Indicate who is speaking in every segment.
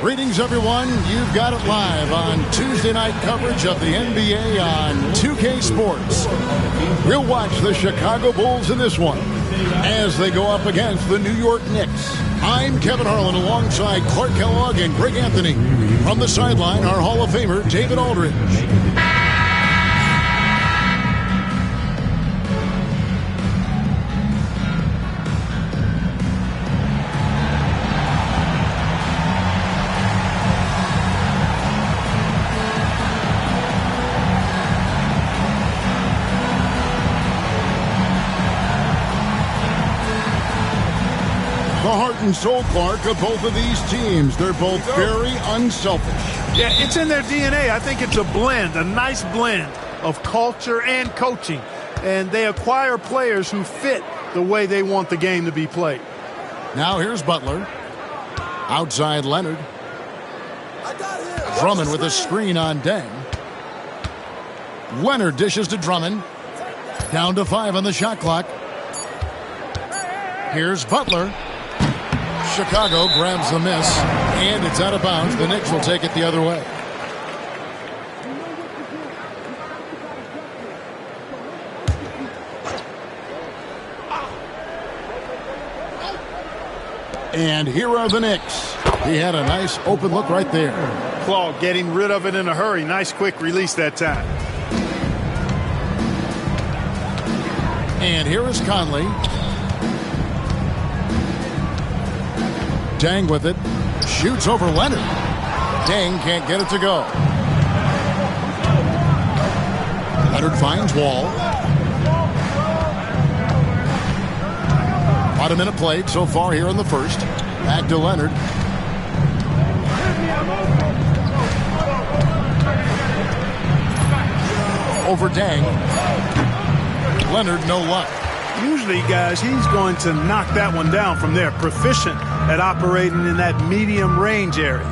Speaker 1: Greetings, everyone. You've got it live on Tuesday night coverage of the NBA on 2K Sports. We'll watch the Chicago Bulls in this one as they go up against the New York Knicks. I'm Kevin Harlan alongside Clark Kellogg and Greg Anthony. From the sideline, our Hall of Famer, David Aldridge. And soul, Clark, of both of these teams. They're both very unselfish.
Speaker 2: Yeah, it's in their DNA. I think it's a blend, a nice blend of culture and coaching. And they acquire players who fit the way they want the game to be played.
Speaker 1: Now here's Butler. Outside Leonard. Drummond with a screen on Deng. Leonard dishes to Drummond. Down to 5 on the shot clock. Here's Butler. Chicago grabs the miss, and it's out of bounds. The Knicks will take it the other way. And here are the Knicks. He had a nice open look right there.
Speaker 2: Claw getting rid of it in a hurry. Nice quick release that time.
Speaker 1: And here is Conley. Deng with it. Shoots over Leonard. Deng can't get it to go. Leonard finds Wall. About a minute played so far here in the first. Back to Leonard. Over Deng. Leonard, no luck.
Speaker 2: Usually, guys, he's going to knock that one down from there. Proficient at operating in that medium range area.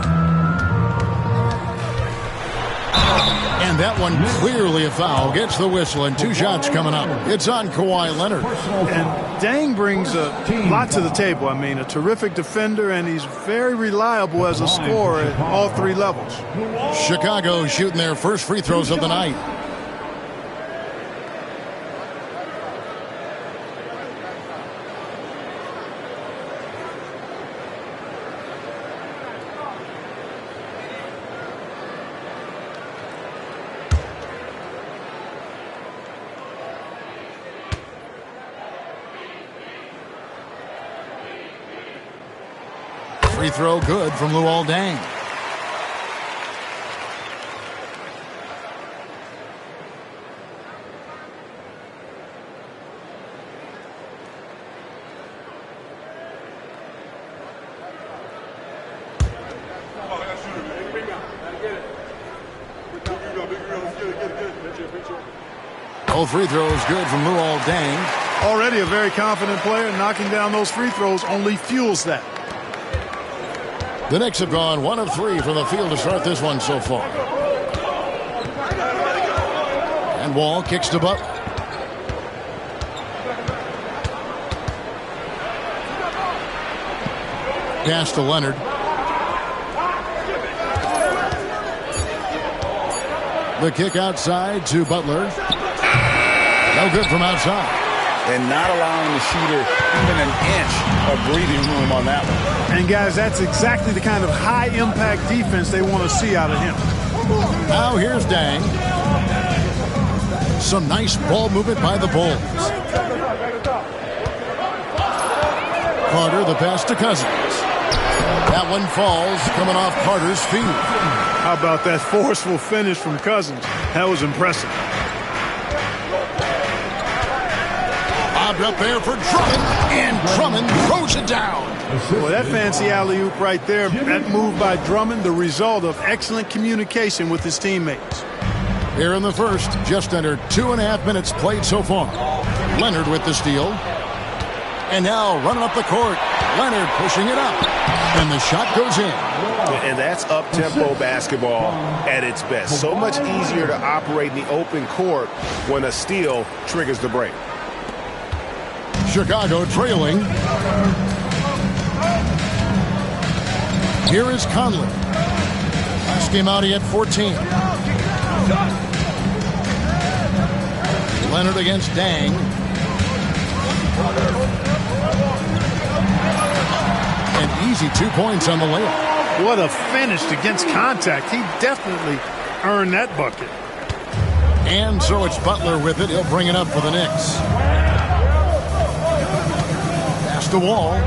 Speaker 1: And that one clearly a foul. Gets the whistle, and 2 shots coming up. It's on Kawhi Leonard.
Speaker 2: And Deng brings a lot to the table. I mean, a terrific defender, and he's very reliable as a scorer at all 3 levels.
Speaker 1: Chicago shooting their first free throws of the night. Free throw good from Luol Deng. Both free throws good from Luol Deng.
Speaker 2: Already a very confident player. Knocking down those free throws only fuels that.
Speaker 1: The Knicks have gone 1 of 3 from the field to start this one so far. And Wall kicks to Butler. Pass to Leonard. The kick outside to Butler. No good from outside.
Speaker 3: And not allowing the shooter even an inch of breathing room on that one.
Speaker 2: And, guys, that's exactly the kind of high-impact defense they want to see out of him.
Speaker 1: Now here's Deng. Some nice ball movement by the Bulls. Carter, the pass to Cousins. That one falls, coming off Carter's feet.
Speaker 2: How about that forceful finish from Cousins? That was impressive.
Speaker 1: Up there for Drummond, and Drummond throws it down.
Speaker 2: Well, that fancy alley-oop right there, that move by Drummond, the result of excellent communication with his teammates.
Speaker 1: Here in the first, just under 2.5 minutes played so far. Leonard with the steal. And now running up the court, Leonard pushing it up. And the shot goes in.
Speaker 3: And that's up-tempo basketball at its best. So much easier to operate in the open court when a steal triggers the break.
Speaker 1: Chicago trailing. Here is Conley. Last game out, he had 14. Leonard against Dang. An easy 2 points on the layup.
Speaker 2: What a finish against contact. He definitely earned that bucket.
Speaker 1: And so it's Butler with it. He'll bring it up for the Knicks. Pass to Wall.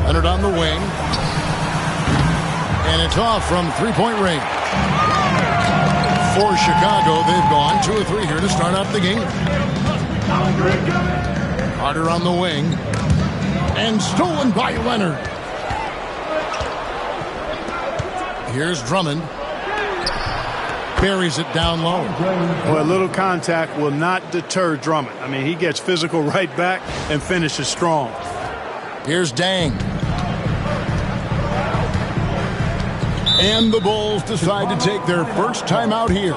Speaker 1: Leonard on the wing. And it's off from three-point range. For Chicago, they've gone 2 of 3 here to start out the game. Carter on the wing. And stolen by Leonard. Here's Drummond. Buries it down low.
Speaker 2: Well, a little contact will not deter Drummond. I mean, he gets physical right back and finishes strong.
Speaker 1: Here's Dang. And the Bulls decide to take their first time out here.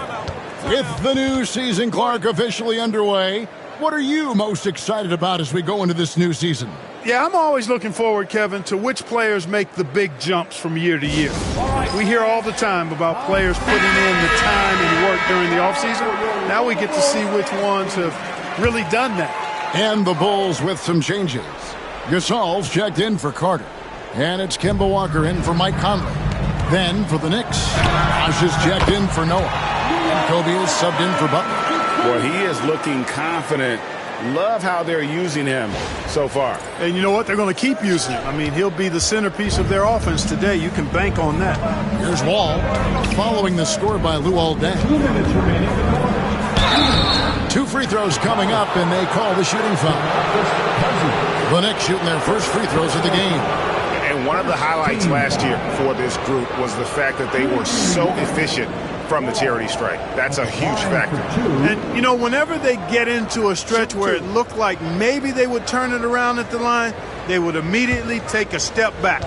Speaker 1: With the new season clock officially underway, what are you most excited about as we go into this new season?
Speaker 2: Yeah, I'm always looking forward, Kevin, to which players make the big jumps from year to year. We hear all the time about players putting in the time and work during the offseason. Now we get to see which ones have really done that.
Speaker 1: And the Bulls with some changes. Gasol's checked in for Carter. And it's Kemba Walker in for Mike Conley. Then for the Knicks, Josh is checked in for Noah. And Kobe is subbed in for Butler.
Speaker 3: Well, he is looking confident. Love how they're using him so far.
Speaker 2: And you know what? They're going to keep using him. I mean, he'll be the centerpiece of their offense today. You can bank on that.
Speaker 1: Here's Wall, following the score by Luol Deng. 2 free throws coming up, and they call the shooting foul. The Knicks shooting their first free throws of the game.
Speaker 3: And one of the highlights last year for this group was the fact that they were so efficient from the charity stripe. That's a huge factor.
Speaker 2: And, you know, whenever they get into a stretch where it looked like maybe they would turn it around at the line, they would immediately take a step back.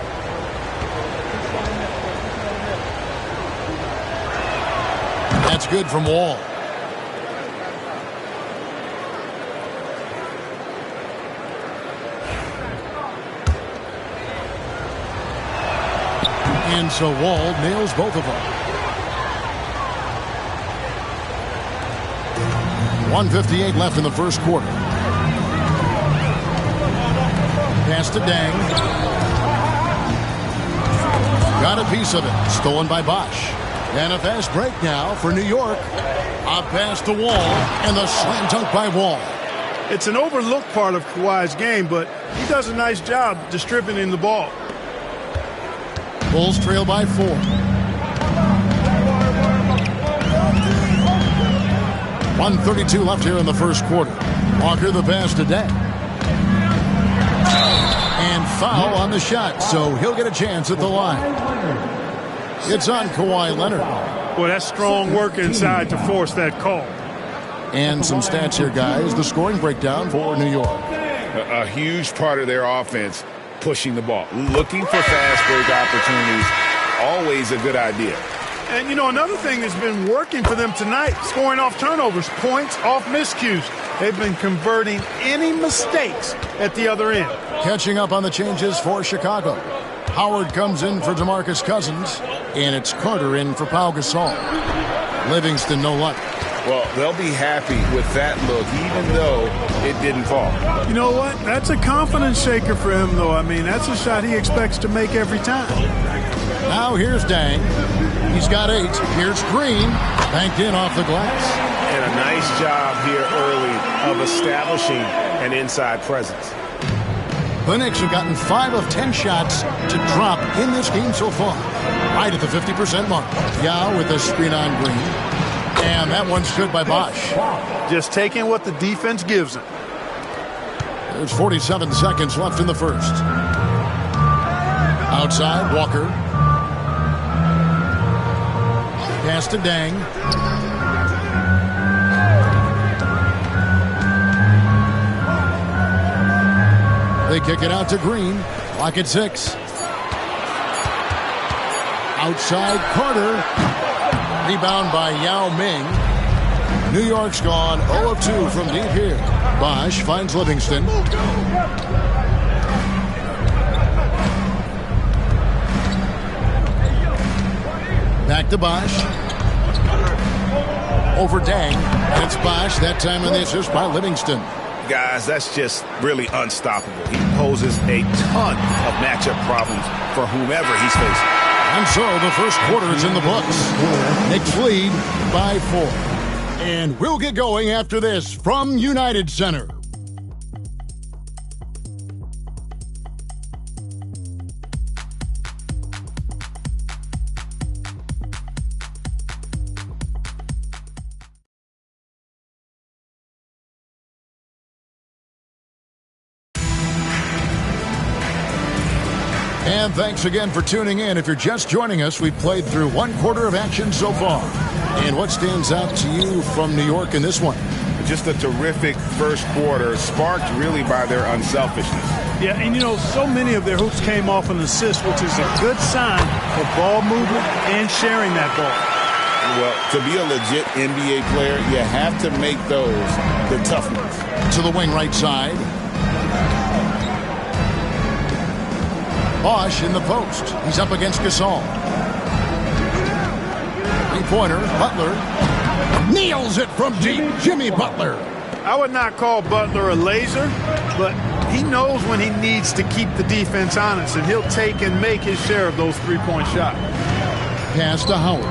Speaker 1: That's good from Wall. And so Wall nails both of them. 1:58 left in the first quarter. Pass to Dang. Got a piece of it. Stolen by Bosch. And a fast break now for New York. A pass to Wall. And the slam dunk by Wall.
Speaker 2: It's an overlooked part of Kawhi's game, but he does a nice job distributing the ball.
Speaker 1: Bulls trail by 4. .132 left here in the first quarter. Walker the pass to Deng. And foul on the shot, so he'll get a chance at the line. It's on Kawhi Leonard.
Speaker 2: Boy, that's strong work inside to force that call.
Speaker 1: And some stats here, guys. The scoring breakdown for New York.
Speaker 3: A huge part of their offense, pushing the ball. Looking for fast break opportunities, always a good idea.
Speaker 2: And, you know, another thing that's been working for them tonight, scoring off turnovers, points off miscues. They've been converting any mistakes at the other end.
Speaker 1: Catching up on the changes for Chicago. Howard comes in for DeMarcus Cousins, and it's Carter in for Pau Gasol. Livingston, no luck.
Speaker 3: Well, they'll be happy with that look, even though it didn't fall.
Speaker 2: You know what? That's a confidence shaker for him, though. I mean, that's a shot he expects to make every time.
Speaker 1: Now here's Dang. He's got 8. Here's Green. Banked in off the glass.
Speaker 3: And a nice job here early of establishing an inside presence.
Speaker 1: The Knicks have gotten 5 of 10 shots to drop in this game so far. Right at the 50% mark. Yao with a screen on Green. And that one's good by Bosch.
Speaker 2: Just taking what the defense gives him.
Speaker 1: There's 47 seconds left in the first. Outside, Walker. Pass to Dang. They kick it out to Green. Clock at 6. Outside, Carter. Rebound by Yao Ming. New York's gone 0 of 2 from deep here. Bosch finds Livingston. Back to Bosch. Over Dang. And it's Bosch. That time on the assist by Livingston.
Speaker 3: Guys, that's just really unstoppable. He poses a ton of matchup problems for whomever he's facing.
Speaker 1: And so the first quarter is in the books. Knicks lead by 4. And we'll get going after this from United Center. And thanks again for tuning in. If you're just joining us, we've played through one quarter of action so far. And what stands out to you from New York in this one?
Speaker 3: Just a terrific first quarter, sparked really by their unselfishness.
Speaker 2: Yeah, and so many of their hoops came off an assist, which is a good sign for ball movement and sharing that ball.
Speaker 3: Well, to be a legit NBA player, you have to make those the tough ones.
Speaker 1: To the wing right side. Bosch in the post. He's up against Gasol. Three-pointer. Butler nails it from deep. Jimmy Butler.
Speaker 2: I would not call Butler a laser, but he knows when he needs to keep the defense honest, and he'll take and make his share of those three-point shots.
Speaker 1: Pass to Howard.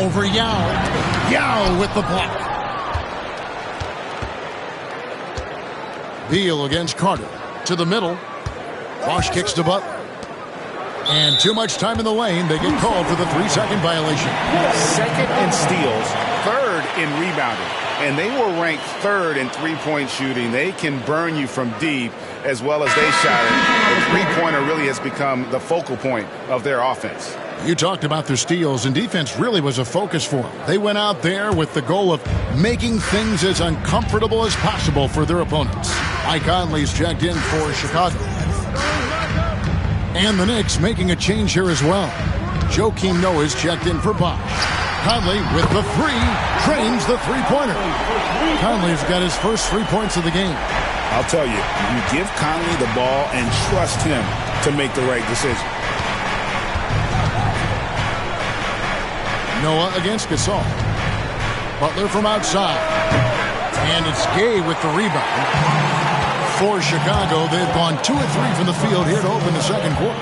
Speaker 1: Over Yao. Yao with the block. Beal against Carter. To the middle. Bosch kicks to Butler. And too much time in the lane. They get called for the 3-second violation.
Speaker 3: Second in steals, third in rebounding. And they were ranked third in three-point shooting. They can burn you from deep as well as they shot it. The three-pointer really has become the focal point of their offense.
Speaker 1: You talked about their steals, and defense really was a focus for them. They went out there with the goal of making things as uncomfortable as possible for their opponents. Mike Conley's checked in for Chicago. And the Knicks making a change here as well. Joakim Noah's checked in for Bosch. Conley with the three, trains the three-pointer. Conley's got his first 3 points of the game.
Speaker 3: I'll tell you, you give Conley the ball and trust him to make the right decision.
Speaker 1: Noah against Gasol. Butler from outside. And it's Gay with the rebound. For Chicago, they've gone 2 of 3 from the field here to open the second quarter.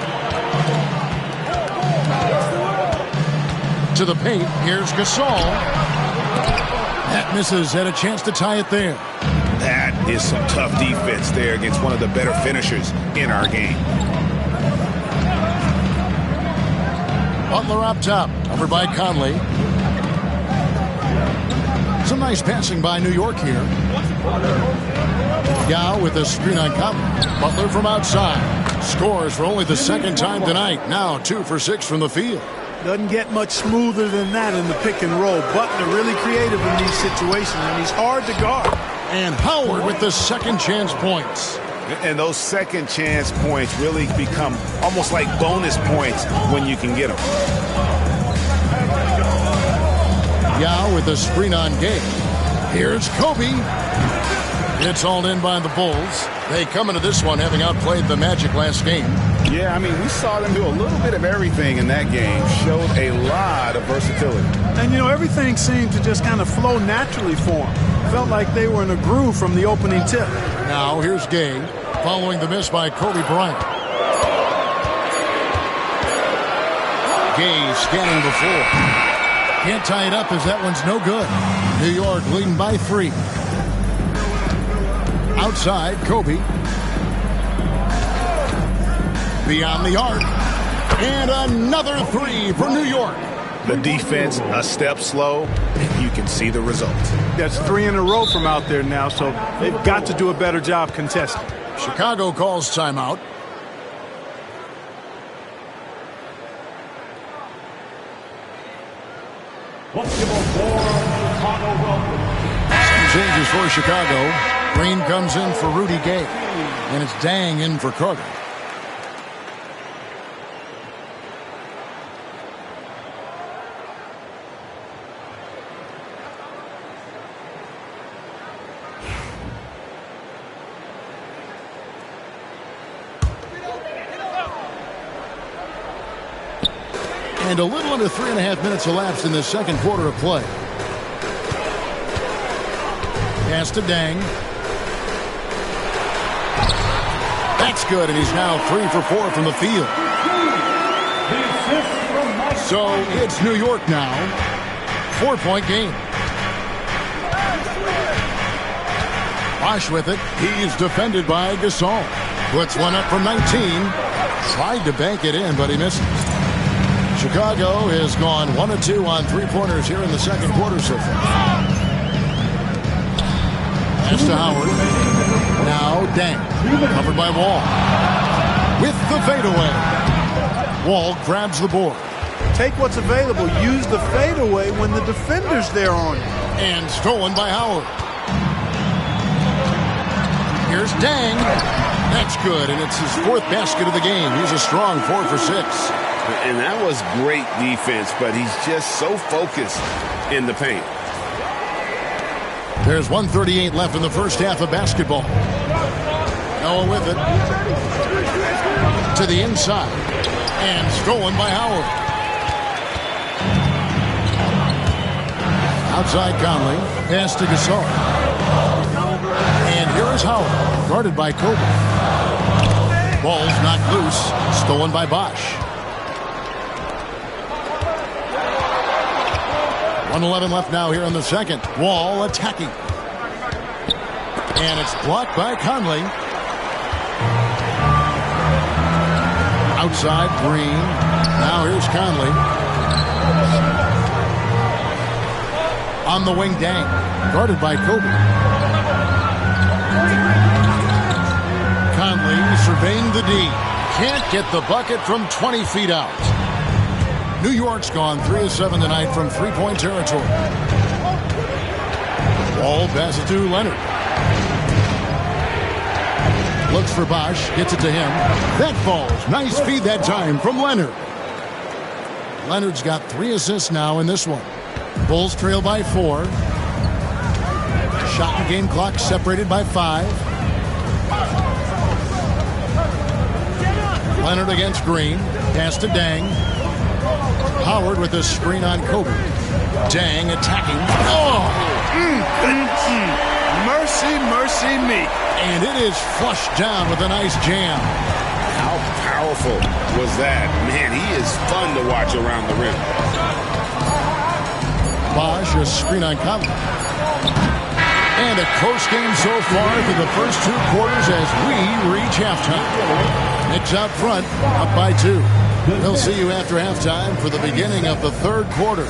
Speaker 1: To the paint, here's Gasol. That misses, had a chance to tie it there.
Speaker 3: That is some tough defense there against one of the better finishers in our game.
Speaker 1: Butler up top, covered by Conley. Some nice passing by New York here. Yao with a screen on Conley. Butler from outside. Scores for only the second time tonight. Now 2 for 6 from the field.
Speaker 2: Doesn't get much smoother than that in the pick and roll. Butler really creative in these situations, and he's hard to guard.
Speaker 1: And Howard with the second chance points.
Speaker 3: And those second chance points really become almost like bonus points when you can get them.
Speaker 1: Yao with a screen on Gay. Here's Kobe. It's all in by the Bulls. They come into this one having outplayed the Magic last game.
Speaker 3: Yeah, I mean, we saw them do a little bit of everything in that game. Showed a lot of versatility.
Speaker 2: And, everything seemed to just kind of flow naturally for them. Felt like they were in a groove from the opening tip.
Speaker 1: Now, here's Gay, following the miss by Kobe Bryant. Gay scanning the floor. Can't tie it up as that one's no good. New York leading by 3. Outside, Kobe. Beyond the arc. And another 3 for New York.
Speaker 3: The defense a step slow, and you can see the result.
Speaker 2: That's 3 in a row from out there now, so they've got to do a better job contesting.
Speaker 1: Chicago calls timeout. Changes for Chicago. Green comes in for Rudy Gay. And it's Dang in for Carter. And a little under 3.5 minutes elapsed in the second quarter of play. Pass to Dang. That's good, and he's now 3 for 4 from the field. So it's New York now. 4-point game. Bosch with it. He's defended by Gasol. Puts one up from 19. Tried to bank it in, but he misses. Chicago has gone 1 of 2 on three-pointers here in the second quarter so far. Pass to Howard. Now Dang. Covered by Wall. With the fadeaway. Wall grabs the board.
Speaker 2: Take what's available. Use the fadeaway when the defender's there on you.
Speaker 1: And stolen by Howard. Here's Dang. That's good, and it's his 4th basket of the game. He's a strong 4 for 6.
Speaker 3: And that was great defense, but he's just so focused in the paint.
Speaker 1: There's 1:38 left in the first half of basketball. Noah with it. To the inside. And stolen by Howard. Outside Conley. Pass to Gasol. And here is Howard. Guarded by Kobe. Ball's knocked loose. Stolen by Bosch. 1:11 left now here in the second. Wall attacking. And it's blocked by Conley. Outside Green. Now here's Conley. On the wing, Dang. Guarded by Kobe. Conley surveying the D. Can't get the bucket from 20 feet out. New York's gone 3 of 7 tonight from three-point territory. Wall passes to Leonard. Looks for Bosch. Gets it to him. That falls. Nice feed that time from Leonard. Leonard's got 3 assists now in this one. Bulls trail by 4. Shot and game clock separated by 5. Leonard against Green. Pass to Dang. Howard with a screen on Kobe. Dang attacking. Oh!
Speaker 2: Mercy, mercy me.
Speaker 1: And it is flushed down with a nice jam.
Speaker 3: How powerful was that? Man, he is fun to watch around the rim. Bosch, a screen on Conley. And a close game so far through the first 2 quarters as we reach halftime. Knicks out front, up by 2. We'll see you after halftime for the beginning of the third quarter.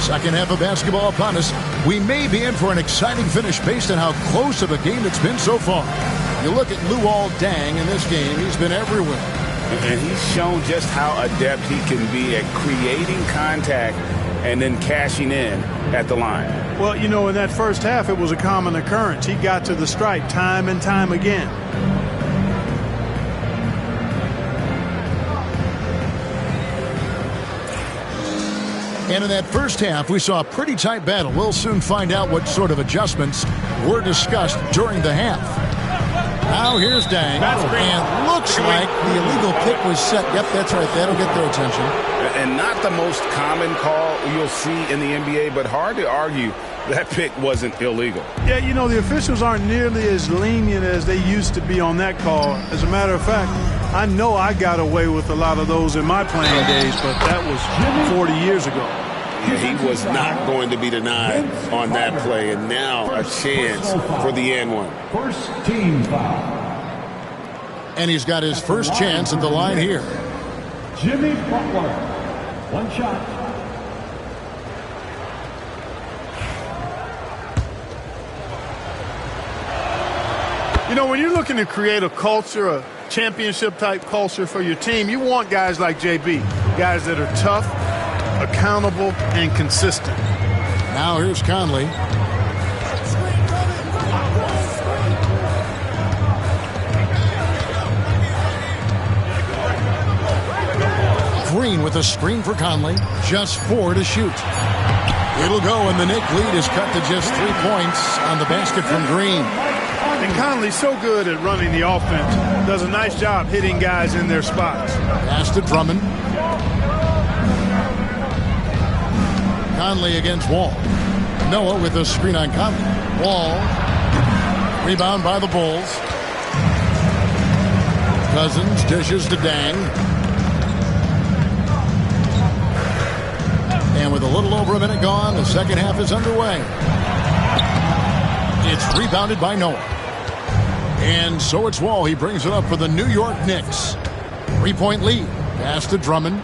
Speaker 3: Second half of basketball upon us. We may be in for an exciting finish based on how close of a game it's been so far. You look at Luol Deng in this game, he's been everywhere.
Speaker 4: And he's shown just how adept he can be at creating contact and then cashing in at the line.
Speaker 2: Well, you know, in that first half, it was a common occurrence. He got to the stripe time and time again.
Speaker 1: And in that first half, we saw a pretty tight battle. We'll soon find out what sort of adjustments were discussed during the half. Now here's Dang, and looks like the illegal pick was set. Yep, that's right. That'll get their attention.
Speaker 4: And not the most common call you'll see in the NBA, but hard to argue that pick wasn't illegal.
Speaker 2: Yeah, you know, the officials aren't nearly as lenient as they used to be on that call. As a matter of fact, I know I got away with a lot of those in my playing days, but that was 40 years ago.
Speaker 4: Yeah, he was not going to be denied on that play, and now a chance for the and one.
Speaker 5: First team foul.
Speaker 1: And he's got his first chance at the line here.
Speaker 5: Jimmy Butler. One shot.
Speaker 2: You know, when you're looking to create a culture, a championship-type culture for your team, you want guys like JB, guys that are tough, accountable, and consistent.
Speaker 1: Now here's Conley. Green with a screen for Conley. Just 4 to shoot. It'll go, and the Knick lead is cut to just 3 points on the basket from Green.
Speaker 2: And Conley's so good at running the offense. Does a nice job hitting guys in their spots.
Speaker 1: Pass to Drummond. Conley against Wall. Noah with a screen on Conley. Wall. Rebound by the Bulls. Cousins dishes to Dang. And with a little over a minute gone, the second half is underway. It's rebounded by Noah. And so it's Wall. He brings it up for the New York Knicks. 3-point lead. Pass to Drummond.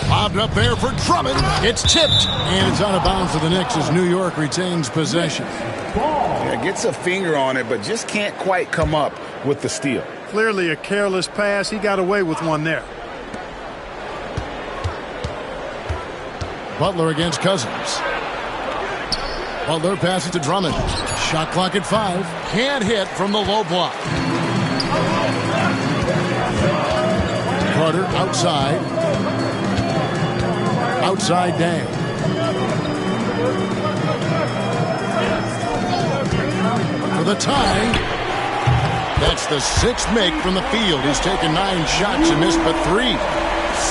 Speaker 1: Lobbed up there for Drummond. It's tipped. And it's out of bounds to the Knicks as New York retains possession.
Speaker 4: Yeah, gets a finger on it, but just can't quite come up with the steal.
Speaker 2: Clearly a careless pass. He got away with one there.
Speaker 1: Butler against Cousins. Butler passes to Drummond. Shot clock at 5. Can't hit from the low block. Carter outside. Outside Dang. For the tie. That's the 6th make from the field. He's taken 9 shots and missed but 3.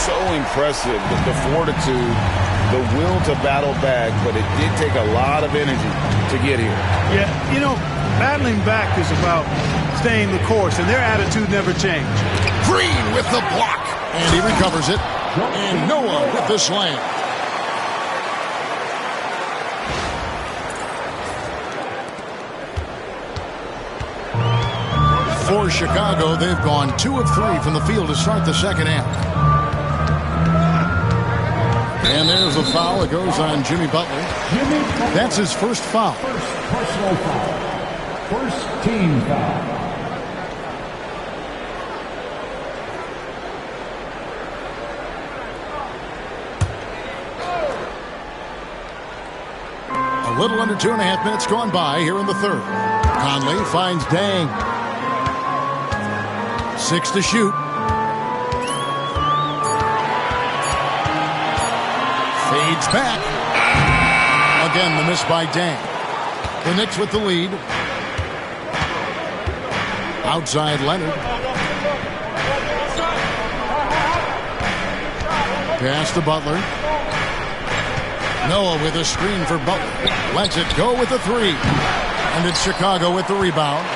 Speaker 4: So impressive, the fortitude, the will to battle back, but it did take a lot of energy to get here.
Speaker 2: Yeah, you know, battling back is about staying the course, and their attitude never changed.
Speaker 1: Green with the block. And he recovers it. And Noah with the slam. For Chicago, they've gone 2 of 3 from the field to start the second half. And there's a foul. It goes on Jimmy Butler. That's his first foul.
Speaker 5: First personal foul. First team foul.
Speaker 1: A little under 2.5 minutes gone by here in the third. Conley finds Dang. 6 to shoot. Fades back. Again, the miss by Dang. The Knicks with the lead. Outside Leonard. Pass to Butler. Noah with a screen for Butler. Lets it go with the 3. And it's Chicago with the rebound.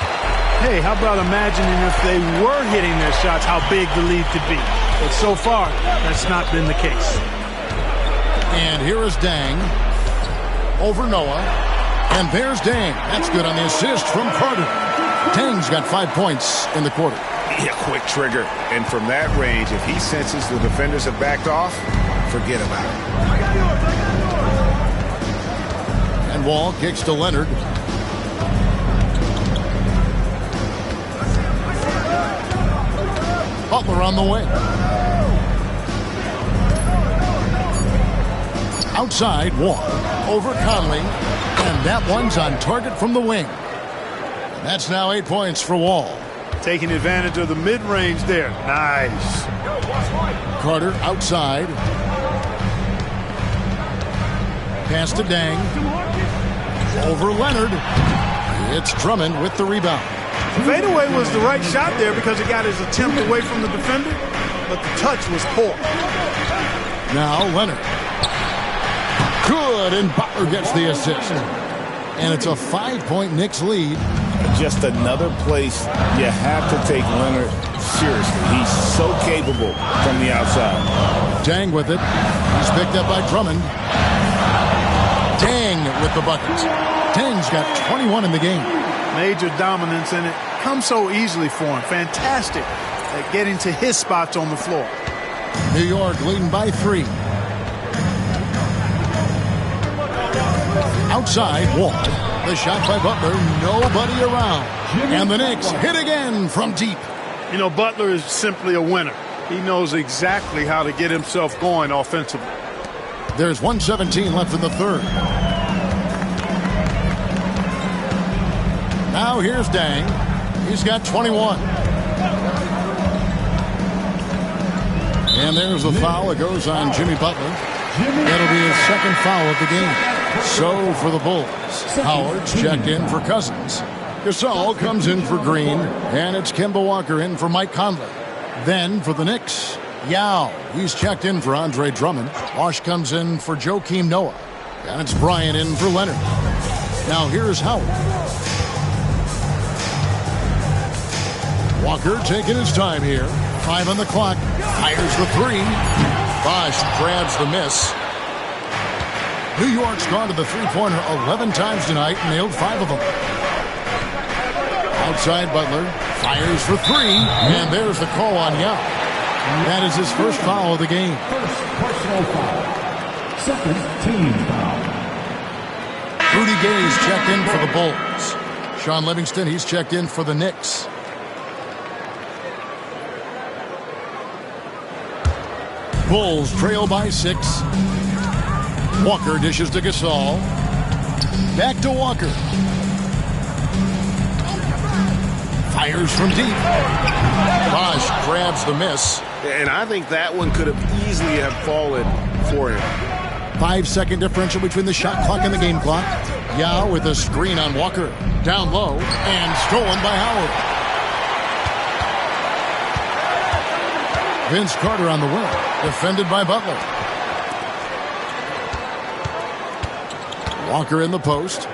Speaker 2: Hey, how about imagining if they were hitting their shots, how big the lead could be. But so far, that's not been the case.
Speaker 1: And here is Dang. Over Noah. And there's Dang. That's good on the assist from Carter. Dang's got 5 points in the quarter.
Speaker 3: Yeah, quick trigger. And from that range, if he senses the defenders have backed off, forget about it.
Speaker 1: And Wall kicks to Leonard. Butler on the wing. Outside, Wall. Over Conley. And that one's on target from the wing. That's now 8 points for Wall.
Speaker 2: Taking advantage of the mid-range there. Nice.
Speaker 1: Carter outside. Pass to Dang. Over Leonard. It's Drummond with the rebound.
Speaker 2: Fadeaway was the right shot there because it got his attempt away from the defender, but the touch was poor.
Speaker 1: Now Leonard. Good, and Butler gets the assist. And it's a 5-point Knicks lead.
Speaker 4: Just another place you have to take Leonard seriously. He's so capable from the outside.
Speaker 1: Dang with it. He's picked up by Drummond. Dang with the bucket. Dang's got 21 in the game.
Speaker 2: Major dominance, and it comes so easily for him. Fantastic at getting to his spots on the floor.
Speaker 1: New York leading by 3. Outside, Wall. The shot by Butler, nobody around. And the Knicks hit again from deep.
Speaker 2: You know, Butler is simply a winner. He knows exactly how to get himself going offensively.
Speaker 1: There's 1:17 left in the third. Now here's Dang. He's got 21. And there's the foul. It goes on Jimmy Butler. That'll be his second foul of the game. So for the Bulls, Howard's checked in for Cousins. Gasol comes in for Green, and it's Kemba Walker in for Mike Conley. Then for the Knicks, Yao. He's checked in for Andre Drummond. Bosch comes in for Joakim Noah. And it's Bryant in for Leonard. Now here's Howard. Walker taking his time here. 5 on the clock. Fires the 3. Bosch grabs the miss. New York's gone to the three-pointer 11 times tonight and nailed 5 of them. Outside Butler. Fires for 3. And there's the call on Yao. That is his first foul of the game.
Speaker 5: First personal foul. Second team foul.
Speaker 1: Rudy Gay's checked in for the Bulls. Sean Livingston, he's checked in for the Knicks. Bulls trail by 6. Walker dishes to Gasol. Back to Walker. Fires from deep. Bosch grabs the miss.
Speaker 3: And I think that one could have easily have fallen for him.
Speaker 1: 5-second differential between the shot clock and the game clock. Yao with a screen on Walker. Down low and stolen by Howard. Vince Carter on the wing. Defended by Butler. Walker in the post.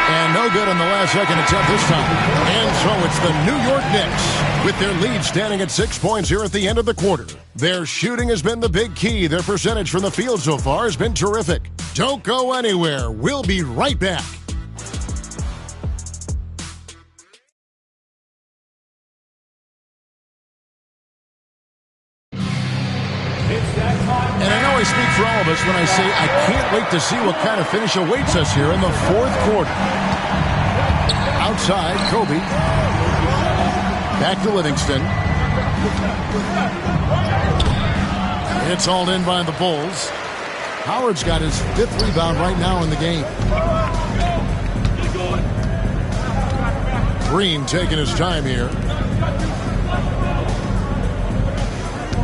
Speaker 1: And no good on the last second attempt this time. And so it's the New York Knicks with their lead standing at 6 points here at the end of the quarter. Their shooting has been the big key. Their percentage from the field so far has been terrific. Don't go anywhere. We'll be right back. And I know I speak for all of us when I say I can't wait to see what kind of finish awaits us here in the fourth quarter. Outside, Kobe. Back to Livingston. It's hauled in by the Bulls. Howard's got his 5th rebound right now in the game. Green taking his time here.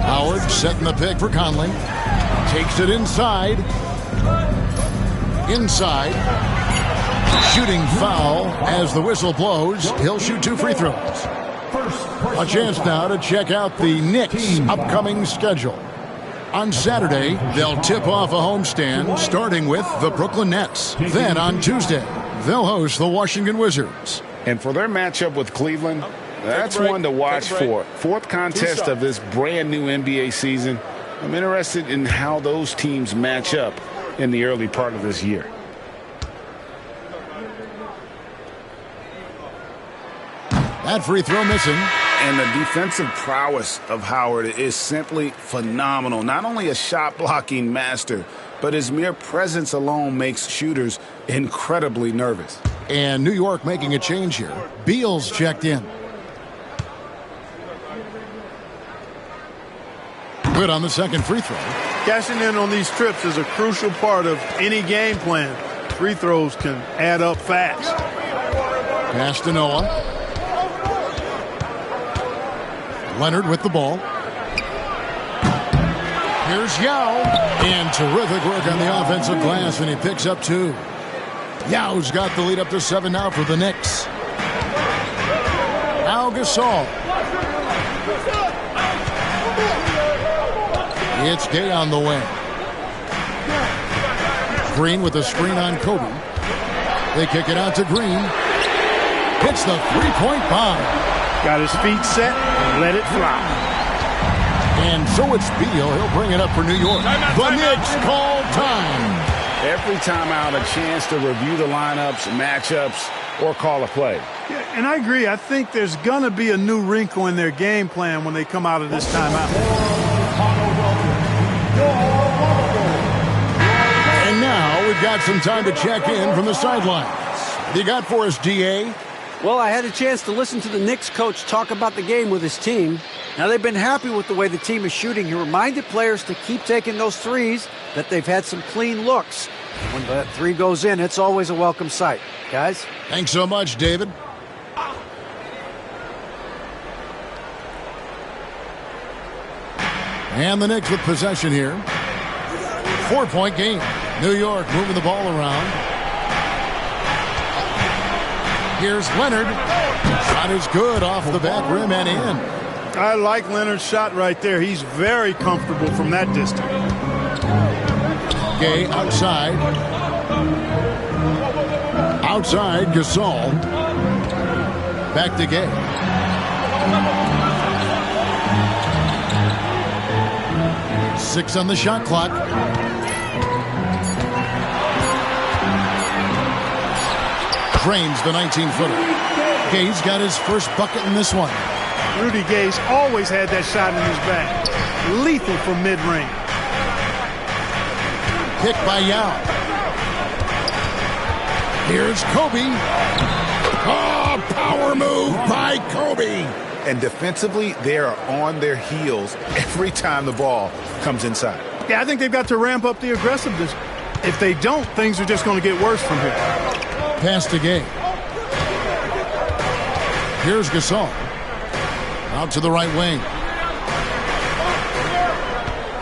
Speaker 1: Howard setting the pick for Conley. Takes it inside. Inside. Shooting foul as the whistle blows. He'll shoot 2 free throws. A chance now to check out the Knicks' upcoming schedule. On Saturday, they'll tip off a homestand starting with the Brooklyn Nets. Then on Tuesday, they'll host the Washington Wizards.
Speaker 3: And for their matchup with Cleveland, that's one to watch for. 4th contest of this brand new NBA season. I'm interested in how those teams match up in the early part of this year.
Speaker 1: That free throw missing.
Speaker 3: And the defensive prowess of Howard is simply phenomenal. Not only a shot blocking master, but his mere presence alone makes shooters incredibly nervous.
Speaker 1: And New York making a change here. Beal's checked in. Good on the second free throw.
Speaker 2: Cashing in on these trips is a crucial part of any game plan. Free throws can add up fast.
Speaker 1: Pass to Noah. Leonard with the ball. Here's Yao. And terrific work on the offensive glass, and he picks up 2. Yao's got the lead up to 7 now for the Knicks. Now Gasol. It's Gay on the way. Green with a screen on Kobe. They kick it out to Green. Hits the three-point bomb.
Speaker 2: Got his feet set and let it fly.
Speaker 1: And so it's Beal. He'll bring it up for New York. The Knicks call time.
Speaker 3: Every time out, a chance to review the lineups, matchups, or call a play.
Speaker 2: Yeah, and I agree. I think there's going to be a new wrinkle in their game plan when they come out of this timeout.
Speaker 1: And now we've got some time to check in from the sidelines. What you got for us, DA?
Speaker 6: Well, I had a chance to listen to the Knicks coach talk about the game with his team. Now, they've been happy with the way the team is shooting. He reminded players to keep taking those threes, that they've had some clean looks. When that 3 goes in, it's always a welcome sight. Guys?
Speaker 1: Thanks so much, David. And the Knicks with possession here. 4-point game. New York moving the ball around. Here's Leonard. Shot is good off the back rim and in.
Speaker 2: I like Leonard's shot right there. He's very comfortable from that distance.
Speaker 1: Gay outside. Outside, Gasol. Back to Gay. Six on the shot clock. Drains the 19-footer. Gay's got his first bucket in this one.
Speaker 2: Rudy Gay's always had that shot in his bag. Lethal from mid-range.
Speaker 1: Pick by Yao. Here's Kobe. Oh, power move by Kobe.
Speaker 3: And defensively, they are on their heels every time the ball comes inside.
Speaker 2: Yeah, I think they've got to ramp up the aggressiveness. If they don't, things are just going to get worse from here.
Speaker 1: Pass to Gay. Here's Gasol. Out to the right wing.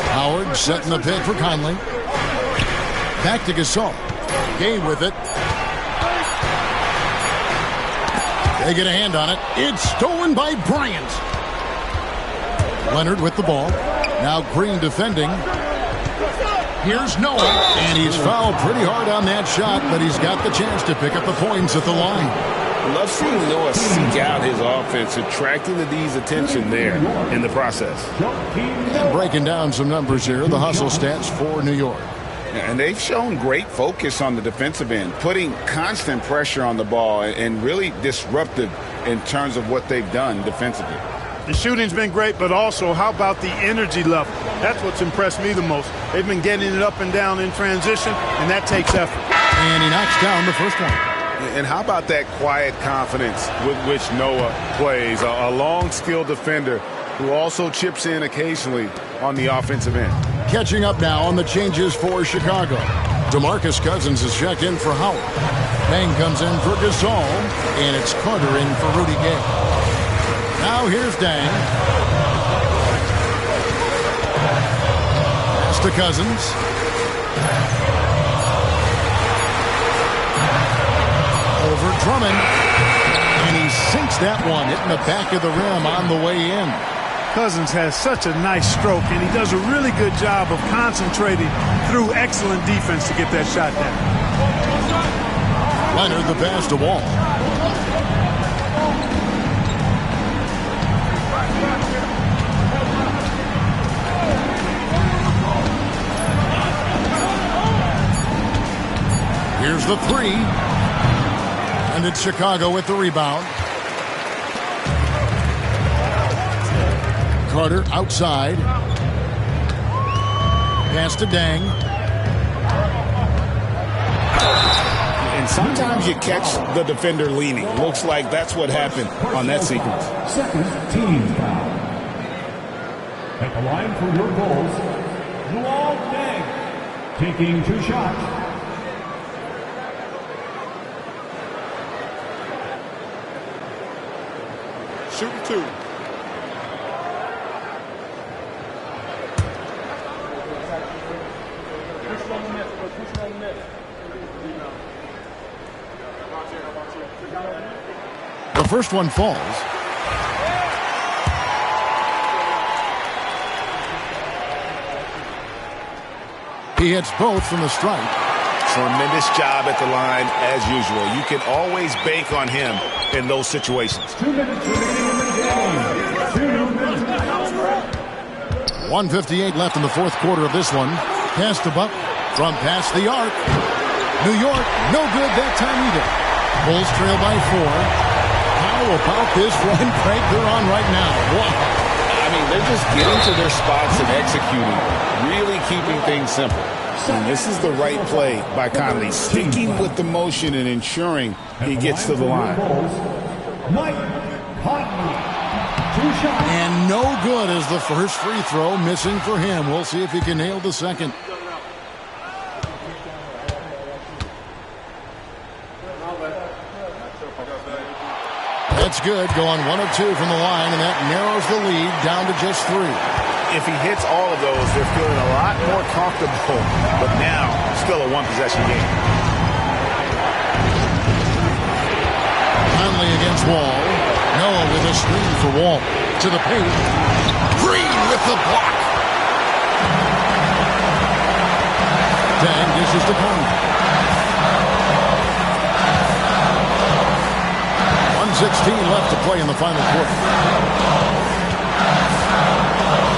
Speaker 1: Howard setting the pick for Conley. Back to Gasol. Gay with it. They get a hand on it. It's stolen by Bryant. Leonard with the ball. Now Green defending. Here's Noah. And he's fouled pretty hard on that shot, but he's got the chance to pick up the points at the line.
Speaker 4: Love seeing Noah seek out his offense, attracting the D's attention there in the process.
Speaker 1: And breaking down some numbers here, the hustle stats for New York.
Speaker 4: And they've shown great focus on the defensive end, putting constant pressure on the ball and really disruptive in terms of what they've done defensively.
Speaker 2: The shooting's been great, but also how about the energy level? That's what's impressed me the most. They've been getting it up and down in transition, and that takes effort.
Speaker 1: And he knocks down the first one.
Speaker 3: And how about that quiet confidence with which Noah plays? A long, skilled defender who also chips in occasionally on the offensive end.
Speaker 1: Catching up now on the changes for Chicago. DeMarcus Cousins is checked in for Howard. Bang comes in for Gasol, and it's Carter in for Rudy Gay. Now here's Dang. Pass to Cousins. Over Drummond. And he sinks that one, hitting the back of the rim on the way in.
Speaker 2: Cousins has such a nice stroke, and he does a really good job of concentrating through excellent defense to get that shot down.
Speaker 1: Leonard the pass to Wall. Here's the three. And it's Chicago with the rebound. Carter outside. Pass to Dang.
Speaker 4: And sometimes you catch the defender leaning. Looks like that's what happened on that sequence.
Speaker 5: Second team foul. At the line for your goals, Luol Deng, taking 2 shots.
Speaker 2: Shooting 2.
Speaker 1: The first one falls. He hits both from the stripe.
Speaker 3: Tremendous job at the line as usual. You can always bank on him in those situations.
Speaker 5: 2 minutes remaining in the game. 2 minutes.
Speaker 1: 1:58 left in the fourth quarter of this one. Pass to Buck from past the arc. New York, no good that time either. Bulls trail by 4. How about this run crank they're on right now? Wow.
Speaker 4: I mean, they're just getting to their spots and executing, really keeping things simple.
Speaker 3: And this is the right play by Conley, sticking with the motion and ensuring he gets to the line.
Speaker 5: Mike Conley, 2 shots.
Speaker 1: And no good as the first free throw, missing for him. We'll see if he can nail the second. That's good, going 1 of 2 from the line, and that narrows the lead down to just 3.
Speaker 3: if he hits all of those, they're feeling a lot more comfortable. But now, still a one-possession game.
Speaker 1: Conley against Wall. Noah with a screen for Wall. To the paint. Green with the block. Dang dishes to Conley. 1:16 left to play in the final quarter.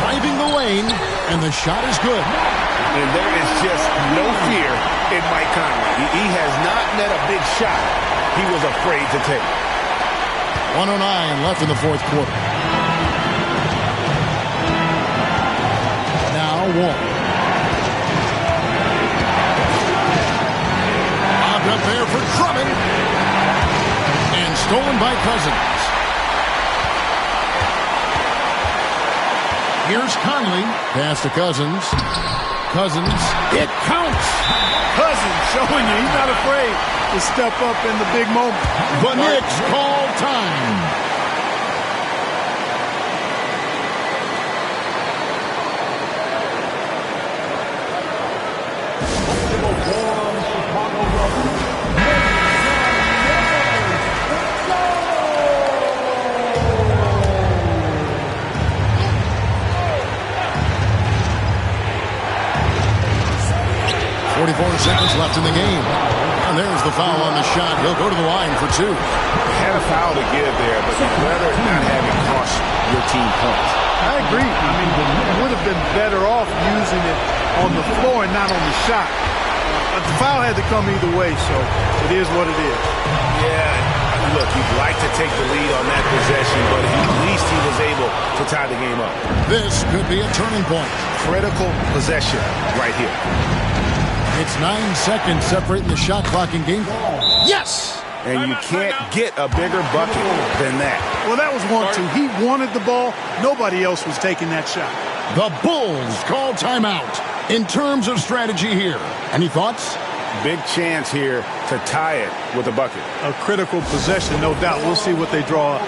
Speaker 1: Driving the lane, and the shot is good.
Speaker 3: And there is just no fear in Mike Conley. He has not met a big shot he was afraid to take.
Speaker 1: 1:09 left in the fourth quarter. Now Wall. Lobbed up there for Drummond. And stolen by Cousins. Here's Conley. Pass to Cousins. Cousins. It counts.
Speaker 2: Cousins showing you he's not afraid to step up in the big moment.
Speaker 1: The Knicks call time. Seconds left in the game. And there's the foul on the shot. He'll go to the line for two.
Speaker 3: Had a foul to give there, but whether it not having cost your team points.
Speaker 2: I agree. I mean, you would have been better off using it on the floor and not on the shot. But the foul had to come either way, so it is what it is.
Speaker 3: Yeah, look, you'd like to take the lead on that possession, but at least he was able to tie the game up.
Speaker 1: This could be a turning point.
Speaker 3: Critical possession right here.
Speaker 1: It's 9 seconds separating the shot clock in game. Yes!
Speaker 3: And you can't get a bigger bucket than that.
Speaker 2: Well, that was 1-2. He wanted the ball. Nobody else was taking that shot.
Speaker 1: The Bulls call timeout. In terms of strategy here, any thoughts?
Speaker 3: Big chance here to tie it with a bucket.
Speaker 2: A critical possession, no doubt. We'll see what they draw up.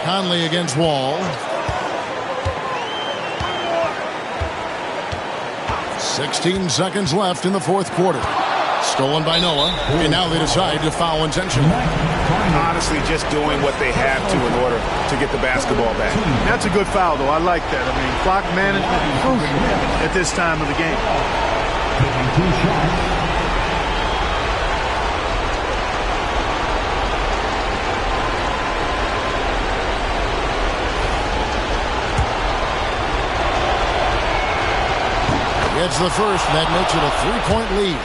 Speaker 1: Conley against Wall. 16 seconds left in the fourth quarter. Stolen by Noah, and now they decide to foul intentionally.
Speaker 3: Honestly, just doing what they have to in order to get the basketball back.
Speaker 2: That's a good foul, though. I like that. I mean, clock management is crucial at this time of the game.
Speaker 1: It's the first, and that makes it a three-point lead.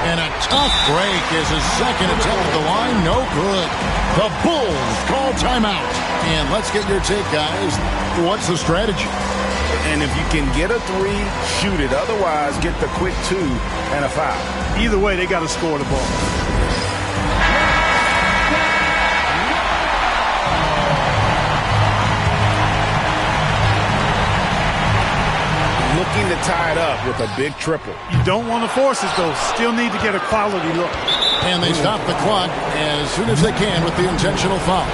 Speaker 1: And a tough break is his second attempt at the line. No good. The Bulls call timeout. And let's get your take, guys. What's the strategy?
Speaker 3: And if you can get a three, shoot it. Otherwise, get the quick two and a foul.
Speaker 2: Either way, they got to score the ball.
Speaker 3: Looking to tie it up with a big triple.
Speaker 2: You don't want to force it, though. Still need to get a quality look.
Speaker 1: And they stop the clock as soon as they can with the intentional foul.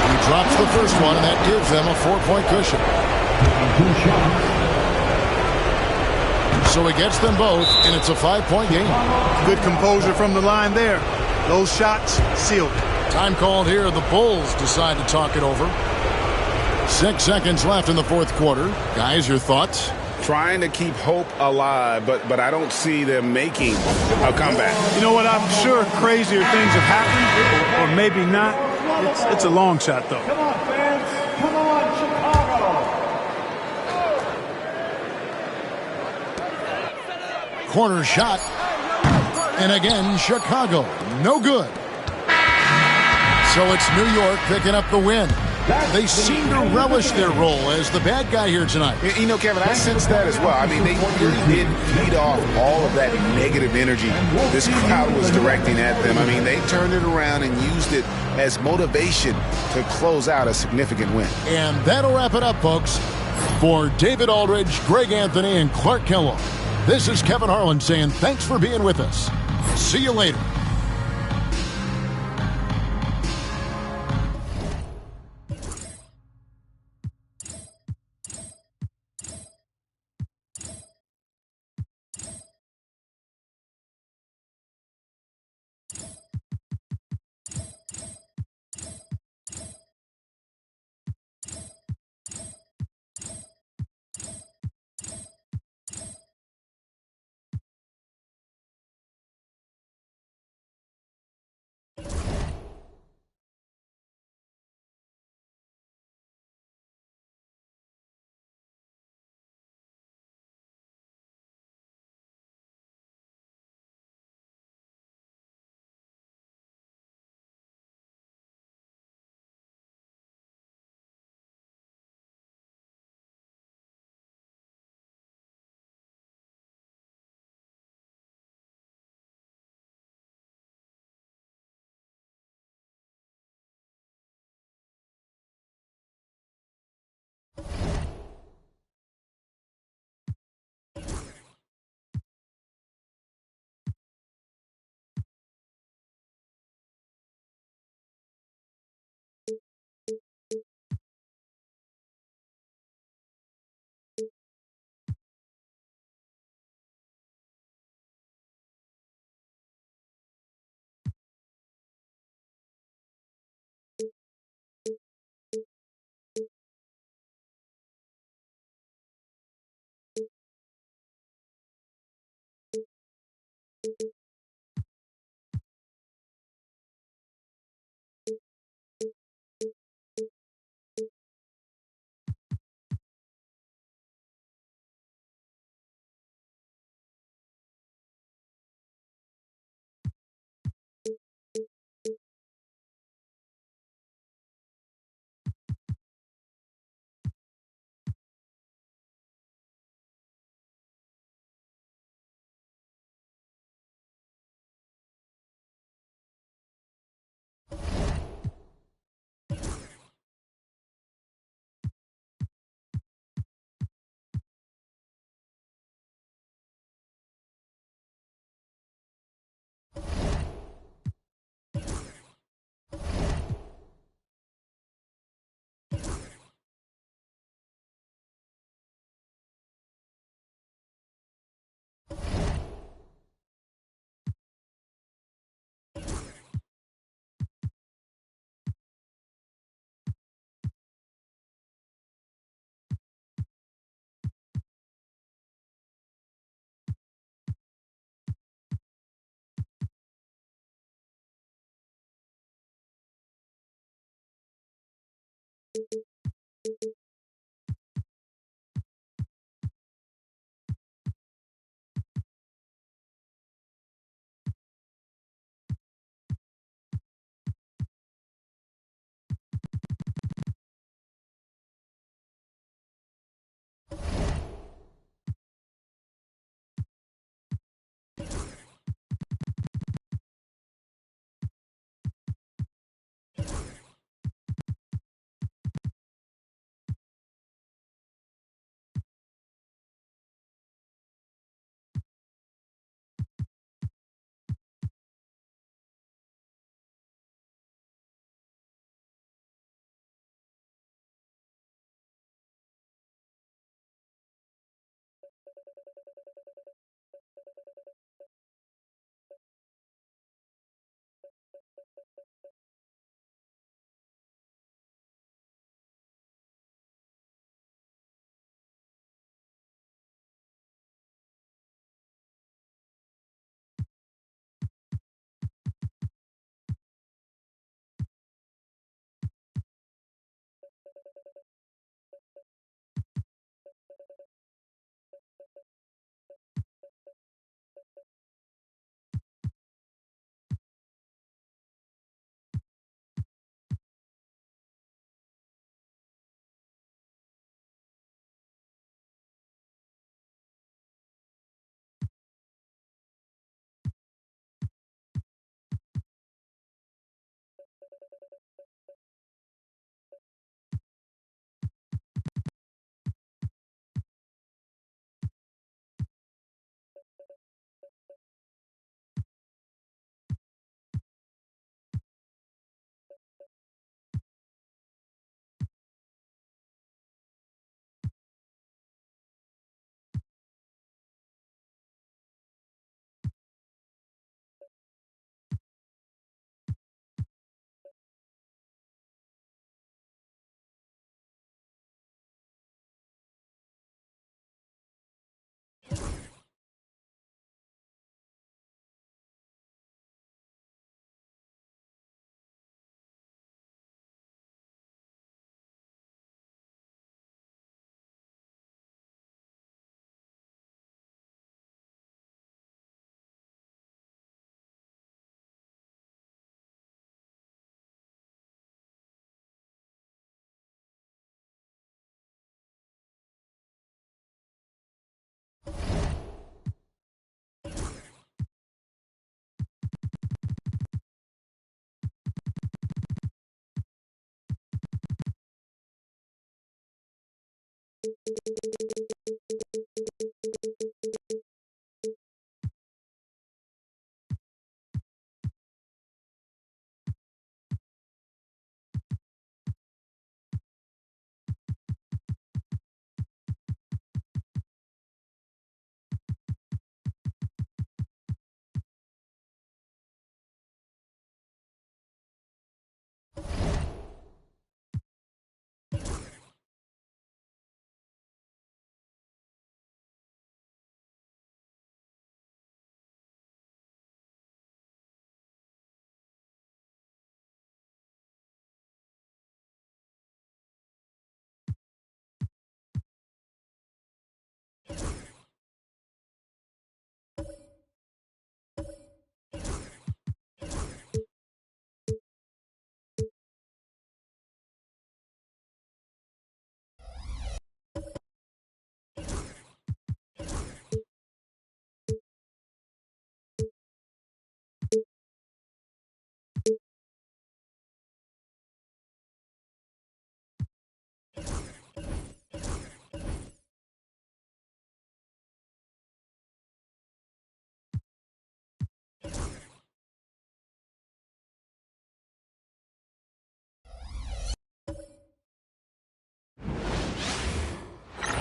Speaker 1: He drops the first one, and that gives them a 4-point cushion. So he gets them both, and it's a 5-point game.
Speaker 2: Good composure from the line there. Those shots sealed it.
Speaker 1: Time called here. The Bulls decide to talk it over. 6 seconds left in the fourth quarter. Guys, your thoughts?
Speaker 3: Trying to keep hope alive, but I don't see them making a comeback.
Speaker 2: You know what? I'm sure crazier things have happened, or maybe not. It's a long shot, though.
Speaker 5: Come on, fans. Come on, Chicago.
Speaker 1: Corner shot. And again, Chicago. No good. So it's New York picking up the win. They seem to relish their role as the bad guy here tonight.
Speaker 3: You know, Kevin, I sense that as well. I mean, they really did feed off all of that negative energy this crowd was directing at them. I mean, they turned it around and used it as motivation to close out a significant win.
Speaker 1: And that'll wrap it up, folks. For David Aldridge, Greg Anthony, and Clark Kellogg, this is Kevin Harlan saying thanks for being with us. See you later.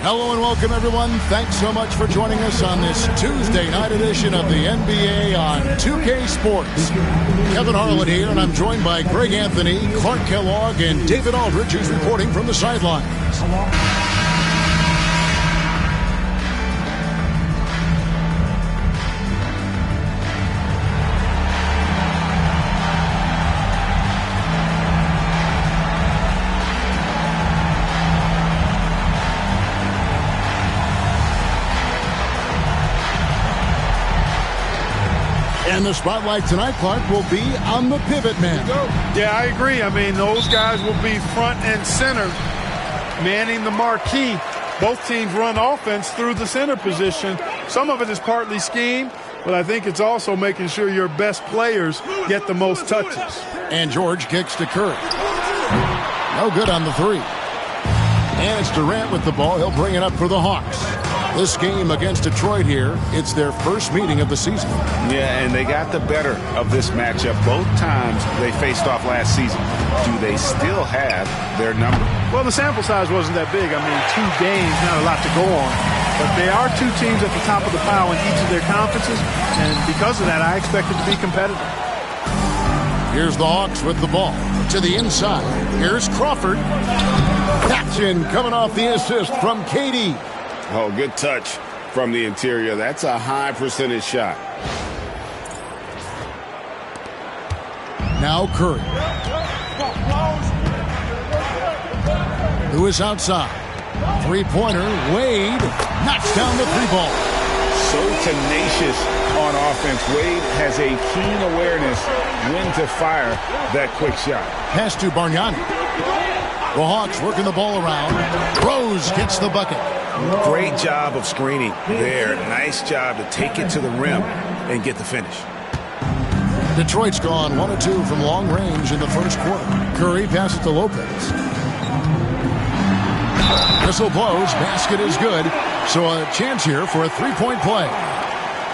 Speaker 1: Hello and welcome, everyone. Thanks so much for joining us on this Tuesday night edition of the NBA on 2K Sports. Kevin Harlan here, and I'm joined by Greg Anthony, Clark Kellogg, and David Aldridge, who's reporting from the sidelines. And the spotlight tonight, Clark, will be on the pivot man.
Speaker 2: Yeah, I agree. I mean, those guys will be front and center, manning the marquee. Both teams run offense through the center position. Some of it is partly scheme, but I think it's also making sure your best players get the most touches.
Speaker 1: And George kicks to Curry. No good on the three. And it's Durant with the ball. He'll bring it up for the Hawks. This game against Detroit here, it's their first meeting of the season.
Speaker 3: Yeah, and they got the better of this matchup both times they faced off last season. Do they still have their number?
Speaker 2: Well, the sample size wasn't that big. I mean, 2 games, not a lot to go on. But they are 2 teams at the top of the pile in each of their conferences, and because of that, I expect it to be competitive.
Speaker 1: Here's the Hawks with the ball to the inside. Here's Crawford. That's in, coming off the assist from KD.
Speaker 3: Oh, good touch from the interior. That's a high percentage shot.
Speaker 1: Now Curry. Who is outside? Three-pointer. Wade knocks down the 3-ball.
Speaker 3: So tenacious on offense. Wade has a keen awareness when to fire that quick shot.
Speaker 1: Pass to Bargnani. The Hawks working the ball around. Rose gets the bucket.
Speaker 3: Great job of screening there. Nice job to take it to the rim and get the finish.
Speaker 1: Detroit's gone 1 of 2 from long range in the first quarter. Curry passes to Lopez. Whistle blows. Basket is good. So a chance here for a 3-point play.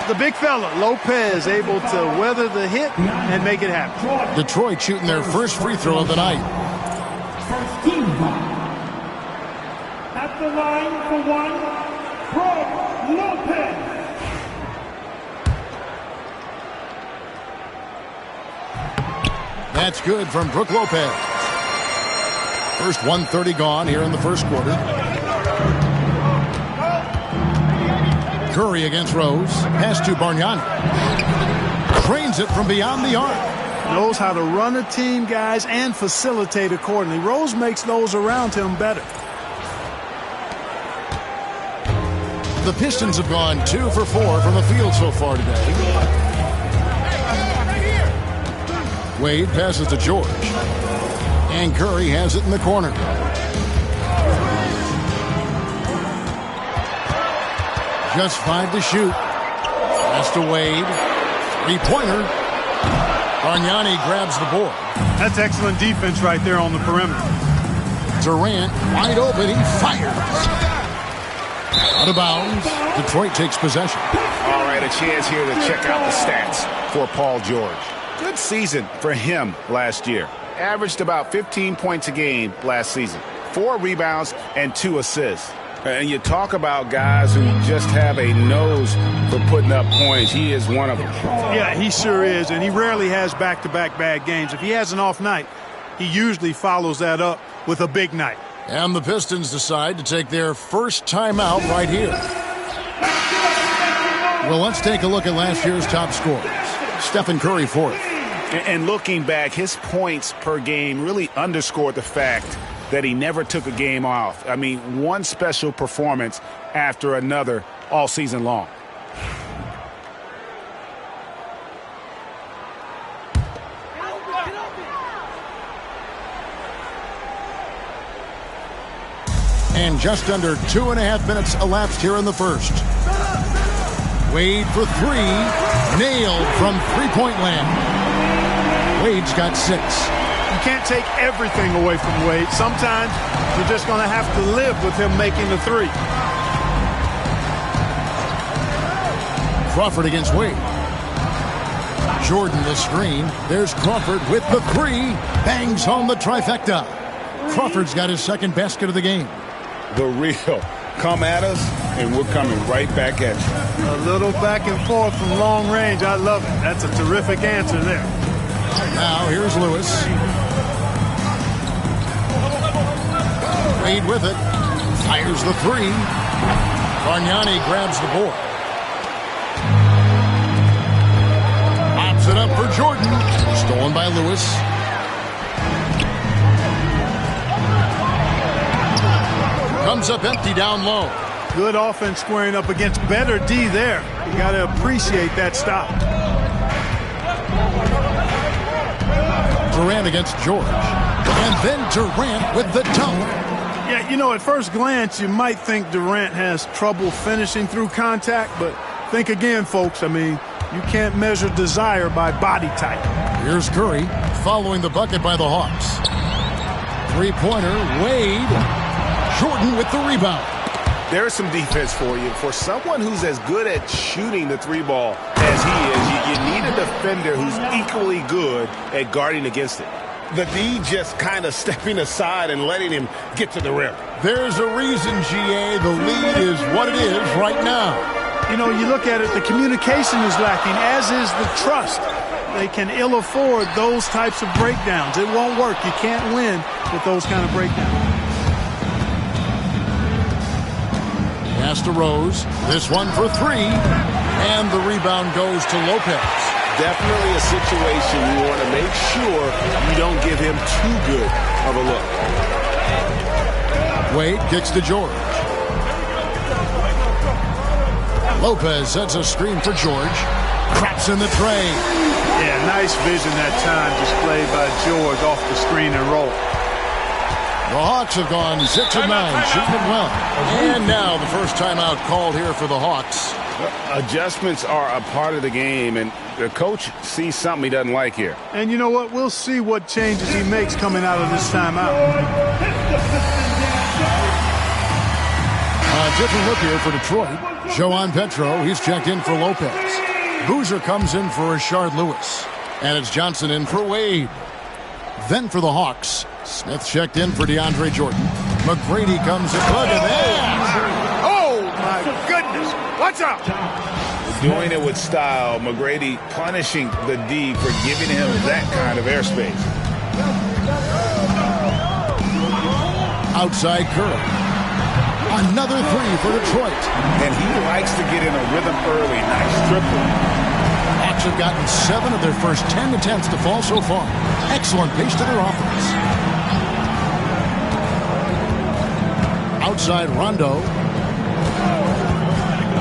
Speaker 2: The big fella, Lopez, able to weather the hit and make it happen.
Speaker 1: Detroit shooting their first free throw of the night.
Speaker 5: First team foul. At the line for 1, Brook Lopez.
Speaker 1: That's good from Brook Lopez. First 1:30 gone here in the first quarter. Curry against Rose. Pass to Bargnani. Trains it from beyond the arc.
Speaker 2: Knows how to run a team, guys, and facilitate accordingly. Rose makes those around him better.
Speaker 1: The Pistons have gone 2 for 4 from the field so far today. Wade passes to George. And Curry has it in the corner. Just 5 to shoot. Pass to Wade. 3-pointer. Bargnani grabs the board.
Speaker 2: That's excellent defense right there on the perimeter.
Speaker 1: Durant wide open. He fires. Out of bounds. Detroit takes possession.
Speaker 3: All right, a chance here to check out the stats for Paul George. Good season for him last year. Averaged about 15 points a game last season. 4 rebounds and 2 assists. And you talk about guys who just have a nose for putting up points. He is one of them.
Speaker 2: Yeah, he sure is, and he rarely has back-to-back bad games. If he has an off night, he usually follows that up with a big night.
Speaker 1: And the Pistons decide to take their first timeout right here. Well, let's take a look at last year's top scorers. Stephen Curry fourth.
Speaker 3: And looking back, his points per game really underscored the fact that he never took a game off. I mean, one special performance after another all season long.
Speaker 1: And just under 2.5 minutes elapsed here in the first. Wade for 3. Nailed from three-point land. Wade's got 6.
Speaker 2: You can't take everything away from Wade. Sometimes you're just going to have to live with him making the 3.
Speaker 1: Crawford against Wade. Jordan the screen. There's Crawford with the 3. Bangs home the trifecta. Crawford's got his second basket of the game.
Speaker 3: The real. Come at us, and we're coming right back at you.
Speaker 2: A little back and forth from long range. I love it. That's a terrific answer there.
Speaker 1: Now here's Lewis. Wade with it. Fires the 3. Bargnani grabs the board. Pops it up for Jordan. Stolen by Lewis. Comes up empty down low.
Speaker 2: Good offense squaring up against better D there. You got to appreciate that stop.
Speaker 1: Durant against George. And then Durant with the dunk.
Speaker 2: Yeah, you know, at first glance, you might think Durant has trouble finishing through contact, but think again, folks. I mean, you can't measure desire by body type.
Speaker 1: Here's Curry following the bucket by the Hawks. Three-pointer, Wade. Jordan with the rebound.
Speaker 3: There's some defense for you. For someone who's as good at shooting the 3-ball as he is, you need a defender who's equally good at guarding against it. The D just kind of stepping aside and letting him get to the rim.
Speaker 1: There's a reason, GA, the lead is what it is right now.
Speaker 2: You know, you look at it, the communication is lacking, as is the trust. They can ill afford those types of breakdowns. It won't work. You can't win with those kind of breakdowns.
Speaker 1: Pass to Rose. This one for 3. And the rebound goes to Lopez.
Speaker 3: Definitely a situation you want to make sure you don't give him too good of a look.
Speaker 1: Wade kicks to George. Lopez sets a screen for George. Craps in the tray.
Speaker 2: Yeah, nice vision that time displayed by George off the screen and roll.
Speaker 1: The Hawks have gone 6 of 9, shooting it well. And now the first timeout called here for the Hawks.
Speaker 3: Adjustments are a part of the game, and the coach sees something he doesn't like here.
Speaker 2: And you know what? We'll see what changes he makes coming out of this timeout.
Speaker 1: A different look here for Detroit. Joan Petro, he's checked in for Lopez. Boozer comes in for Rashard Lewis. And it's Johnson in for Wade. Then for the Hawks, Smith checked in for DeAndre Jordan. McGrady comes in. Look at that.
Speaker 2: Oh, my goodness. Watch out.
Speaker 3: Doing it with style. McGrady punishing the D for giving him that kind of airspace.
Speaker 1: Outside Curry. Another 3 for Detroit.
Speaker 3: And he likes to get in a rhythm early. Nice triple.
Speaker 1: Hawks have gotten 7 of their first 10 attempts to fall so far. Excellent pace to their offense. Outside Rondo.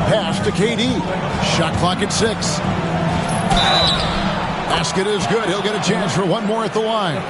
Speaker 1: Pass to KD. Shot clock at 6. Basket is good. He'll get a chance for one more at the line.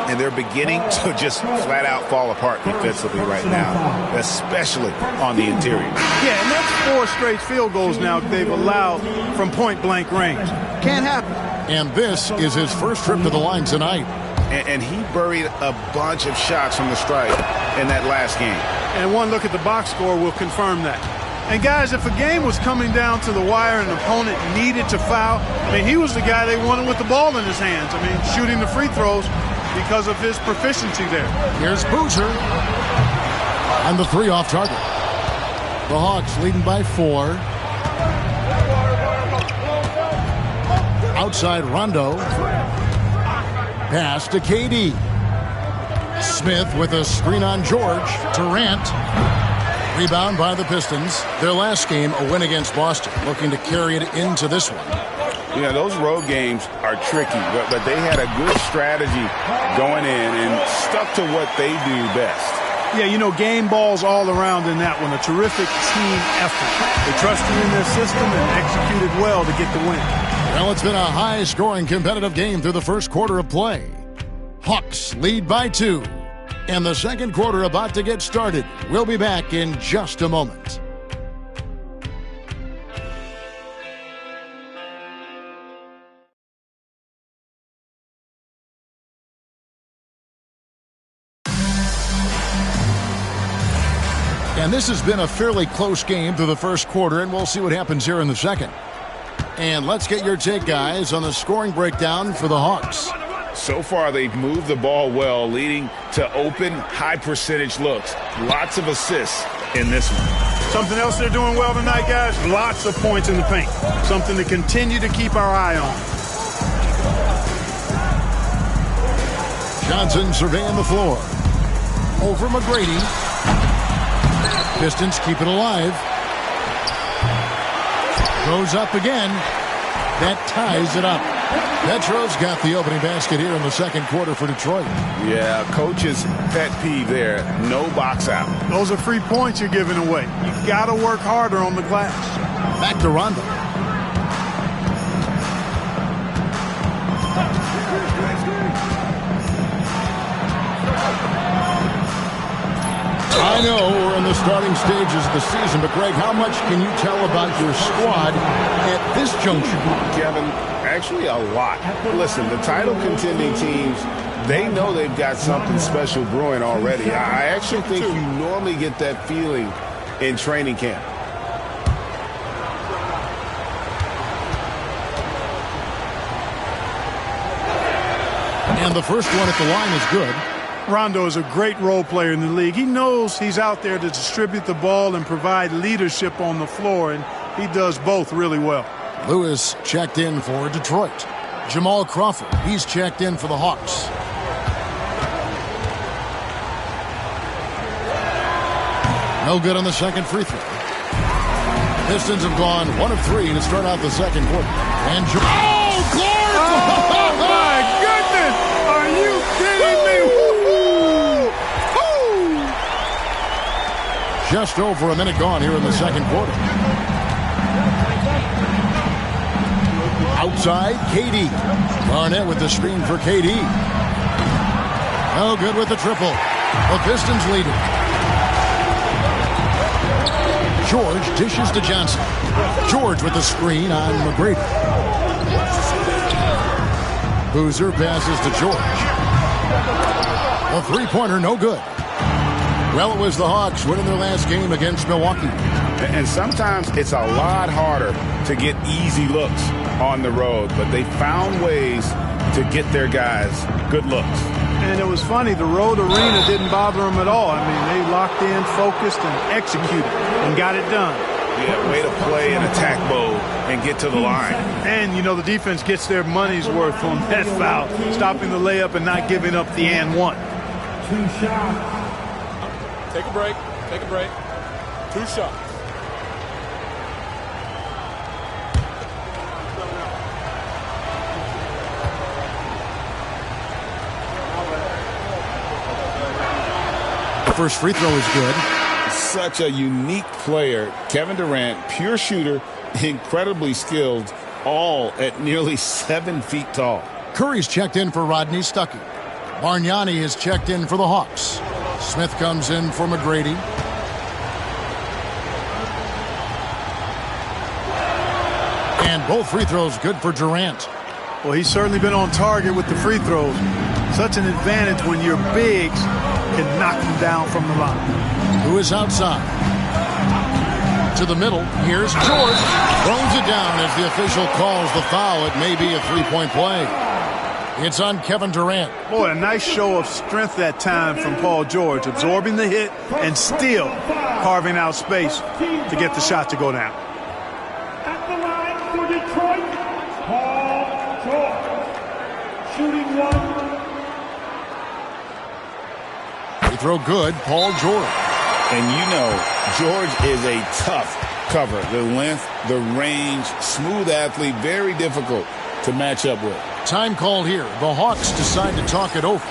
Speaker 3: And they're beginning to just flat out fall apart defensively right now, especially on the interior.
Speaker 2: Yeah, and that's 4 straight field goals now they've allowed from point-blank range. Can't happen.
Speaker 1: And this is his first trip to the line tonight.
Speaker 3: and he buried a bunch of shots from the stripe in that last game.
Speaker 2: And one look at the box score will confirm that. And guys, if a game was coming down to the wire and an opponent needed to foul, I mean, he was the guy they wanted with the ball in his hands. I mean, shooting the free throws because of his proficiency there.
Speaker 1: Here's Boozer. And the three off target. The Hawks leading by 4. Outside Rondo. Pass to KD. Smith with a screen on George. Durant. Rebound by the Pistons. Their last game, a win against Boston. Looking to carry it into this one.
Speaker 3: Yeah, those road games are tricky, but they had a good strategy going in and stuck to what they do best.
Speaker 2: Yeah, you know, game balls all around in that one. A terrific team effort. They trusted in their system and executed well to get the win.
Speaker 1: Well, it's been a high-scoring competitive game through the first quarter of play. Hawks lead by 2. And the second quarter about to get started. We'll be back in just a moment. And this has been a fairly close game through the first quarter, and we'll see what happens here in the second. And let's get your take, guys, on the scoring breakdown for the Hawks.
Speaker 3: So far, they've moved the ball well, leading to open, high-percentage looks. Lots of assists in this one.
Speaker 2: Something else they're doing well tonight, guys, lots of points in the paint. Something to continue to keep our eye on.
Speaker 1: Johnson surveying the floor. Over McGrady. Pistons keep it alive. Goes up again. That ties it up. Petro's got the opening basket here in the second quarter for Detroit.
Speaker 3: Yeah, coach's pet peeve there. No box out.
Speaker 2: Those are free points you're giving away. You got to work harder on the glass.
Speaker 1: Back to Rondo. I know we're in the starting stages of the season, but Greg, how much can you tell about your squad at this juncture?
Speaker 3: Kevin, actually a lot. Listen, the title contending teams, they know they've got something special brewing already. I actually think you normally get that feeling in training camp.
Speaker 1: And the first one at the line is good.
Speaker 2: Rondo is a great role player in the league. He knows he's out there to distribute the ball and provide leadership on the floor, and he does both really well.
Speaker 1: Lewis checked in for Detroit. Jamal Crawford, he's checked in for the Hawks. No good on the second free throw. Pistons have gone 1 of 3 to start out the second quarter. And oh, Clark!
Speaker 2: Oh, my goodness! Are you kidding me?
Speaker 1: Just over a minute gone here in the second quarter. Outside, KD. Barnett with the screen for KD. No good with the triple. The Pistons lead it. George dishes to Johnson. George with the screen on McGrady. Boozer passes to George. A three-pointer, no good. Well, it was the Hawks winning their last game against Milwaukee.
Speaker 3: And sometimes it's a lot harder to get easy looks on the road, but they found ways to get their guys good looks.
Speaker 2: And it was funny, the road arena didn't bother them at all. I mean, they locked in, focused, and executed, and got it done.
Speaker 3: Yeah, way to play in attack mode and get to the line.
Speaker 2: And, you know, the defense gets their money's worth on that foul, stopping the layup and not giving up the and one.
Speaker 5: 2 shots.
Speaker 7: Take a break. Take a break. 2 shots.
Speaker 1: The first free throw is good.
Speaker 3: Such a unique player. Kevin Durant, pure shooter, incredibly skilled, all at nearly 7 feet tall.
Speaker 1: Curry's checked in for Rodney Stuckey. Bargnani is checked in for the Hawks. Smith comes in for McGrady. And both free throws good for Durant.
Speaker 2: Well, he's certainly been on target with the free throws. Such an advantage when your bigs can knock them down from the line.
Speaker 1: Who is outside? To the middle. Here's George. Throws it down as the official calls the foul. It may be a three-point play. It's on Kevin Durant.
Speaker 2: Boy, a nice show of strength that time from Paul George, absorbing the hit and still carving out space to get the shot to go down.
Speaker 5: At the line for Detroit, Paul George. Shooting one.
Speaker 1: Free throw good, Paul George.
Speaker 3: And you know, George is a tough cover. The length, the range, smooth athlete, very difficult to match up with.
Speaker 1: Time called here. The Hawks decide to talk it over.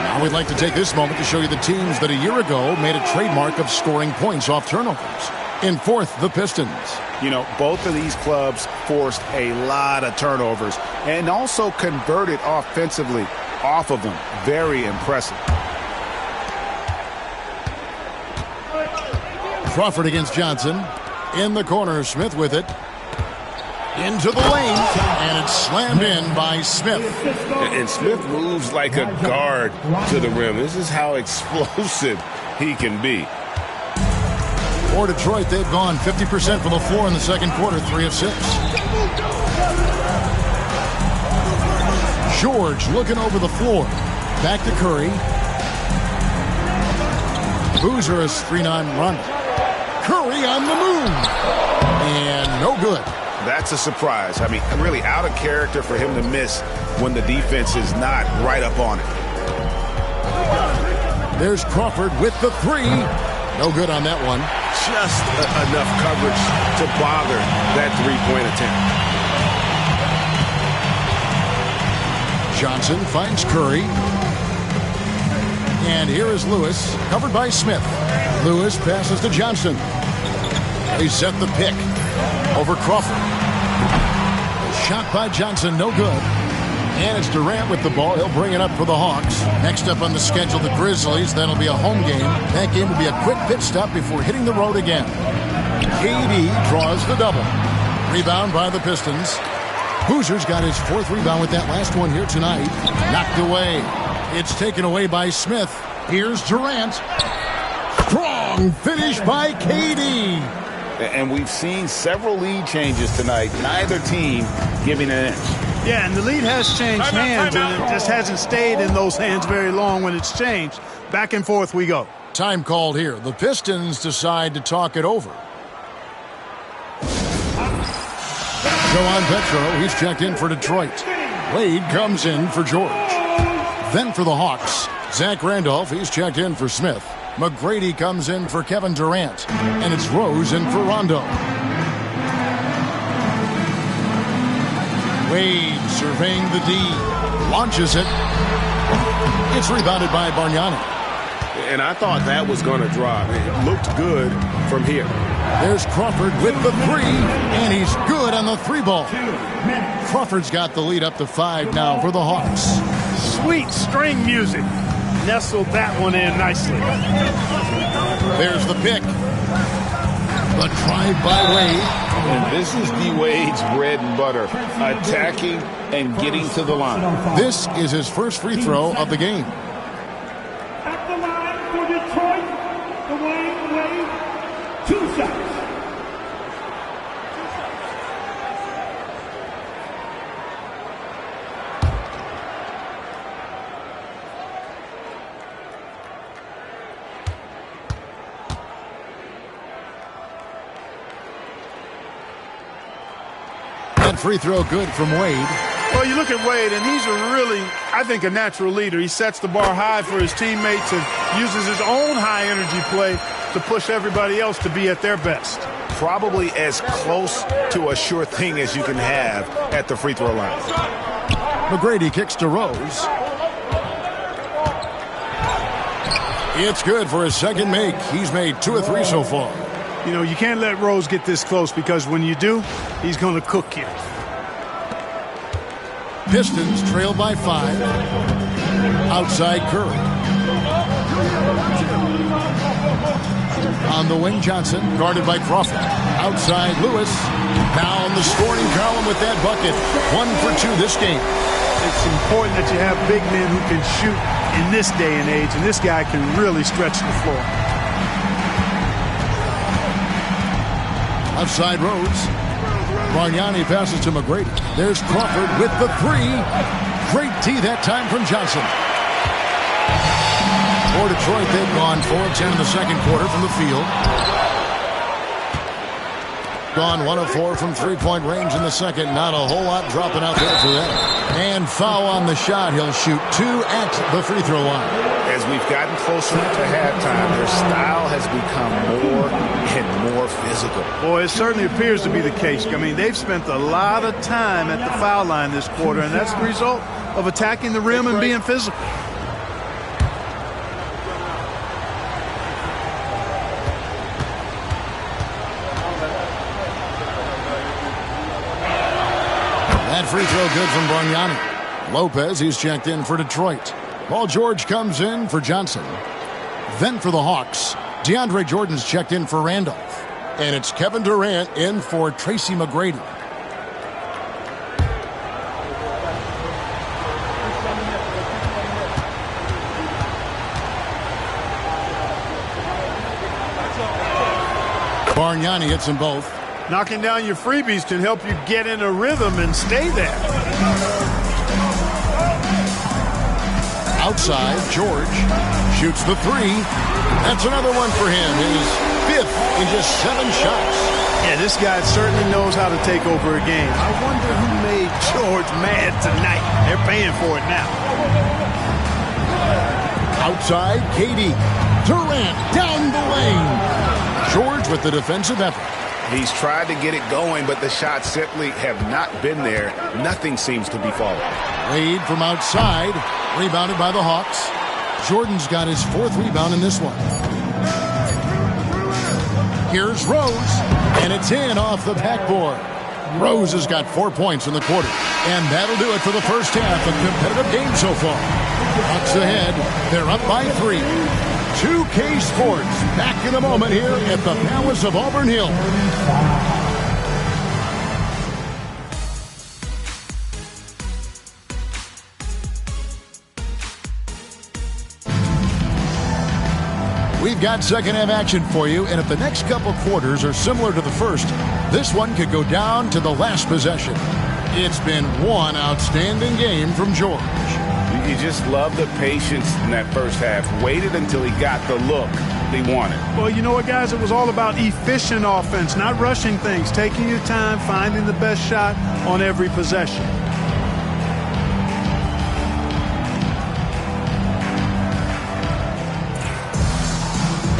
Speaker 1: Now we'd like to take this moment to show you the teams that a year ago made a trademark of scoring points off turnovers. In fourth, the Pistons.
Speaker 3: You know, both of these clubs forced a lot of turnovers and also converted offensively off of them. Very impressive.
Speaker 1: Crawford against Johnson. In the corner, Smith with it. Into the lane, and it's slammed in by Smith.
Speaker 3: And Smith moves like a guard to the rim. This is how explosive he can be.
Speaker 1: For Detroit, they've gone 50% from the floor in the second quarter, 3 of 6. George looking over the floor. Back to Curry. Boozer is 3-9 run. Curry on the move. And no good.
Speaker 3: That's a surprise. I mean, really out of character for him to miss when the defense is not right up on it.
Speaker 1: There's Crawford with the 3. No good on that one.
Speaker 3: Just enough coverage to bother that three-point attempt.
Speaker 1: Johnson finds Curry. And here is Lewis, covered by Smith. Lewis passes to Johnson. They set the pick over Crawford. Shot by Johnson, no good. And it's Durant with the ball. He'll bring it up for the Hawks. Next up on the schedule, the Grizzlies. That'll be a home game. That game will be a quick pit stop before hitting the road again. KD draws the double. Rebound by the Pistons. Boozer's got his 4th rebound with that last one here tonight. Knocked away. It's taken away by Smith. Here's Durant. Strong finish by KD.
Speaker 3: And we've seen several lead changes tonight. Neither team giving an inch.
Speaker 2: Yeah, and the lead has changed hands, and it just hasn't stayed in those hands very long when it's changed. Back and forth we go.
Speaker 1: Time called here. The Pistons decide to talk it over. Joan Petro, he's checked in for Detroit. Wade comes in for George. Then for the Hawks, Zach Randolph, he's checked in for Smith. McGrady comes in for Kevin Durant. And it's Rose in for Rondo. Wade surveying the D. Launches it. It's rebounded by Bargnani.
Speaker 3: And I thought that was going to drop. It looked good from here.
Speaker 1: There's Crawford with the 3. And he's good on the 3-ball. Crawford's got the lead up to 5 now for the Hawks.
Speaker 2: Sweet string music. Nestled that one in nicely.
Speaker 1: There's the pick. The drive by Wade.
Speaker 3: And this is D. Wade's bread and butter. Attacking and getting to the line.
Speaker 1: This is his first free throw of the game.
Speaker 5: At the line for Detroit, Dwayne Wade, 2 shots.
Speaker 1: Free throw good from Wade.
Speaker 2: Well, you look at Wade, and he's a really, I think, a natural leader. He sets the bar high for his teammates and uses his own high-energy play to push everybody else to be at their best.
Speaker 3: Probably as close to a sure thing as you can have at the free throw line.
Speaker 1: McGrady kicks to Rose. It's good for his second make. He's made 2 of 3 so far.
Speaker 2: You know, you can't let Rose get this close because when you do, he's going to cook you.
Speaker 1: Pistons trail by 5. Outside Curry. On the wing, Johnson, guarded by Crawford. Outside, Lewis. Down the scoring column with that bucket. 1 for 2 this game.
Speaker 2: It's important that you have big men who can shoot in this day and age, and this guy can really stretch the floor.
Speaker 1: Outside Rose. Bargnani passes to McGrady. There's Crawford with the 3. Great tee that time from Johnson. For Detroit, they've gone 4 of 10 in the second quarter from the field. Gone 1 of 4 from three-point range in the second. Not a whole lot dropping out there for them. And foul on the shot. He'll shoot 2 at the free throw line.
Speaker 3: As we've gotten closer to halftime, their style has become more and more physical.
Speaker 2: Boy, it certainly appears to be the case. I mean, they've spent a lot of time at the foul line this quarter, and that's the result of attacking the rim and being physical.
Speaker 1: That free throw good from Bargnani. Lopez, he's checked in for Detroit. Paul George comes in for Johnson. Then for the Hawks, DeAndre Jordan's checked in for Randolph. And it's Kevin Durant in for Tracy McGrady. Bargnani hits them both.
Speaker 2: Knocking down your freebies can help you get in a rhythm and stay there.
Speaker 1: Outside, George shoots the 3. That's another one for him. His 5th in just 7 shots.
Speaker 2: Yeah, this guy certainly knows how to take over a game. I wonder who made George mad tonight. They're paying for it now.
Speaker 1: Outside, KD. Durant down the lane. George with the defensive effort.
Speaker 3: He's tried to get it going, but the shots simply have not been there. Nothing seems to be falling.
Speaker 1: Wade from outside. Rebounded by the Hawks. Jordan's got his 4th rebound in this one. Here's Rose. And it's in off the backboard. Rose has got 4 points in the quarter. And that'll do it for the first half. A competitive game so far. Hawks ahead. They're up by 3. 2K Sports back in a moment here at the Palace of Auburn Hill. We've got second half action for you, and if the next couple quarters are similar to the first, this one could go down to the last possession. It's been one outstanding game from George.
Speaker 3: You just love the patience in that first half. Waited until he got the look he wanted.
Speaker 2: Well, you know what, guys? It was all about efficient offense, not rushing things, taking your time, finding the best shot on every possession.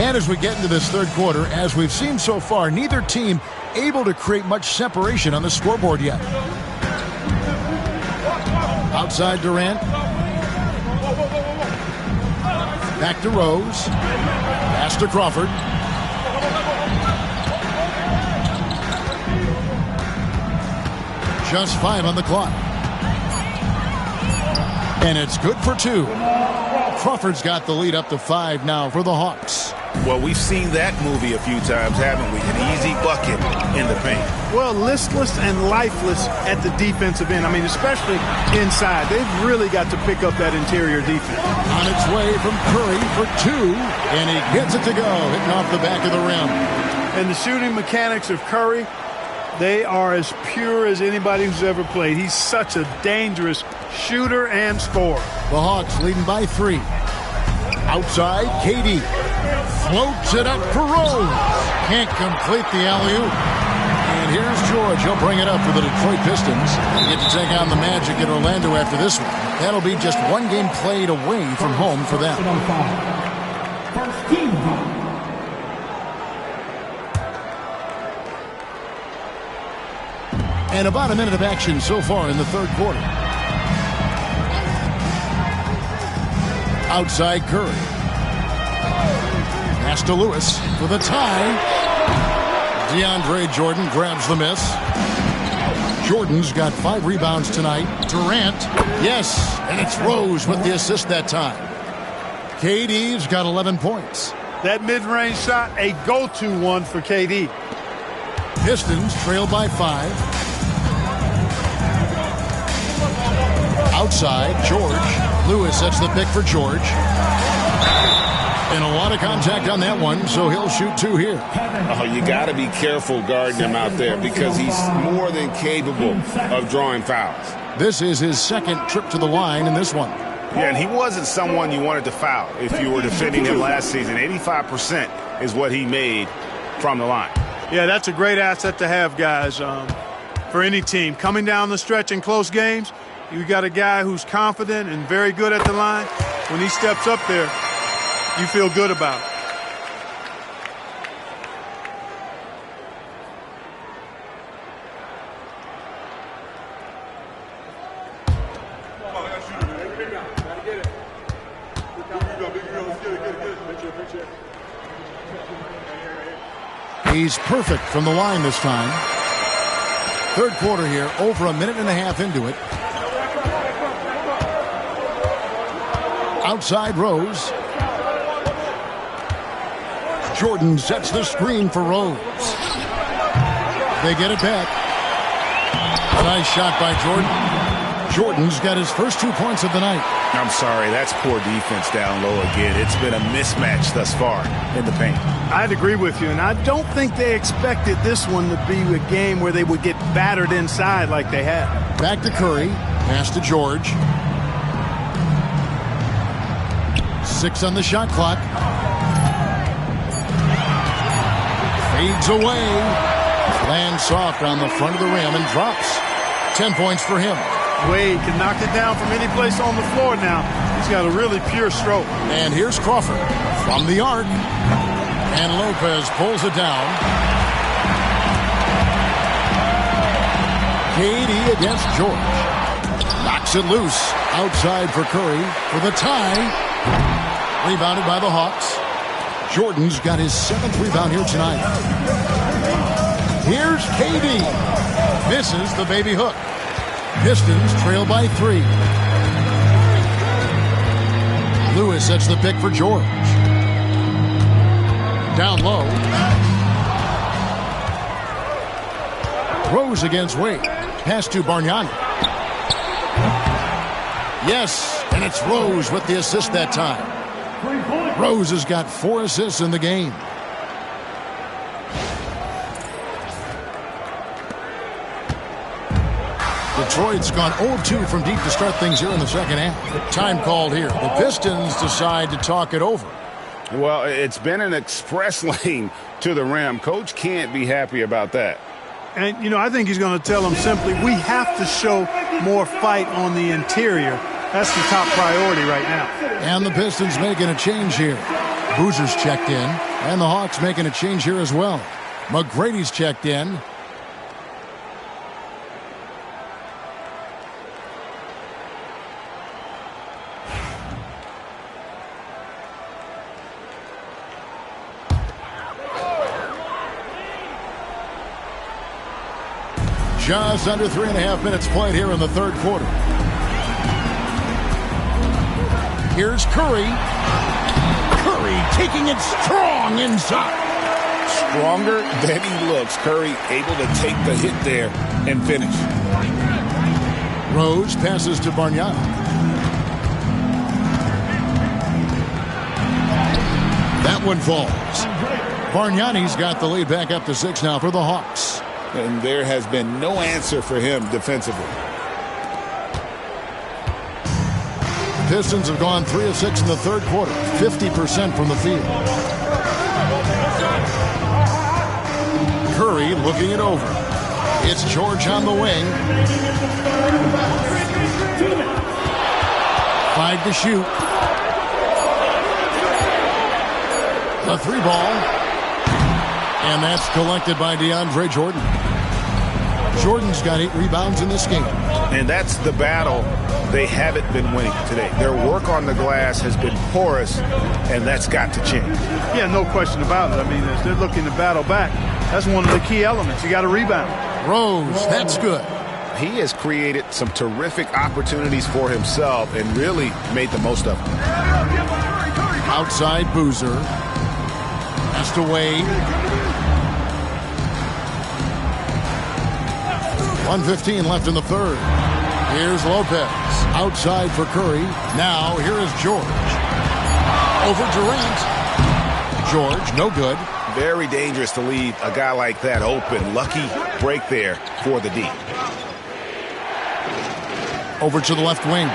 Speaker 1: And as we get into this third quarter, as we've seen so far, neither team able to create much separation on the scoreboard yet. Outside Durant. Back to Rose. Pass to Crawford. Just 5 on the clock. And it's good for 2. Crawford's got the lead up to 5 now for the Hawks.
Speaker 3: Well, we've seen that movie a few times, haven't we? An easy bucket in the paint.
Speaker 2: Well, listless and lifeless at the defensive end. I mean, especially inside. They've really got to pick up that interior defense.
Speaker 1: On its way from Curry for 2, and he gets it to go, hitting off the back of the rim.
Speaker 2: And the shooting mechanics of Curry, they are as pure as anybody who's ever played. He's such a dangerous shooter and scorer.
Speaker 1: The Hawks leading by 3. Outside, KD floats it up for Rose. Can't complete the alley-oop. And here's George. He'll bring it up for the Detroit Pistons. They get to take on the Magic in Orlando after this one. That'll be just one game played away from home for them.
Speaker 5: First team foul.
Speaker 1: And about a minute of action so far in the third quarter. Outside Curry. Pass to Lewis for the tie. DeAndre Jordan grabs the miss. Jordan's got 5 rebounds tonight. Durant, yes, and it's Rose with the assist that time. KD's got 11 points.
Speaker 2: That mid-range shot, a go-to one for KD.
Speaker 1: Pistons trail by 5. Outside, George. Lewis sets the pick for George. And a lot of contact on that one, so he'll shoot 2 here.
Speaker 4: Oh, you got to be careful guarding him out there because he's more than capable of drawing fouls.
Speaker 1: This is his second trip to the line in this one.
Speaker 3: Yeah, and he wasn't someone you wanted to foul if you were defending him last season. 85% is what he made from the line.
Speaker 2: Yeah, that's a great asset to have, guys, for any team. Coming down the stretch in close games, you got a guy who's confident and very good at the line. When he steps up there, you feel good about it.
Speaker 1: He's perfect from the line this time. Third quarter here, over a minute and a half into it. Outside Rose. Jordan sets the screen for Rose. They get it back. A nice shot by Jordan. Jordan's got his first 2 points of the night.
Speaker 3: I'm sorry, that's poor defense down low again. It's been a mismatch thus far in the paint.
Speaker 2: I'd agree with you, and I don't think they expected this one to be a game where they would get battered inside like they had.
Speaker 1: Back to Curry. Pass to George. 6 on the shot clock. Fades away. Lands soft on the front of the rim and drops. 10 points for him.
Speaker 2: Wade can knock it down from any place on the floor now. He's got a really pure stroke.
Speaker 1: And here's Crawford from the arc. And Lopez pulls it down. KD against George. Knocks it loose. Outside for Curry for the tie. Rebounded by the Hawks. Jordan's got his 7th rebound here tonight. Here's KD. Misses the baby hook. Pistons trail by 3. Lewis sets the pick for George. Down low. Rose against Wade. Pass to Bargnani. Yes, and it's Rose with the assist that time. Rose has got 4 assists in the game. Detroit's gone 0-2 from deep to start things here in the second half. Time called here. The Pistons decide to talk it over.
Speaker 3: Well, it's been an express lane to the rim. Coach can't be happy about that.
Speaker 2: And, you know, I think he's going to tell them simply, we have to show more fight on the interior. That's the top priority right now.
Speaker 1: And the Pistons making a change here. Boozer's checked in. And the Hawks making a change here as well. McGrady's checked in. Just under 3.5 minutes played here in the third quarter. Here's Curry. Curry taking it strong inside.
Speaker 3: Stronger than he looks. Curry able to take the hit there and finish.
Speaker 1: Rose passes to Bargnani. That one falls. Bargnani's got the lead back up to 6 now for the Hawks.
Speaker 3: And there has been no answer for him defensively.
Speaker 1: The Pistons have gone 3 of 6 in the third quarter, 50% from the field. Curry looking it over. It's George on the wing. 5 to shoot. A 3-ball. And that's collected by DeAndre Jordan. Jordan's got 8 rebounds in this game.
Speaker 3: And that's the battle they haven't been winning today. Their work on the glass has been porous, and that's got to change.
Speaker 2: Yeah, no question about it. I mean, as they're looking to battle back, that's one of the key elements. You got to rebound.
Speaker 1: Rose, that's good.
Speaker 3: He has created some terrific opportunities for himself and really made the most of them.
Speaker 1: Outside Boozer. to Wade. 1:15 left in the third. Here's Lopez. Outside for Curry. Now here is George. Over Durant. George, no good.
Speaker 3: Very dangerous to leave a guy like that open. Lucky break there for the D.
Speaker 1: Over to the left wing.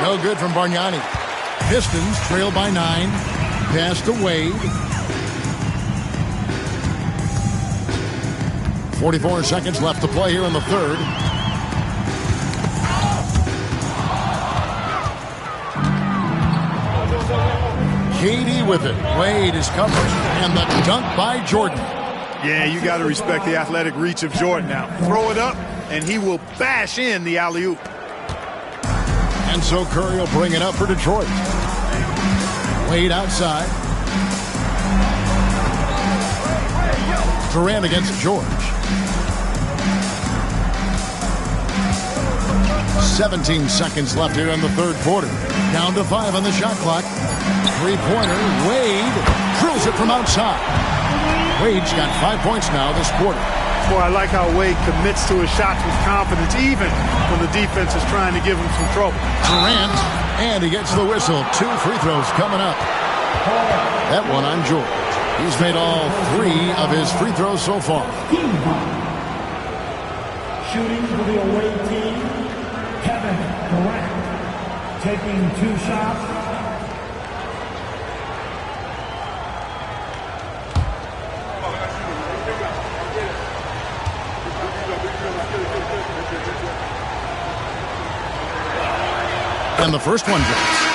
Speaker 1: No good from Bargnani. Pistons trail by 9. Pass to Wade. 44 seconds left to play here in the third. KD with it. Wade is covered. And the dunk by Jordan.
Speaker 2: Yeah, you got to respect the athletic reach of Jordan now. Throw it up, and he will bash in the alley-oop.
Speaker 1: And so Curry will bring it up for Detroit. Wade outside. Durant against George. 17 seconds left here in the third quarter. Down to 5 on the shot clock. Three-pointer. Wade drills it from outside. Wade's got 5 points now this quarter.
Speaker 2: Boy, I like how Wade commits to his shots with confidence, even when the defense is trying to give him some trouble.
Speaker 1: Durant, and he gets the whistle. 2 free throws coming up. That one on George. He's made all 3 of his free throws so far.
Speaker 5: Shooting for the away team, Kevin Durant. Taking 2 shots.
Speaker 1: And the first one drops.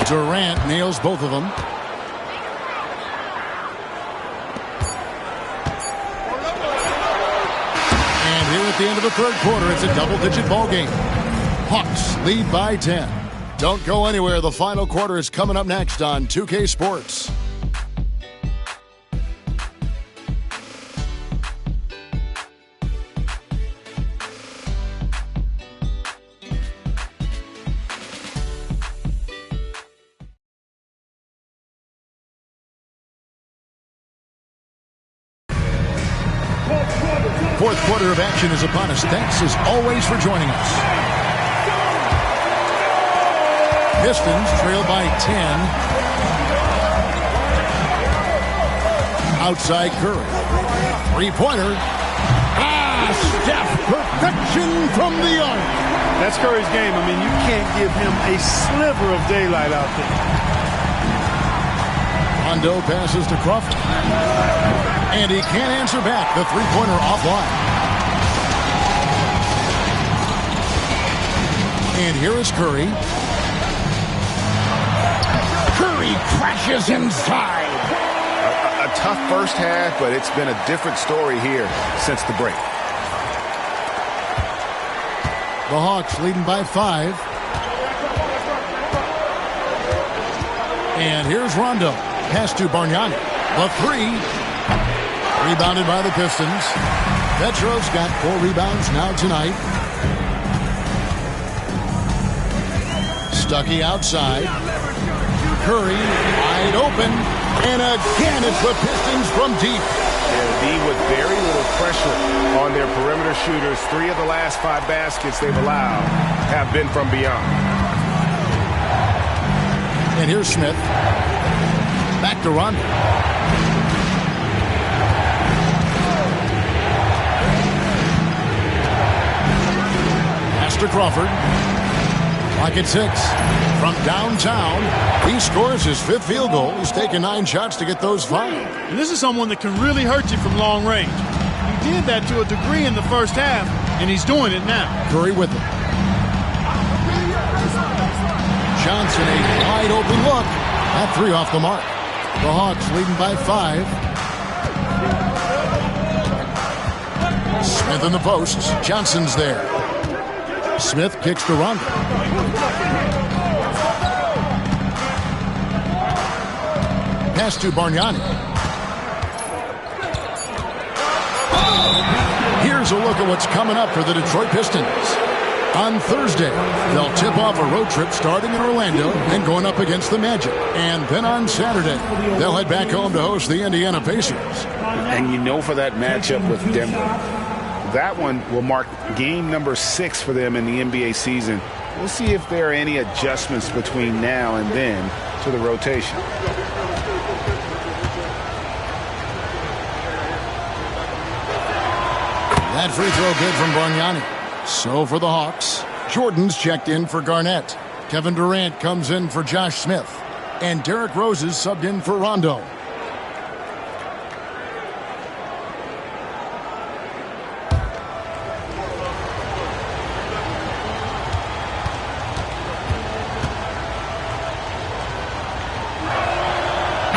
Speaker 1: Durant nails both of them. And here at the end of the third quarter, it's a double-digit ball game. Hawks lead by 10. Don't go anywhere. The final quarter is coming up next on 2K Sports. Fourth quarter of action is upon us. Thanks as always for joining us. Pistons trail by 10. Outside Curry. Three-pointer. Steph, perfection from the arc.
Speaker 2: That's Curry's game. I mean, you can't give him a sliver of daylight out there.
Speaker 1: Rondo passes to Crawford. And he can't answer back. The three-pointer offline. And here is Curry. Curry crashes inside.
Speaker 3: A tough first half, but it's been a different story here since the break.
Speaker 1: The Hawks leading by 5. And here's Rondo. Pass to Bargnani. The 3. Rebounded by the Pistons. Petro's got 4 rebounds now tonight. Stuckey outside. Curry wide open. And again, it's the Pistons from deep.
Speaker 3: Yeah, D with very little pressure on their perimeter shooters. 3 of the last 5 baskets they've allowed have been from beyond.
Speaker 1: And here's Smith. Back to Rondo. Pass to Crawford. Clock at 6. From downtown, he scores his 5th field goal. He's taken 9 shots to get those 5.
Speaker 2: And this is someone that can really hurt you from long range. He did that to a degree in the first half, and he's doing it now.
Speaker 1: Curry with it. Johnson, a wide open look. That 3 off the mark. The Hawks leading by 5. Smith in the posts. Johnson's there. Smith kicks to Rondo. Pass to Bargnani. Here's a look at what's coming up for the Detroit Pistons. On Thursday, they'll tip off a road trip starting in Orlando and going up against the Magic. And then on Saturday, they'll head back home to host the Indiana Pacers.
Speaker 3: And you know, for that matchup with Denver, that one will mark game number 6 for them in the NBA season. We'll see if there are any adjustments between now and then to the rotation.
Speaker 1: That free throw good from Bargnani. So for the Hawks, Jordan's checked in for Garnett. Kevin Durant comes in for Josh Smith. And Derrick Rose is subbed in for Rondo.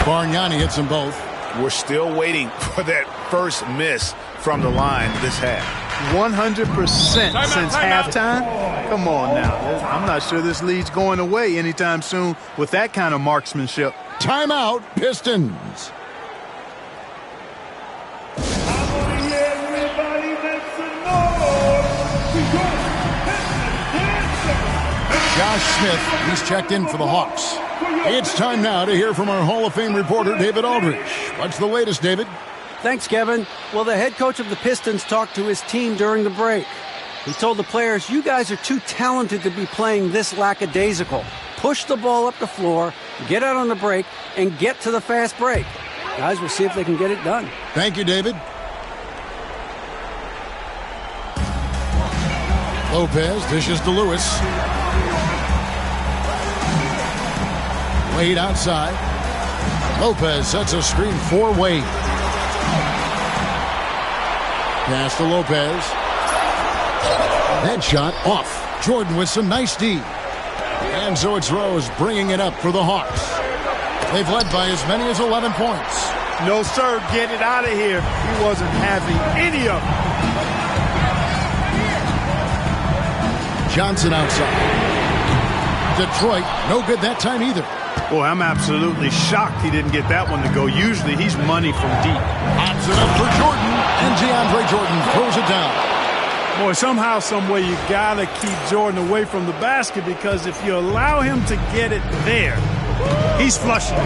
Speaker 1: Bargnani hits them both.
Speaker 3: We're still waiting for that first miss from the line this half.
Speaker 2: 100% since halftime. Come on now. I'm not sure this lead's going away anytime soon with that kind of marksmanship.
Speaker 1: Timeout, Pistons. Josh Smith, he's checked in for the Hawks. It's time now to hear from our Hall of Fame reporter, David Aldridge. What's the latest, David?
Speaker 6: Thanks, Kevin. Well, the head coach of the Pistons talked to his team during the break. He told the players, you guys are too talented to be playing this lackadaisical. Push the ball up the floor, get out on the break, and get to the fast break. Guys, we'll see if they can get it done.
Speaker 1: Thank you, David. Lopez dishes to Lewis. Wade outside. Lopez sets a screen for Wade. Pass to Lopez. That shot off. Jordan with some nice D. And so it's Rose bringing it up for the Hawks. They've led by as many as 11 points.
Speaker 2: No, sir. Get it out of here. He wasn't having any of it.
Speaker 1: Johnson outside. Detroit, no good that time either.
Speaker 2: Boy, I'm absolutely shocked he didn't get that one to go. Usually he's money from deep.
Speaker 1: Pops it up for Jordan, and DeAndre Jordan throws it down.
Speaker 2: Boy, somehow, some way, you got to keep Jordan away from the basket, because if you allow him to get it there, he's flushing.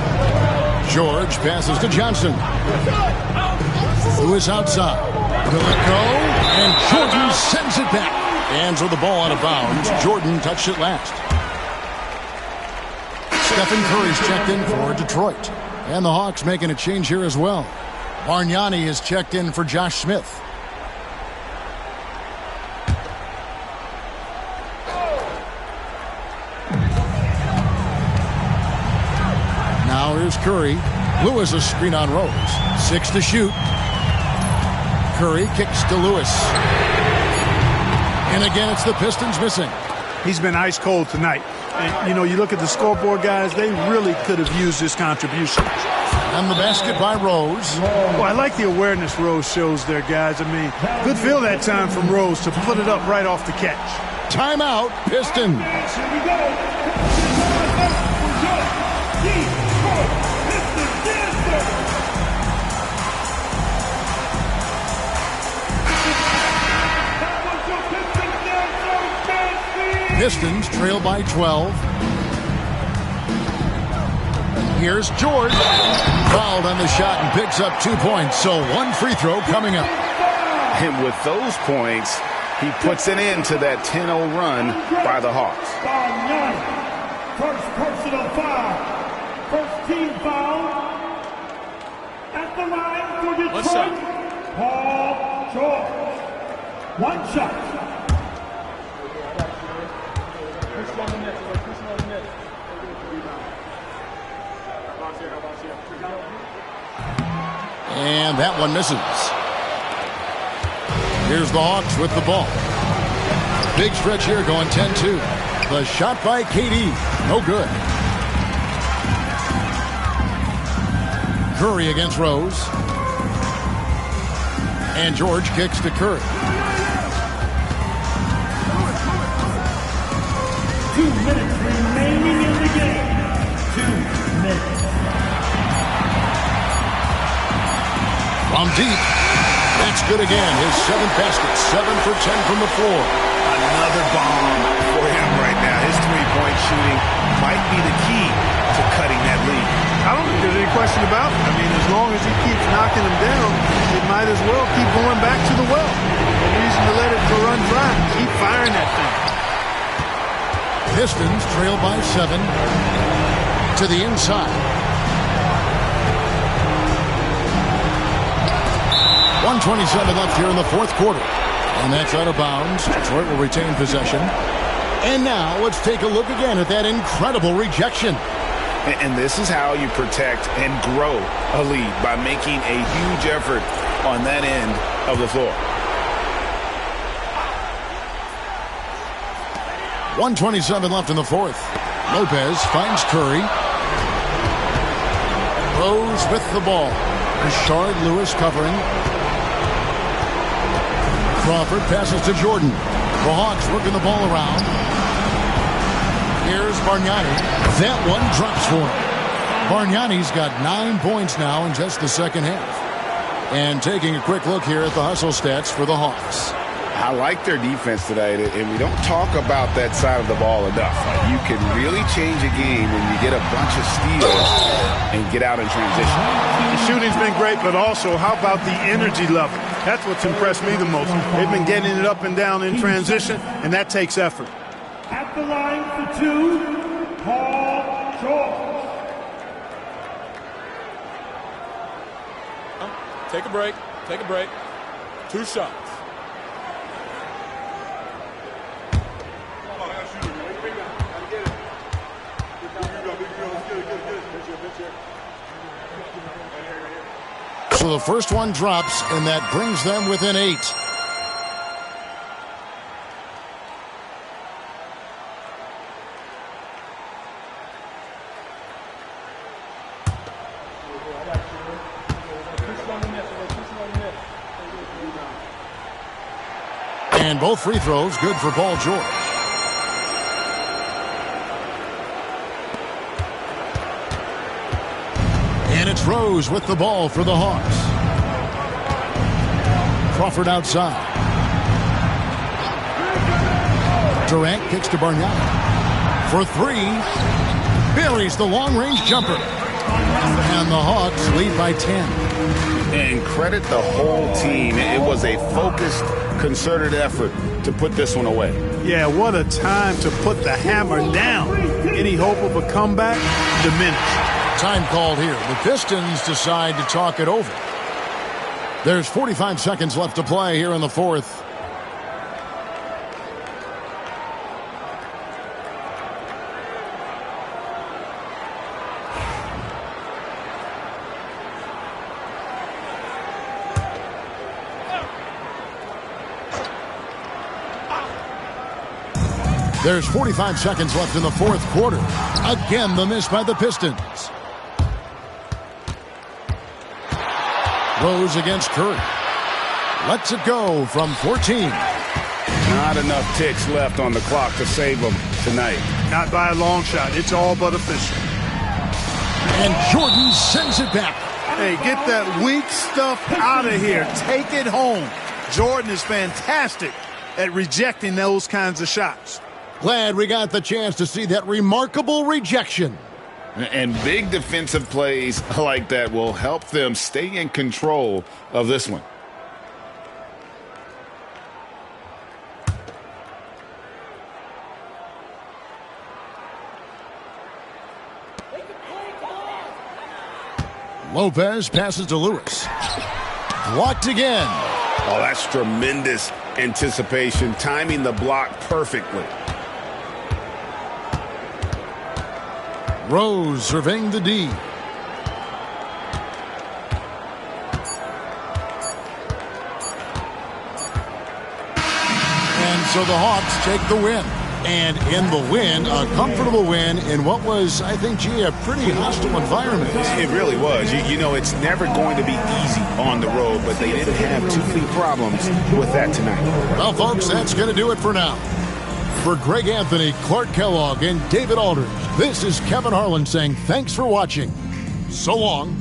Speaker 1: George passes to Johnson. Lewis outside. Will it go? And Jordan sends it back. And so the ball out of bounds. Jordan touched it last. Stephen Curry's checked in for Detroit. And the Hawks making a change here as well. Bargnani is checked in for Josh Smith. Now here's Curry. Lewis a screen on Rose. 6 to shoot. Curry kicks to Lewis. And again, it's the Pistons missing.
Speaker 2: He's been ice cold tonight. And, you know, you look at the scoreboard, guys, they really could have used this contribution.
Speaker 1: And the basket by Rose.
Speaker 2: Well, I like the awareness Rose shows there, guys. I mean, good feel that time from Rose to put it up right off the catch.
Speaker 1: Timeout, Pistons. Pistons trail by 12. Here's George. Fouled on the shot and picks up 2 points. So one free throw coming up.
Speaker 3: And with those points, he puts an end to that 10-0 run by the Hawks.
Speaker 5: First personal foul. First team foul. At the line for Detroit, Paul George. One shot.
Speaker 1: And that one misses. Here's the Hawks with the ball. Big stretch here going 10-2. The shot by KD. No good. Curry against Rose. And George kicks to Curry.
Speaker 5: 2 minutes remaining in the game. 2 minutes.
Speaker 1: From deep. That's good again. His 7th basket. 7 for 10 from the floor.
Speaker 3: Another bomb for him right now. His three-point shooting might be the key to cutting that lead.
Speaker 2: I don't think there's any question about it. I mean, as long as he keeps knocking them down, it might as well keep going back to the well. No reason to let it run dry. Keep firing that thing.
Speaker 1: Pistons trail by 7 to the inside. 1:27 left here in the fourth quarter. And that's out of bounds. Detroit will retain possession. And now let's take a look again at that incredible rejection.
Speaker 3: And this is how you protect and grow a lead, by making a huge effort on that end of the floor.
Speaker 1: 1:27 left in the fourth. Lopez finds Curry. Rose with the ball. Rashard Lewis covering. Crawford passes to Jordan. The Hawks working the ball around. Here's Bargnani. That one drops for him. Bargnani's got 9 points now in just the second half. And taking a quick look here at the hustle stats for the Hawks.
Speaker 3: I like their defense today, and we don't talk about that side of the ball enough. You can really change a game when you get a bunch of steals and get out in transition.
Speaker 2: The shooting's been great, but also, how about the energy level? That's what's impressed me the most. They've been getting it up and down in transition, and that takes effort.
Speaker 5: At the line for 2, Paul George.
Speaker 7: Take a break. Take a break. 2 shots.
Speaker 1: So the first one drops, and that brings them within 8. And both free throws good for Paul George. And it's Rose with the ball for the Hawks. Crawford outside. Durant kicks to Bargnani. For 3. Buries the long-range jumper. And the Hawks lead by 10.
Speaker 3: And credit the whole team. It was a focused, concerted effort to put this one away.
Speaker 2: Yeah, what a time to put the hammer down. Any hope of a comeback diminished.
Speaker 1: Time called here. The Pistons decide to talk it over. There's 45 seconds left to play here in the fourth. There's 45 seconds left in the fourth quarter. Again, the miss by the Pistons. Rose against Curry. Lets it go from 14.
Speaker 3: Not enough ticks left on the clock to save them tonight.
Speaker 2: Not by a long shot. It's all but official.
Speaker 1: And Jordan sends it back.
Speaker 2: Hey, get that weak stuff out of here. Take it home. Jordan is fantastic at rejecting those kinds of shots.
Speaker 1: Glad we got the chance to see that remarkable rejection.
Speaker 3: And big defensive plays like that will help them stay in control of this one.
Speaker 1: Lopez passes to Lewis. Blocked again.
Speaker 3: Oh, that's tremendous anticipation, timing the block perfectly.
Speaker 1: Rose surveying the D. And so the Hawks take the win. And in the win, a comfortable win in what was, I think, a pretty hostile environment.
Speaker 3: It really was. You know, it's never going to be easy on the road, but they didn't have too many problems with that tonight.
Speaker 1: Well, folks, that's going to do it for now. For Greg Anthony, Clark Kellogg, and David Aldridge, this is Kevin Harlan saying thanks for watching. So long.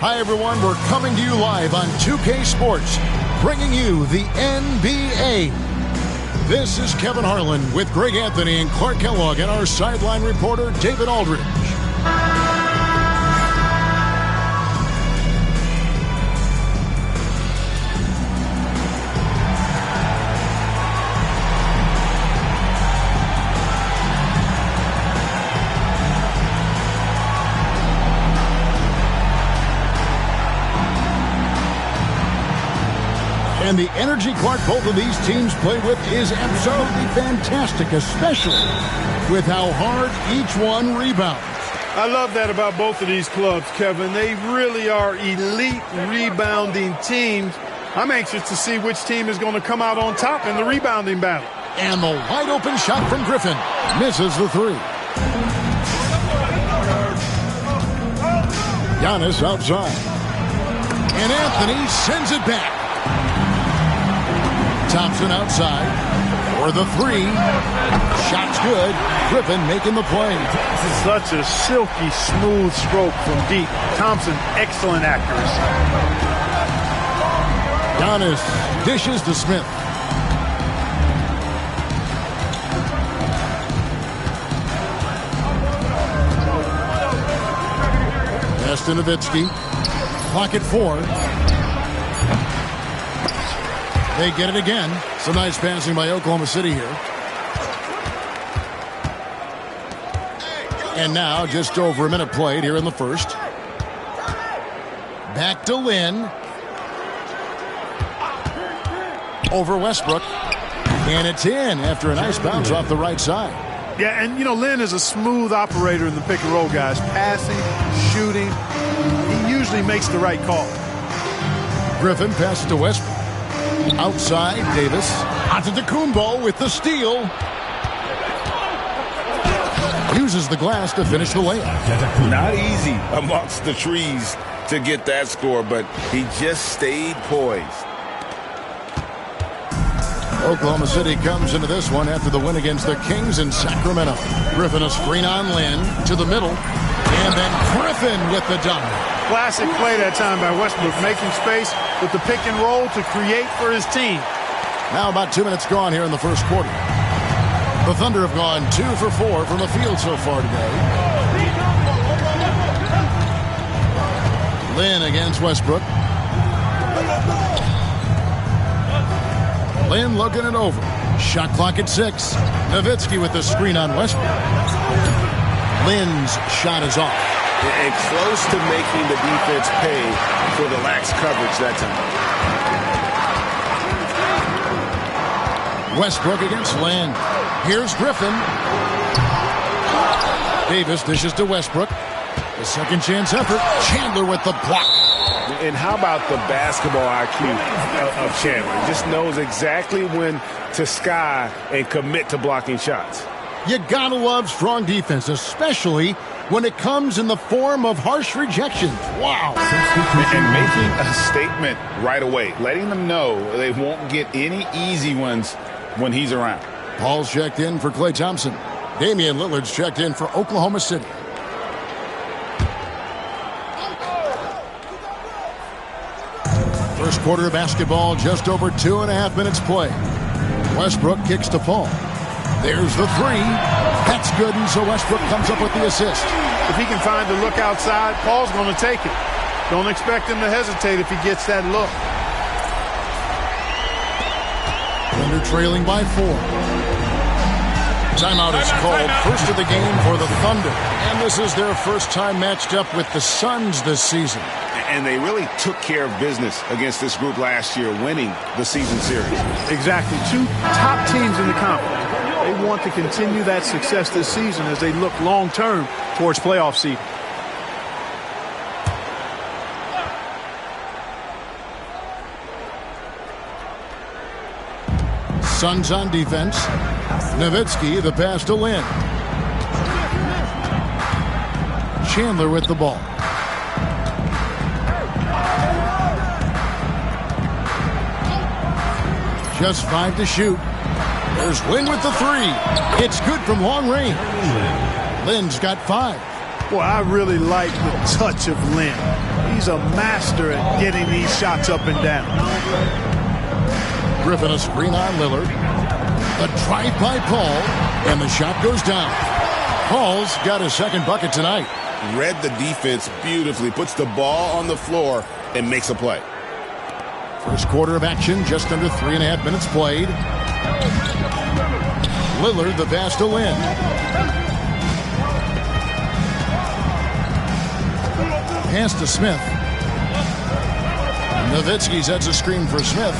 Speaker 1: Hi, everyone. We're coming to you live on 2K Sports, bringing you the NBA. This is Kevin Harlan with Greg Anthony and Clark Kellogg and our sideline reporter, David Aldridge. And the energy, Clark, both of these teams play with is absolutely fantastic, especially with how hard each one rebounds.
Speaker 2: I love that about both of these clubs, Kevin. They really are elite rebounding teams. I'm anxious to see which team is going to come out on top in the rebounding battle.
Speaker 1: And the wide open shot from Griffin misses the three. Giannis outside. And Anthony sends it back. Thompson outside for the three. Shot's good. Griffin making the play.
Speaker 2: This is such a silky, smooth stroke from deep. Thompson, excellent accuracy.
Speaker 1: Giannis dishes to Smith. Nowitzki. Clock at 4. They get it again. Some nice passing by Oklahoma City here. And now just over a minute played here in the first. Back to Lynn. Over Westbrook. And it's in after a nice bounce off the right side.
Speaker 2: Yeah, and, you know, Lynn is a smooth operator in the pick-and-roll, guys. Passing, shooting. He usually makes the right call.
Speaker 1: Griffin passes to Westbrook. Outside, Davis. Antetokounmpo with the steal. Uses the glass to finish the layup.
Speaker 3: Not easy amongst the trees to get that score, but he just stayed poised.
Speaker 1: Oklahoma City comes into this one after the win against the Kings in Sacramento. Griffin a screen on Lynn to the middle. And then Griffin with the dunk.
Speaker 2: Classic play that time by Westbrook, making space with the pick and roll to create for his team.
Speaker 1: Now about 2 minutes gone here in the first quarter. The Thunder have gone 2 for 4 from the field so far today. Lynn against Westbrook. Lynn looking it over. Shot clock at 6. Nowitzki with the screen on Westbrook. Lynn's shot is off.
Speaker 3: And close to making the defense pay for the lax coverage that time.
Speaker 1: Westbrook against Lynn. Here's Griffin. Davis dishes to Westbrook. The second chance effort. Chandler with the block.
Speaker 3: And how about the basketball IQ of Chandler? He just knows exactly when to sky and commit to blocking shots.
Speaker 1: You gotta love strong defense, especially when it comes in the form of harsh rejections. Wow.
Speaker 3: And making a statement right away, letting them know they won't get any easy ones when he's around.
Speaker 1: Paul's checked in for Klay Thompson. Damian Lillard's checked in for Oklahoma City. First quarter of basketball, just over 2.5 minutes play. Westbrook kicks to Paul. There's the three. That's good, and so Westbrook comes up with the assist.
Speaker 2: If he can find the look outside, Paul's going to take it. Don't expect him to hesitate if he gets that look.
Speaker 1: Thunder trailing by 4. Timeout is called. First of the game for the Thunder. And this is their first time matched up with the Suns this season.
Speaker 3: And they really took care of business against this group last year, winning the season series.
Speaker 2: Exactly. 2 top teams in the conference. They want to continue that success this season as they look long-term towards playoff seeding.
Speaker 1: Suns on defense. Nowitzki, the pass to Lynn. Chandler with the ball. Just 5 to shoot. There's Lynn with the 3. It's good from long range. Lynn's got 5.
Speaker 2: Boy, I really like the touch of Lynn. He's a master at getting these shots up and down.
Speaker 1: Griffin a screen on Lillard. The drive by Paul, and the shot goes down. Paul's got his second bucket tonight.
Speaker 3: Read the defense beautifully, puts the ball on the floor, and makes a play.
Speaker 1: First quarter of action, just under 3.5 minutes played. Lillard, the pass to Lynn. Pass to Smith. Nowitzki sets a screen for Smith.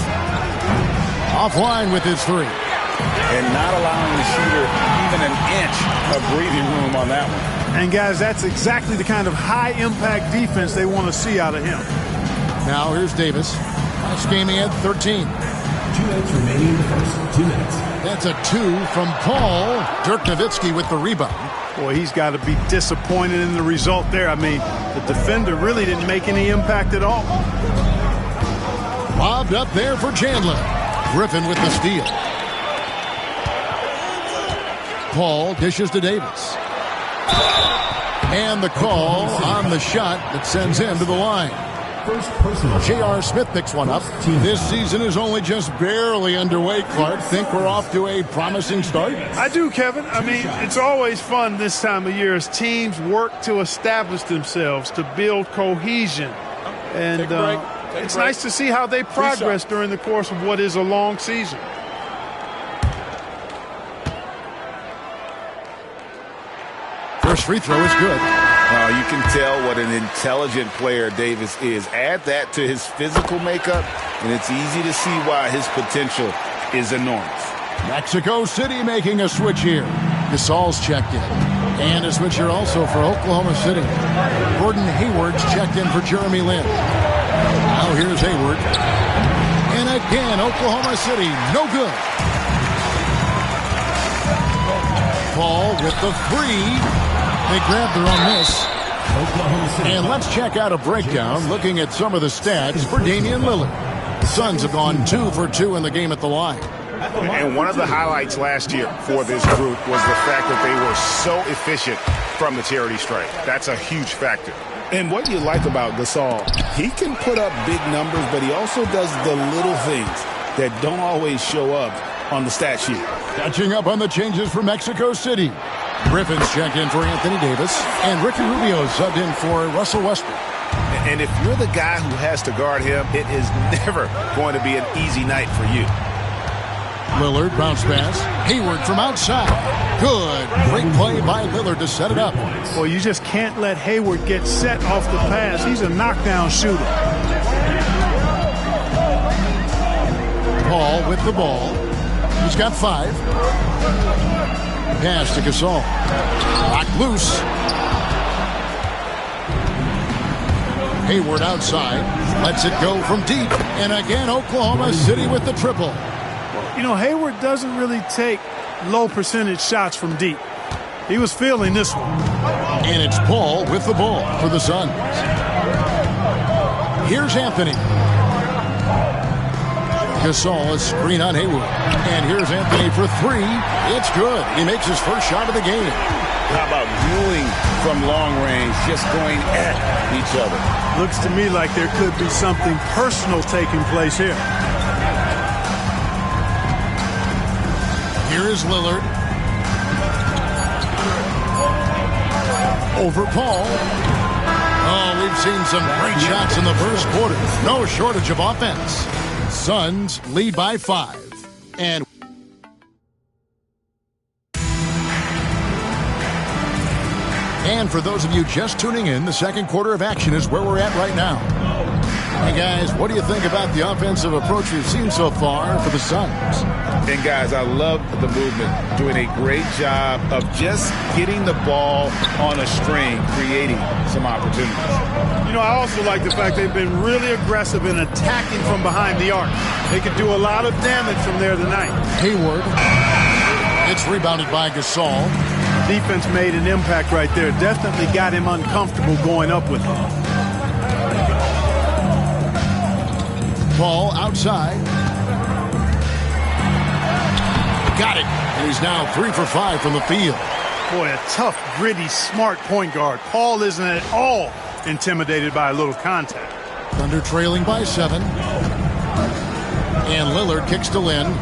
Speaker 1: Offline with his 3.
Speaker 3: And not allowing the shooter even an inch of breathing room on that one.
Speaker 2: And, guys, that's exactly the kind of high-impact defense they want to see out of him.
Speaker 1: Now here's Davis. Last game he had 13.
Speaker 5: 2 minutes remaining in the first 2 minutes.
Speaker 1: That's a 2 from Paul. Dirk Nowitzki with the rebound.
Speaker 2: Boy, he's got to be disappointed in the result there. I mean, the defender really didn't make any impact at all.
Speaker 1: Lobbed up there for Chandler. Griffin with the steal. Paul dishes to Davis. And the call on the shot that sends him to the line. J.R. Smith picks one up. This season is only just barely underway, Clark. Think we're off to a promising start?
Speaker 2: I do, Kevin. I mean, it's always fun this time of year as teams work to establish themselves, to build cohesion. And it's nice to see how they progress during the course of what is a long season.
Speaker 1: First free throw is good.
Speaker 3: You can tell what an intelligent player Davis is. Add that to his physical makeup, and it's easy to see why his potential is enormous.
Speaker 1: Mexico City making a switch here. Gasol's checked in. And a switch here also for Oklahoma City. Gordon Hayward's checked in for Jeremy Lin. Now here's Hayward. And again, Oklahoma City, no good. Paul with the 3. They grabbed their own miss. And let's check out a breakdown looking at some of the stats for Damian Lillard. The Suns have gone 2 for 2 in the game at the line.
Speaker 3: And one of the highlights last year for this group was the fact that they were so efficient from the charity stripe. That's a huge factor. And what you like about Gasol, he can put up big numbers, but he also does the little things that don't always show up on the stat sheet.
Speaker 1: Catching up on the changes for Mexico City. Griffin's checked in for Anthony Davis, and Ricky Rubio subbed in for Russell Westbrook.
Speaker 3: And if you're the guy who has to guard him, it is never going to be an easy night for you.
Speaker 1: Lillard, bounce pass. Hayward from outside. Good. Great play by Lillard to set it up.
Speaker 2: Well, you just can't let Hayward get set off the pass. He's a knockdown shooter.
Speaker 1: Paul with the ball. He's got 5. Pass to Gasol. Locked loose. Hayward outside. Lets it go from deep. And again, Oklahoma City with the triple.
Speaker 2: You know, Hayward doesn't really take low percentage shots from deep. He was feeling this one.
Speaker 1: And it's Paul with the ball for the Suns. Here's Anthony. Gasol, a screen on Hayward. And here's Anthony for 3. It's good. He makes his first shot of the game.
Speaker 3: How about viewing from long range, just going at each other?
Speaker 2: Looks to me like there could be something personal taking place here.
Speaker 1: Here is Lillard. Over Paul. Oh, we've seen some great shots in the first quarter. No shortage of offense. Suns lead by 5. And for those of you just tuning in, the second quarter of action is where we're at right now. Hey, guys, what do you think about the offensive approach we've seen so far for the Suns?
Speaker 3: And, guys, I love the movement, doing a great job of just getting the ball on a string, creating some opportunities.
Speaker 2: You know, I also like the fact they've been really aggressive in attacking from behind the arc. They could do a lot of damage from there tonight.
Speaker 1: Hayward. It's rebounded by Gasol.
Speaker 2: Defense made an impact right there. Definitely got him uncomfortable going up with him.
Speaker 1: Paul outside. Got it. And he's now 3 for 5 from the field.
Speaker 2: Boy, a tough, gritty, smart point guard. Paul isn't at all intimidated by a little contact.
Speaker 1: Thunder trailing by 7. And Lillard kicks to Lynn.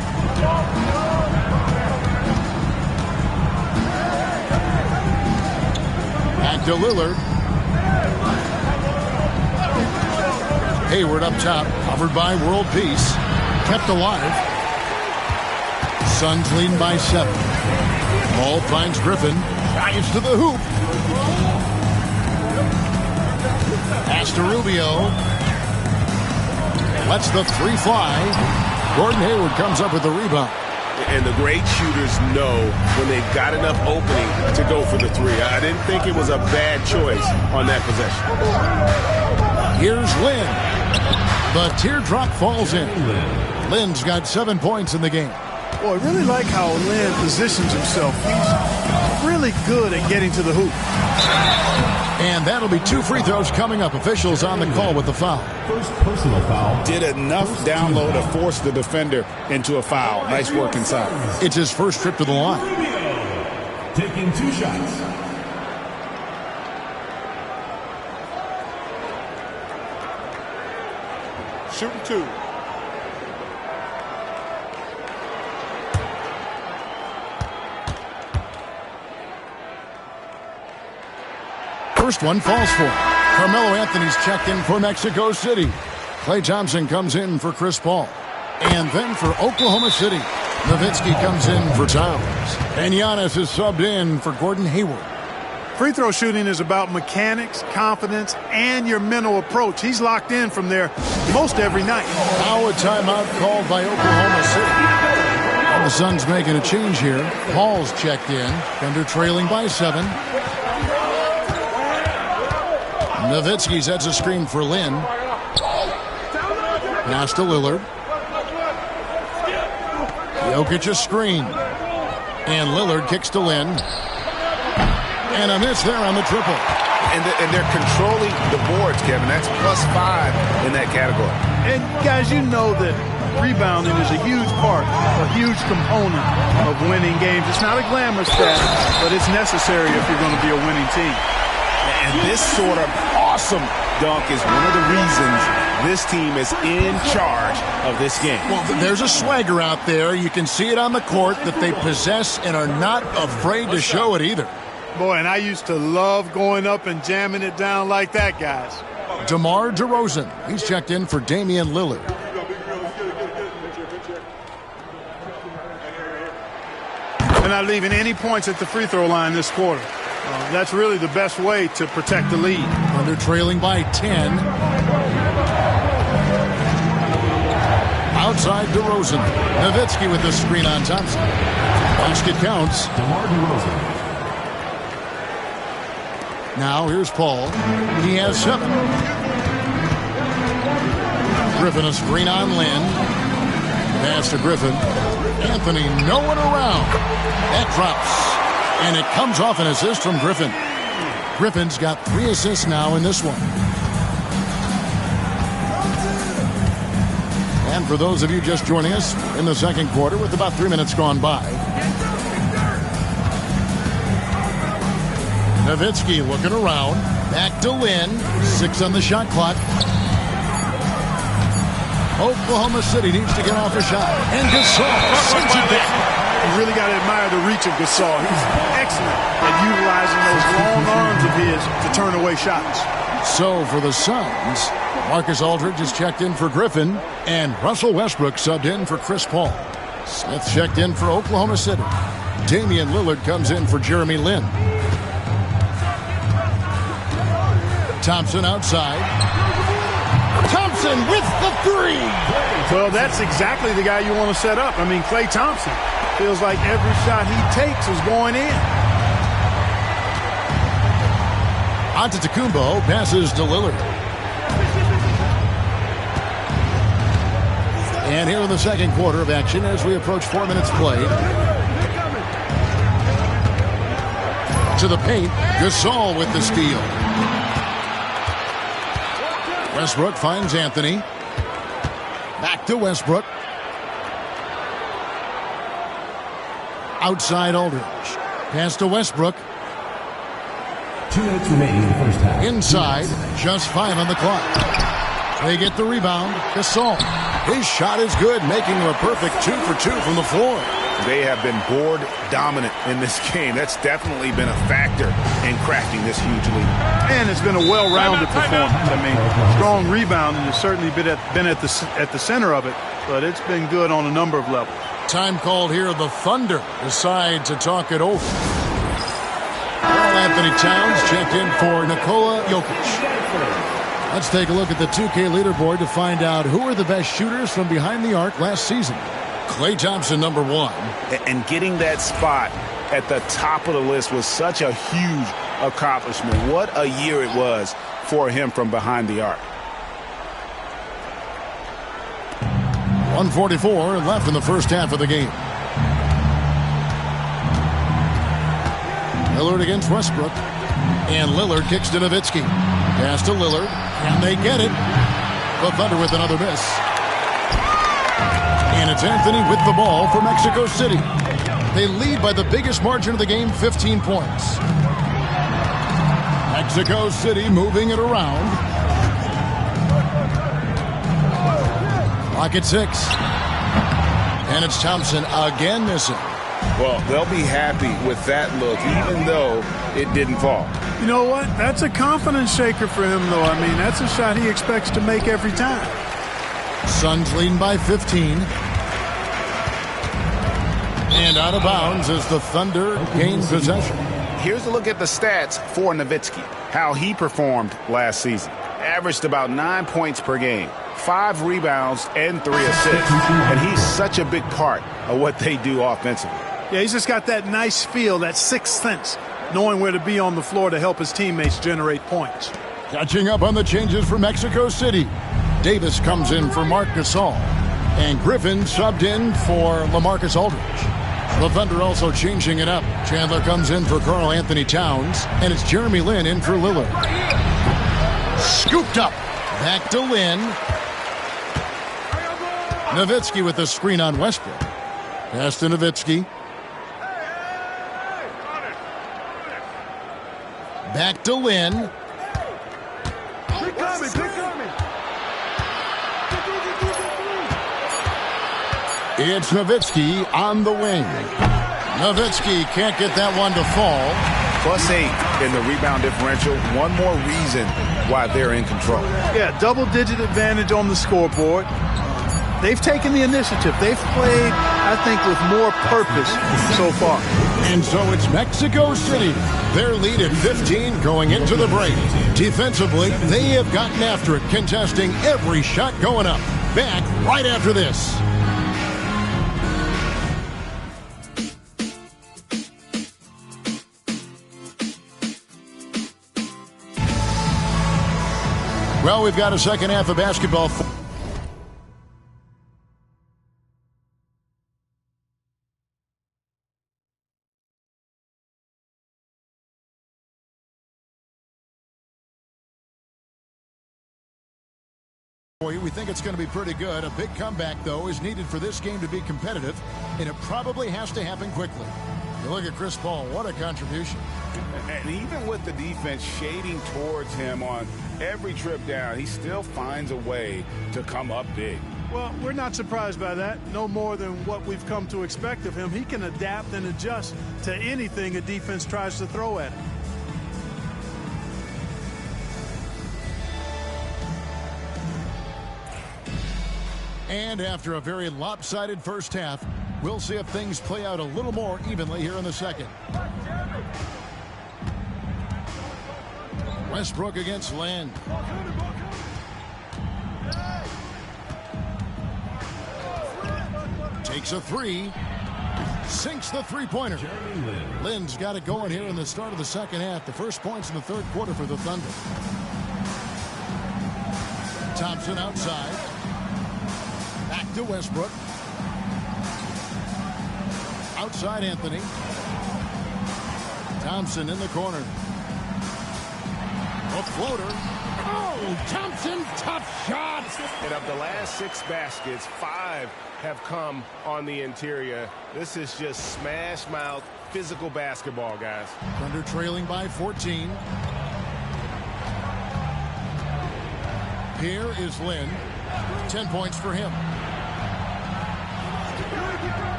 Speaker 1: Back to Lillard. Hayward up top, covered by World Peace. Kept alive. Suns leading by 7. Ball finds Griffin. Drives to the hoop. Pass to Rubio. Lets the 3 fly. Gordon Hayward comes up with the rebound.
Speaker 3: And the great shooters know when they've got enough opening to go for the 3. I didn't think it was a bad choice on that possession.
Speaker 1: Here's Lynn. The teardrop falls in. Lynn's got 7 points in the game.
Speaker 2: Boy, I really like how Lynn positions himself. He's really good at getting to the hoop.
Speaker 1: And that'll be 2 free throws coming up. Officials on the call with the foul.
Speaker 5: First personal foul.
Speaker 3: Did enough down low to force the defender into a foul. Nice work inside.
Speaker 1: It's his first trip to the line.
Speaker 5: Taking 2 shots.
Speaker 7: Shooting 2.
Speaker 1: First one falls for. Carmelo Anthony's checked in for Mexico City. Klay Thompson comes in for Chris Paul. And then for Oklahoma City, Nowitzki comes in for Towns. And Giannis is subbed in for Gordon Hayward.
Speaker 2: Free throw shooting is about mechanics, confidence, and your mental approach. He's locked in from there most every night.
Speaker 1: Now a timeout called by Oklahoma City. And the Suns making a change here. Paul's checked in. Thunder trailing by 7. Nowitzki sets a screen for Lynn. Pass to Lillard. Jokic a screen. And Lillard kicks to Lynn. And a miss there on the triple.
Speaker 3: And they're controlling the boards, Kevin. That's +5 in that category.
Speaker 2: And, guys, you know that rebounding is a huge part, a huge component of winning games. It's not a glamorous stat, but it's necessary if you're going to be a winning team.
Speaker 3: And this sort of awesome dunk is one of the reasons this team is in charge of this game.
Speaker 1: Well, there's a swagger out there. You can see it on the court that they possess and are not afraid to show it either.
Speaker 2: Boy, and I used to love going up and jamming it down like that, guys.
Speaker 1: DeMar DeRozan. He's checked in for Damian Lillard.
Speaker 2: They're not leaving any points at the free throw line this quarter. That's really the best way to protect the lead.
Speaker 1: And they're trailing by 10. Outside DeRozan. Nowitzki with the screen on Thompson. Basket counts.
Speaker 5: DeMar DeRozan.
Speaker 1: Now here's Paul. He has 7. Griffin a screen on Lynn. Pass to Griffin. Anthony no one around. That drops. And it comes off an assist from Griffin. Griffin's got 3 assists now in this one. And for those of you just joining us in the second quarter with about 3 minutes gone by. Nowitzki looking around. Back to Lynn. 6 on the shot clock. Oklahoma City needs to get off a shot. And Gasol sends it back.
Speaker 2: You really got to admire the reach of Gasol. He's excellent at utilizing those long arms of his to turn away shots.
Speaker 1: So for the Suns, Marcus Aldridge is checked in for Griffin, and Russell Westbrook subbed in for Chris Paul. Smith checked in for Oklahoma City. Damian Lillard comes in for Jeremy Lin. Thompson outside. Thompson with the 3.
Speaker 2: Well, that's exactly the guy you want to set up. I mean, Klay Thompson feels like every shot he takes is going in.
Speaker 1: Antetokounmpo passes to Lillard. And here in the second quarter of action as we approach 4 minutes played. To the paint, Gasol with the steal. Westbrook finds Anthony. Back to Westbrook. Outside Aldridge. Pass to Westbrook.
Speaker 5: 2 minutes remaining in the first half.
Speaker 1: Inside, just 5 on the clock. They get the rebound. Gasol. His shot is good, making him a perfect 2 for 2 from the floor.
Speaker 3: They have been board dominant in this game. That's definitely been a factor in crafting this huge lead.
Speaker 2: And it's been a well-rounded performance. I mean, strong rebounding has certainly been at the center of it, but it's been good on a number of levels.
Speaker 1: Time called here. The Thunder decide to talk it over. Karl Anthony Towns checked in for Nikola Jokic. Let's take a look at the 2K leaderboard to find out who are the best shooters from behind the arc last season. Klay Thompson, number 1.
Speaker 3: And getting that spot at the top of the list was such a huge accomplishment. What a year it was for him from behind the arc.
Speaker 1: 1:44 left in the first half of the game. Lillard against Westbrook. And Lillard kicks to Nowitzki. Pass to Lillard. And they get it. The Thunder with another miss. And it's Anthony with the ball for Mexico City. They lead by the biggest margin of the game, 15 points. Mexico City moving it around. Clock at 6. And it's Thompson again missing.
Speaker 3: Well, they'll be happy with that look, even though it didn't fall.
Speaker 2: You know what? That's a confidence shaker for him, though. I mean, that's a shot he expects to make every time.
Speaker 1: Suns leading by 15. And out of bounds as the Thunder gain possession.
Speaker 3: Here's a look at the stats for Nowitzki, how he performed last season. Averaged about 9 points per game, 5 rebounds, and 3 assists. And he's such a big part of what they do offensively.
Speaker 2: Yeah, he's just got that nice feel, that sixth sense, knowing where to be on the floor to help his teammates generate points.
Speaker 1: Catching up on the changes for Mexico City. Davis comes in for Marc Gasol. And Griffin subbed in for LaMarcus Aldridge. The Thunder also changing it up. Chandler comes in for Karl Anthony Towns. And it's Jeremy Lin in for Lillard. Scooped up. Back to Lin. Nowitzki with the screen on Westbrook. Pass to Nowitzki. Back to Lin. It's Nowitzki on the wing. Nowitzki can't get that one to fall.
Speaker 3: +8 in the rebound differential. One more reason why they're in control.
Speaker 2: Yeah, double-digit advantage on the scoreboard. They've taken the initiative. They've played, I think, with more purpose so far.
Speaker 1: And so it's Mexico City. Their lead at 15 going into the break. Defensively, they have gotten after it, contesting every shot going up. Back right after this. Well, we've got a second half of basketball. We think it's going to be pretty good. A big comeback, though, is needed for this game to be competitive, and it probably has to happen quickly. You look at Chris Paul, what a contribution.
Speaker 3: And even with the defense shading towards him on every trip down, he still finds a way to come up big.
Speaker 2: Well, we're not surprised by that. No more than what we've come to expect of him. He can adapt and adjust to anything a defense tries to throw at him.
Speaker 1: And after a very lopsided first half, we'll see if things play out a little more evenly here in the second. Westbrook against Land. Takes a three. Sinks the three-pointer. Lynn's got it going here in the start of the second half. The first points in the third quarter for the Thunder. Thompson outside. Back to Westbrook. Outside Anthony. Thompson in the corner. A floater. Oh, Thompson, tough shot.
Speaker 8: And of the last 6 baskets, 5 have come on the interior. This is just smash mouth physical basketball, guys.
Speaker 1: Thunder trailing by 14. Here is Lynn. 10 points for him.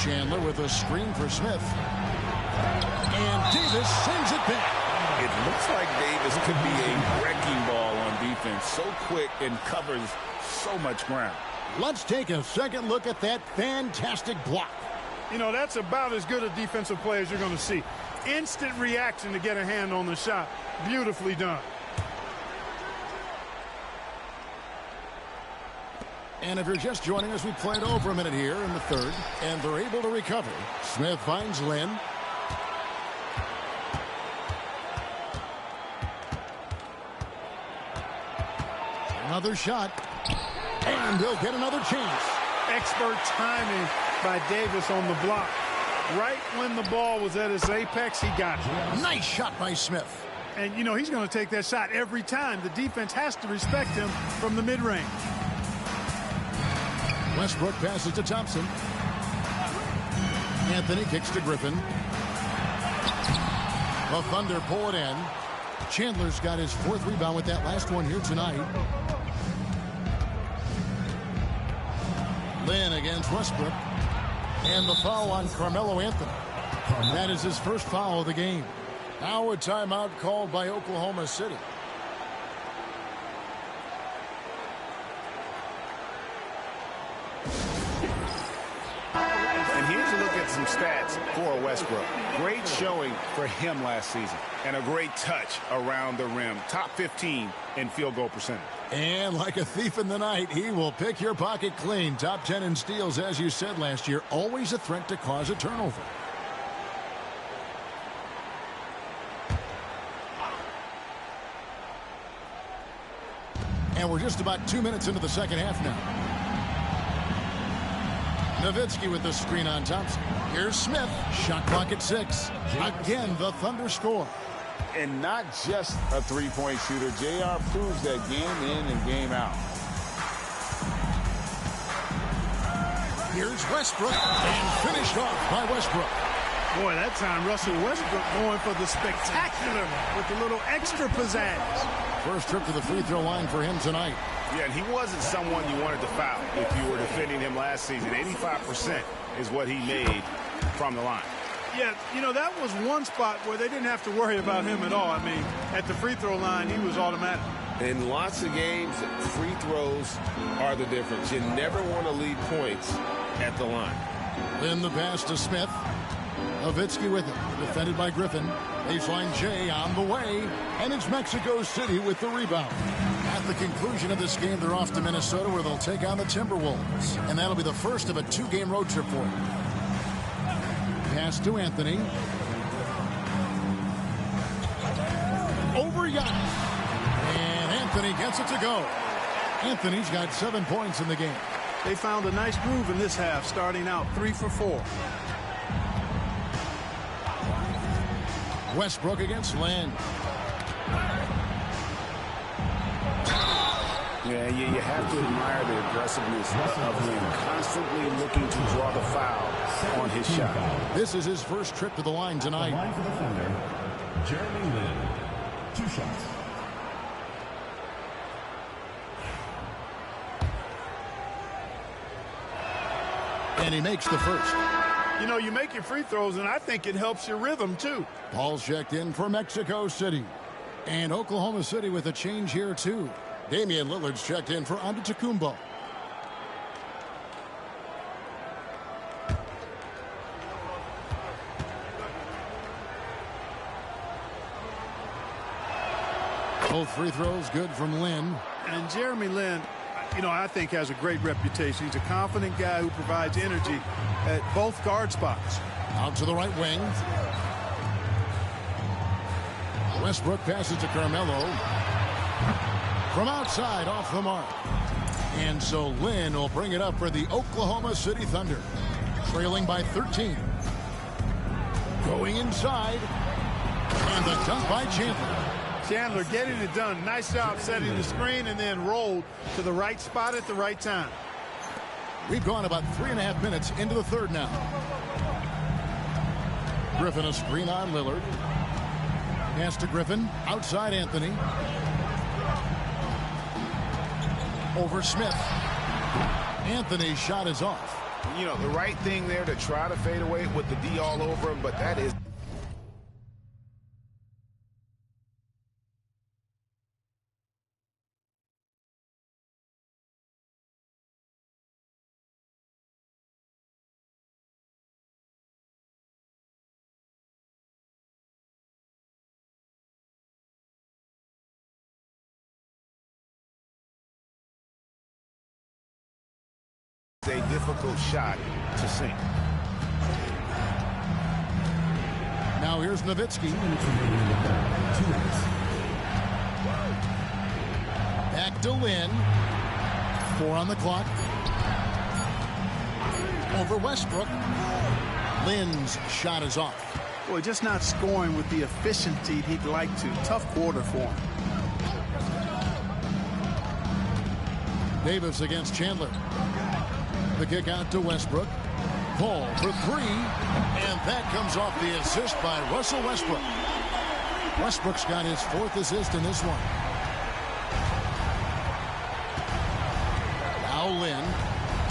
Speaker 1: Chandler with a screen for Smith. And Davis sends it back.
Speaker 3: It looks like Davis could be a wrecking ball on defense. So quick and covers so much ground.
Speaker 1: Let's take a second look at that fantastic block.
Speaker 2: You know, that's about as good a defensive play as you're going to see. Instant reaction to get a hand on the shot. Beautifully done.
Speaker 1: And if you're just joining us, we played over a minute here in the third, and they're able to recover. Smith finds Lynn. Another shot, and they'll get another chance.
Speaker 2: Expert timing by Davis on the block. Right when the ball was at its apex, he got it.
Speaker 1: Nice shot by Smith.
Speaker 2: And, you know, he's going to take that shot every time. The defense has to respect him from the mid-range.
Speaker 1: Westbrook passes to Thompson. Anthony kicks to Griffin. The Thunder pull it in. Chandler's got his 4th rebound with that last one here tonight. Lynn against Westbrook. And the foul on Carmelo Anthony. That is his first foul of the game. Now a timeout called by Oklahoma City.
Speaker 3: Here's a look at some stats for Westbrook. Great showing for him last season. And a great touch around the rim. Top 15 in field goal percentage.
Speaker 1: And like a thief in the night, he will pick your pocket clean. Top 10 in steals, as you said last year. Always a threat to cause a turnover. And we're just about 2 minutes into the second half now. Nowitzki with the screen on Thompson. Here's Smith. Shot clock at 6. Again, the Thunder score.
Speaker 3: And not just a three-point shooter. JR proves that game in and game out.
Speaker 1: Here's Westbrook. And finished off by Westbrook.
Speaker 2: Boy, that time Russell Westbrook going for the spectacular with a little extra pizzazz.
Speaker 1: First trip to the free throw line for him tonight.
Speaker 3: Yeah, and he wasn't someone you wanted to foul if you were defending him last season. 85% is what he made from the line.
Speaker 2: Yeah, you know, that was one spot where they didn't have to worry about him at all. I mean, at the free throw line, he was automatic.
Speaker 8: In lots of games, free throws are the difference. You never want to leave points at the line.
Speaker 1: Then the pass to Smith. Nowitzki with it. Defended by Griffin. Baseline J on the way. And it's Mexico City with the rebound. At the conclusion of this game, they're off to Minnesota where they'll take on the Timberwolves. And that'll be the first of a 2-game road trip for them. Pass to Anthony. Over Giannis. And Anthony gets it to go. Anthony's got 7 points in the game.
Speaker 2: They found a nice groove in this half, starting out 3 for 4.
Speaker 1: Westbrook against Lynn.
Speaker 3: Yeah, you have to admire the aggressiveness of him, constantly looking to draw the foul on his shot.
Speaker 1: This is his first trip to the line tonight.
Speaker 5: The line for the defender, Jeremy Lin. 2 shots.
Speaker 1: And he makes the first.
Speaker 2: You know, you make your free throws, and I think it helps your rhythm, too.
Speaker 1: Paul's checked in for Mexico City. And Oklahoma City with a change here, too. Damian Lillard's checked in for Antetokounmpo. Both free throws good from Lin.
Speaker 2: And Jeremy Lin, you know, I think has a great reputation. He's a confident guy who provides energy at both guard spots.
Speaker 1: Out to the right wing. Westbrook passes to Carmelo. From outside, off the mark. And so Lin will bring it up for the Oklahoma City Thunder. Trailing by 13. Going inside. And the dunk by Chandler.
Speaker 2: Chandler getting it done. Nice job setting the screen and then rolled to the right spot at the right time.
Speaker 1: We've gone about 3.5 minutes into the third now. Griffin a screen on Lillard. Pass to Griffin. Outside Anthony. Over Smith. Anthony's shot is off.
Speaker 3: You know, the right thing there to try to fade away with the D all over him, but that is... a difficult shot to sink.
Speaker 1: Now here's Nowitzki. Back to Lin. 4 on the clock. Over Westbrook. Lin's shot is off.
Speaker 2: Boy, just not scoring with the efficiency he'd like to. Tough quarter for him.
Speaker 1: Davis against Chandler. The kick out to Westbrook. Paul for 3. And that comes off the assist by Russell Westbrook. Westbrook's got his 4th assist in this one. Now Lin.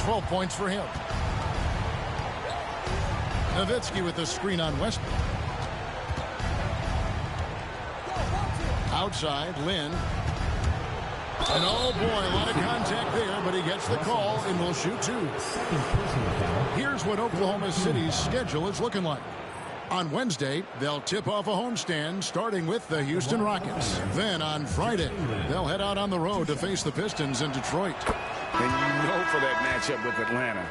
Speaker 1: 12 points for him. Nowitzki with the screen on Westbrook. Outside, Lin. And oh boy, a lot of contact there, but he gets the call and will shoot 2. Here's what Oklahoma City's schedule is looking like. On Wednesday, they'll tip off a homestand starting with the Houston Rockets. Then on Friday, they'll head out on the road to face the Pistons in Detroit.
Speaker 3: And you know for that matchup with Atlanta,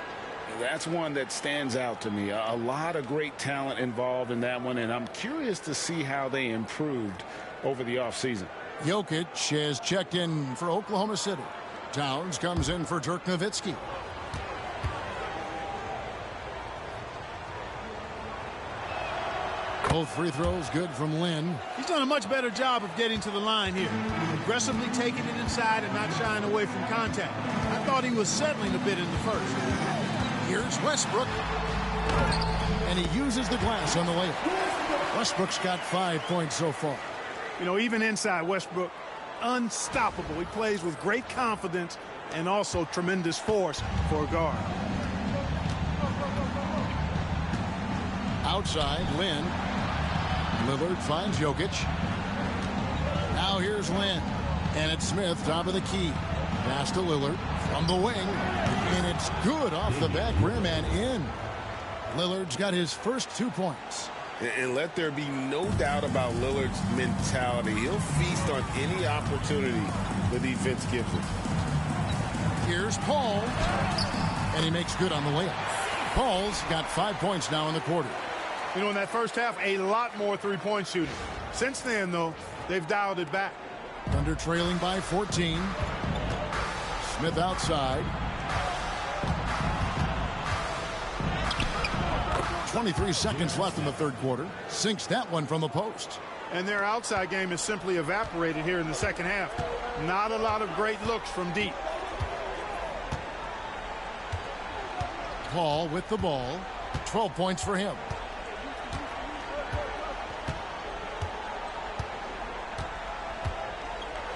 Speaker 3: that's one that stands out to me. A lot of great talent involved in that one, and I'm curious to see how they improved over the offseason.
Speaker 1: Jokic has checked in for Oklahoma City. Towns comes in for Dirk Nowitzki. Both free throws good from Lin.
Speaker 2: He's done a much better job of getting to the line here. Aggressively taking it inside and not shying away from contact. I thought he was settling a bit in the first.
Speaker 1: Here's Westbrook. And he uses the glass on the layup. Westbrook's got 5 points so far.
Speaker 2: You know, even inside, Westbrook, unstoppable. He plays with great confidence and also tremendous force for a guard.
Speaker 1: Outside, Lin. Lillard finds Jokic. Now here's Lin. And it's Smith, top of the key. Pass to Lillard from the wing. And it's good off the back rim and in. Lillard's got his first 2 points.
Speaker 3: And let there be no doubt about Lillard's mentality. He'll feast on any opportunity the defense gives him.
Speaker 1: Here's Paul. And he makes good on the layup. Paul's got 5 points now in the quarter.
Speaker 2: You know, in that first half, a lot more three-point shooting. Since then, though, they've dialed it back.
Speaker 1: Thunder trailing by 14. Smith outside. 23 seconds left in the third quarter. Sinks that one from the post.
Speaker 2: And their outside game has simply evaporated here in the second half. Not a lot of great looks from deep.
Speaker 1: Paul with the ball. 12 points for him.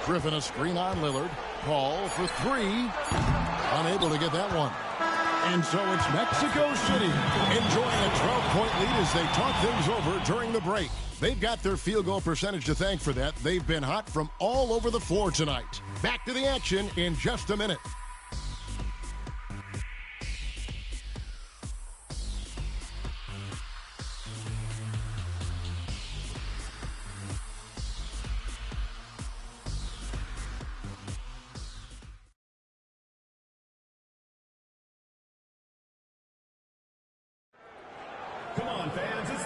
Speaker 1: Griffin a screen on Lillard. Paul for three. Unable to get that one. And so it's Mexico City enjoying a 12-point lead as they talk things over during the break. They've got their field goal percentage to thank for that. They've been hot from all over the floor tonight. Back to the action in just a minute.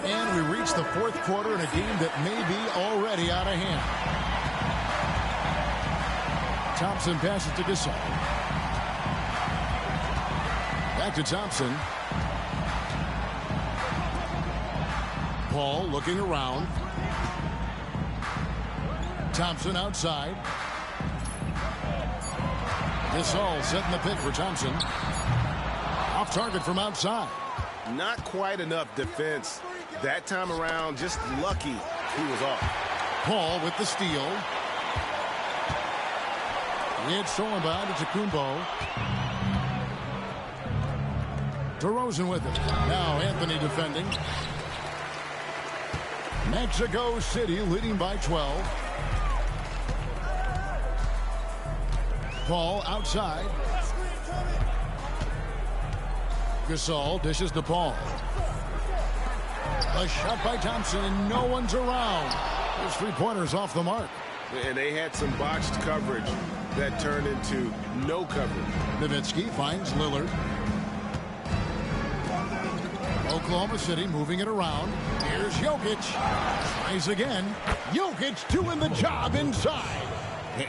Speaker 1: And we reach the fourth quarter in a game that may be already out of hand. Thompson passes to Gasol. Back to Thompson. Paul looking around. Thompson outside. Gasol setting the pick for Thompson. Off target from outside.
Speaker 3: Not quite enough defense. That time around, just lucky he was off.
Speaker 1: Paul with the steal. It's stolen by Kumbo. DeRozan with it. Now Anthony defending. Mexico City leading by 12. Paul outside. Gasol dishes to Paul. A shot by Thompson, and no one's around. Those three-pointers off the mark.
Speaker 3: And they had some botched coverage that turned into no coverage.
Speaker 1: Nowitzki finds Lillard. Oklahoma City moving it around. Here's Jokic. Tries again. Jokic doing the job inside.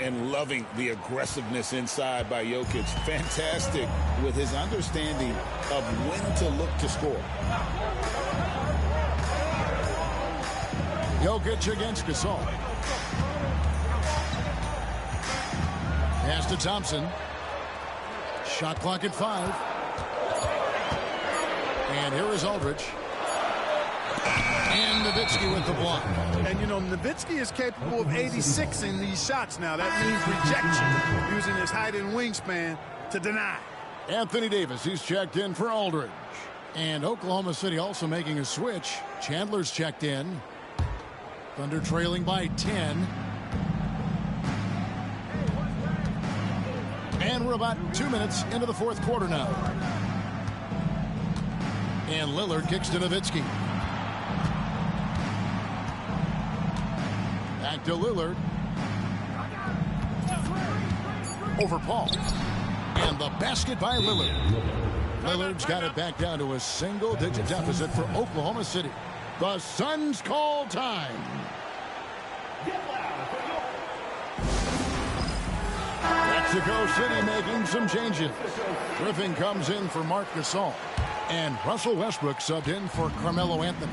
Speaker 4: And loving the aggressiveness inside by Jokic. Fantastic with his understanding of when to look to score.
Speaker 1: Jokic against Gasol. Pass to Thompson. Shot clock at 5. And here is Aldridge. And Nowitzki with the block.
Speaker 2: And, you know, Nowitzki is capable of 86 in these shots now. That means rejection, using his height and wingspan to deny.
Speaker 1: Anthony Davis, he's checked in for Aldridge. And Oklahoma City also making a switch. Chandler's checked in. Thunder trailing by 10. And we're about 2 minutes into the fourth quarter now. And Lillard kicks to Nowitzki. Back to Lillard. Over Paul. And the basket by Lillard. Lillard's got it back down to a single-digit deficit for Oklahoma City. The Suns call time. Mexico City making some changes. Griffin comes in for Marc Gasol. And Russell Westbrook subbed in for Carmelo Anthony.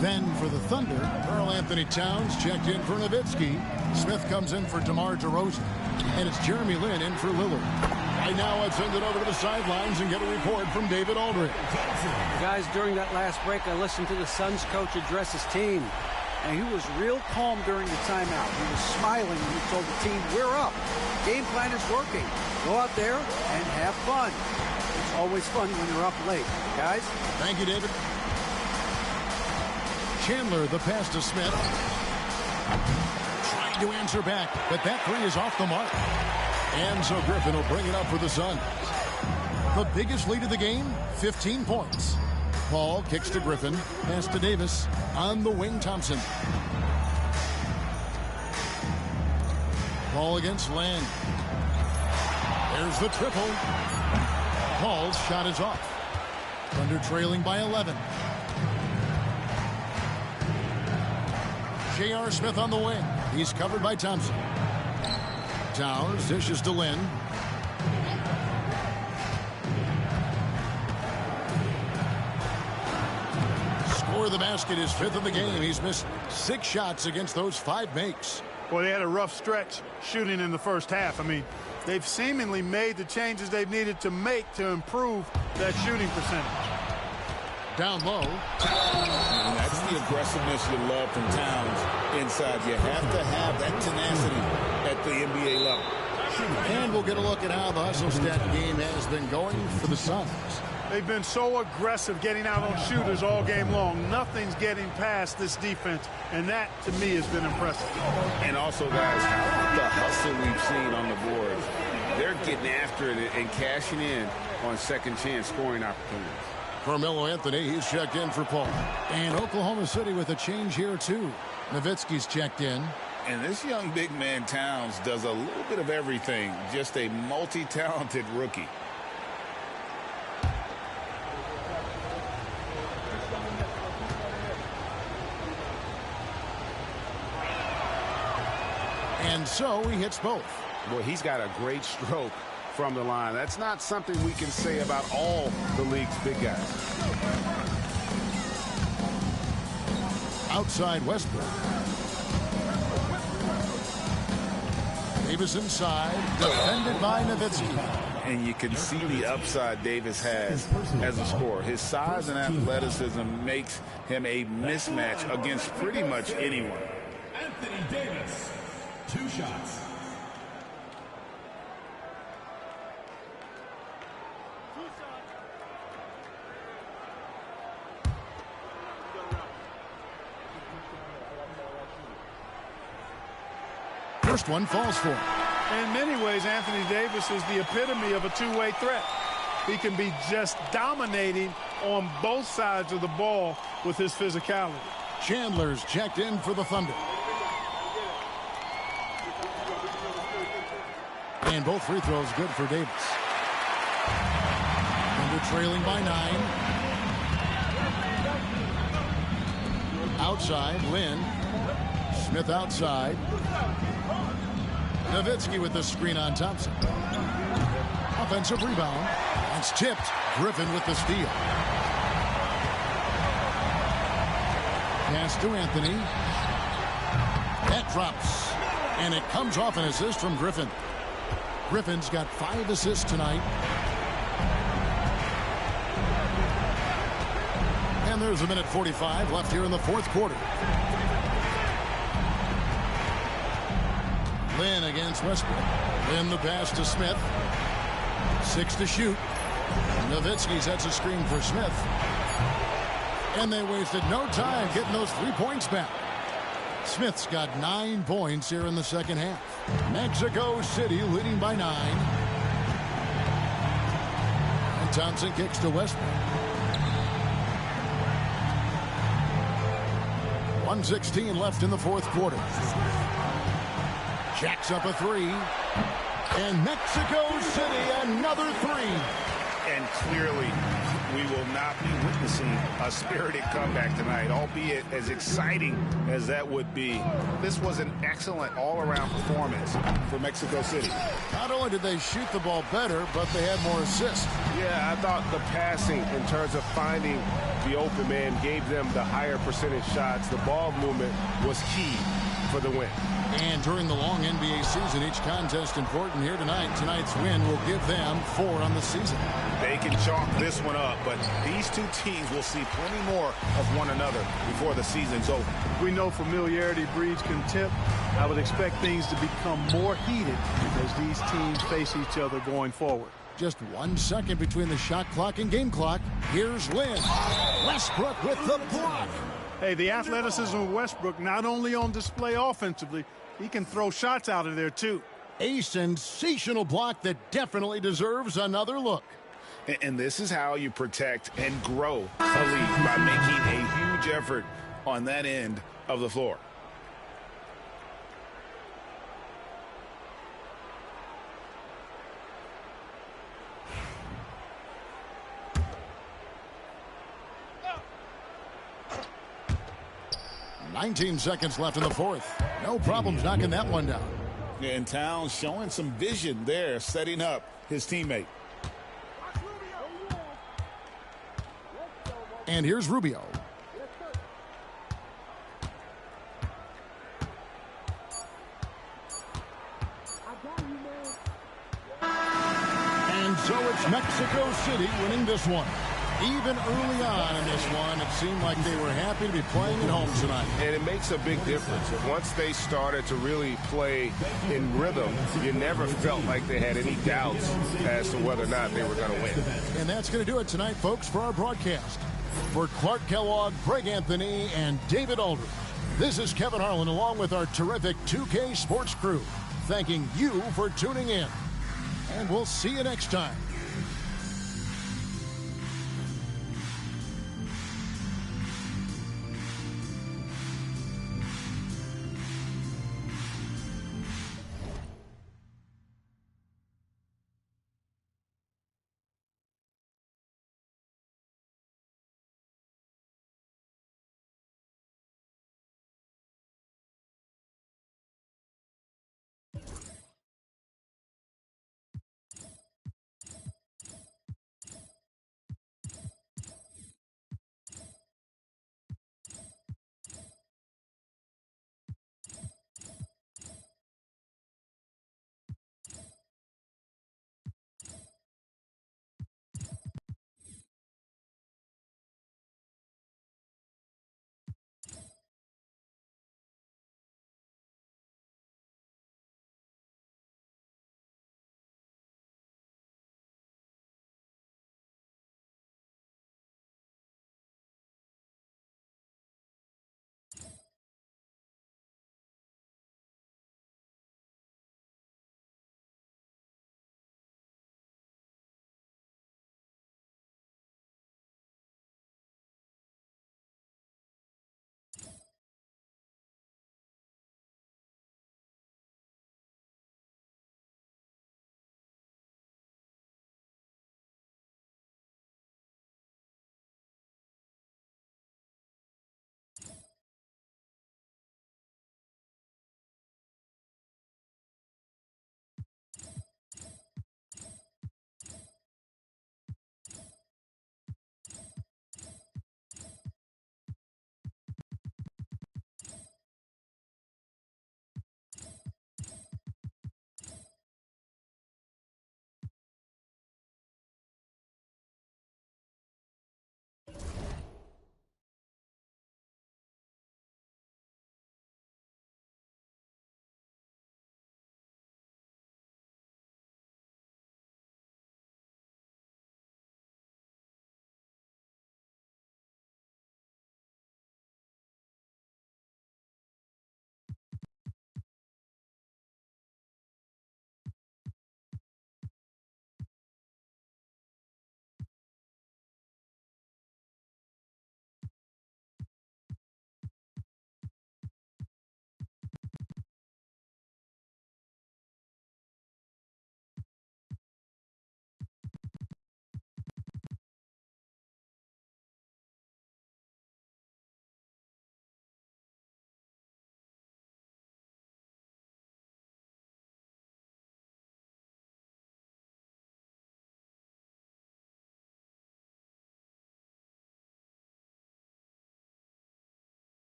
Speaker 1: Then for the Thunder, Karl Anthony Towns checked in for Nowitzki. Smith comes in for DeMar DeRozan. And it's Jeremy Lin in for Lillard. Right now, let's send it over to the sidelines and get a report from David Aldridge.
Speaker 6: Guys, during that last break, I listened to the Suns coach address his team. And he was real calm during the timeout. He was smiling when he told the team, we're up. Game plan is working. Go out there and have fun. It's always fun when you're up late. Guys?
Speaker 1: Thank you, David. Chandler, the pass to Smith. Trying to answer back, but that three is off the mark. And so Griffin will bring it up for the Suns. The biggest lead of the game, 15 points. Ball kicks to Griffin. Pass to Davis. On the wing, Thompson. Ball against Land. There's the triple. Paul's shot is off. Thunder trailing by 11. J.R. Smith on the wing. He's covered by Thompson. Towers dishes to Lynn. Score of the basket is 5th of the game. He's missed 6 shots against those 5 makes.
Speaker 2: Well, they had a rough stretch shooting in the first half. I mean, they've seemingly made the changes they've needed to make to improve that shooting percentage.
Speaker 1: Down low.
Speaker 4: And that's the aggressiveness you love from Towns inside. You have to have that tenacity at the NBA level.
Speaker 1: And we'll get a look at how the hustle stat game has been going for the Suns.
Speaker 2: They've been so aggressive getting out on shooters all game long. Nothing's getting past this defense, and that, to me, has been impressive.
Speaker 4: And also, guys, the hustle we've seen on the boards. They're getting after it and cashing in on second chance scoring opportunities.
Speaker 1: Carmelo Anthony, he's checked in for Paul. And Oklahoma City with a change here, too. Nowitzki's checked in.
Speaker 4: And this young big man, Towns, does a little bit of everything. Just a multi-talented rookie.
Speaker 1: And so he hits both.
Speaker 8: Boy, he's got a great stroke from the line. That's not something we can say about all the league's big guys.
Speaker 1: Outside Westbrook. Davis inside, defended by Nowitzki.
Speaker 4: And you can see the upside Davis has as a scorer. His size and athleticism makes him a mismatch against pretty much anyone.
Speaker 5: Anthony Davis, 2 shots.
Speaker 1: First one falls for him.
Speaker 2: In many ways, Anthony Davis is the epitome of a two-way threat. He can be just dominating on both sides of the ball with his physicality.
Speaker 1: Chandler's checked in for the Thunder. And both free throws good for Davis. Thunder trailing by 9. Outside, Lynn. Smith outside. Nowitzki with the screen on Thompson. Offensive rebound. It's tipped. Griffin with the steal. Pass to Anthony. That drops. And it comes off an assist from Griffin. Griffin's got 5 assists tonight. And there's a minute 45 left here in the 4th quarter. Lynn against Westbrook. Lynn the pass to Smith. 6 to shoot. Nowitzki sets a screen for Smith. And they wasted no time getting those 3 points back. Smith's got 9 points here in the second half. Mexico City leading by 9. And Thompson kicks to Westbrook. 1:16 left in the 4th quarter. Jacks up a 3. And Mexico City another 3.
Speaker 3: And clearly, we will not be witnessing a spirited comeback tonight, albeit as exciting as that would be. This was an excellent all-around performance for Mexico City.
Speaker 1: Not only did they shoot the ball better, but they had more assists.
Speaker 8: Yeah, I thought the passing in terms of finding the open man gave them the higher percentage shots. The ball movement was key for the win.
Speaker 1: And during the long NBA season, each contest important here tonight. Tonight's win will give them 4 on the season.
Speaker 3: They can chalk this one up, but these two teams will see plenty more of one another before the season's over.
Speaker 2: We know familiarity breeds contempt. I would expect things to become more heated as these teams face each other going forward.
Speaker 1: Just 1 second between the shot clock and game clock. Here's Lynn. Westbrook with the block.
Speaker 2: Hey, the athleticism of Westbrook not only on display offensively, he can throw shots out of there too.
Speaker 1: A sensational block that definitely deserves another look.
Speaker 3: And this is how you protect and grow a lead, by making a huge effort on that end of the floor.
Speaker 1: "19 seconds left in the fourth. No problems knocking that one down.
Speaker 4: And Towns showing some vision there, setting up his teammate.
Speaker 1: And here's Rubio. And so it's Mexico City winning this one. Even early on in this one, it seemed like they were happy to be playing at home tonight.
Speaker 8: And it makes a big difference. Once they started to really play in rhythm, you never felt like they had any doubts as to whether or not they were going to win.
Speaker 1: And that's going to do it tonight, folks, for our broadcast. For Clark Kellogg, Greg Anthony, and David Aldridge, this is Kevin Harlan along with our terrific 2K Sports crew, thanking you for tuning in. And we'll see you next time.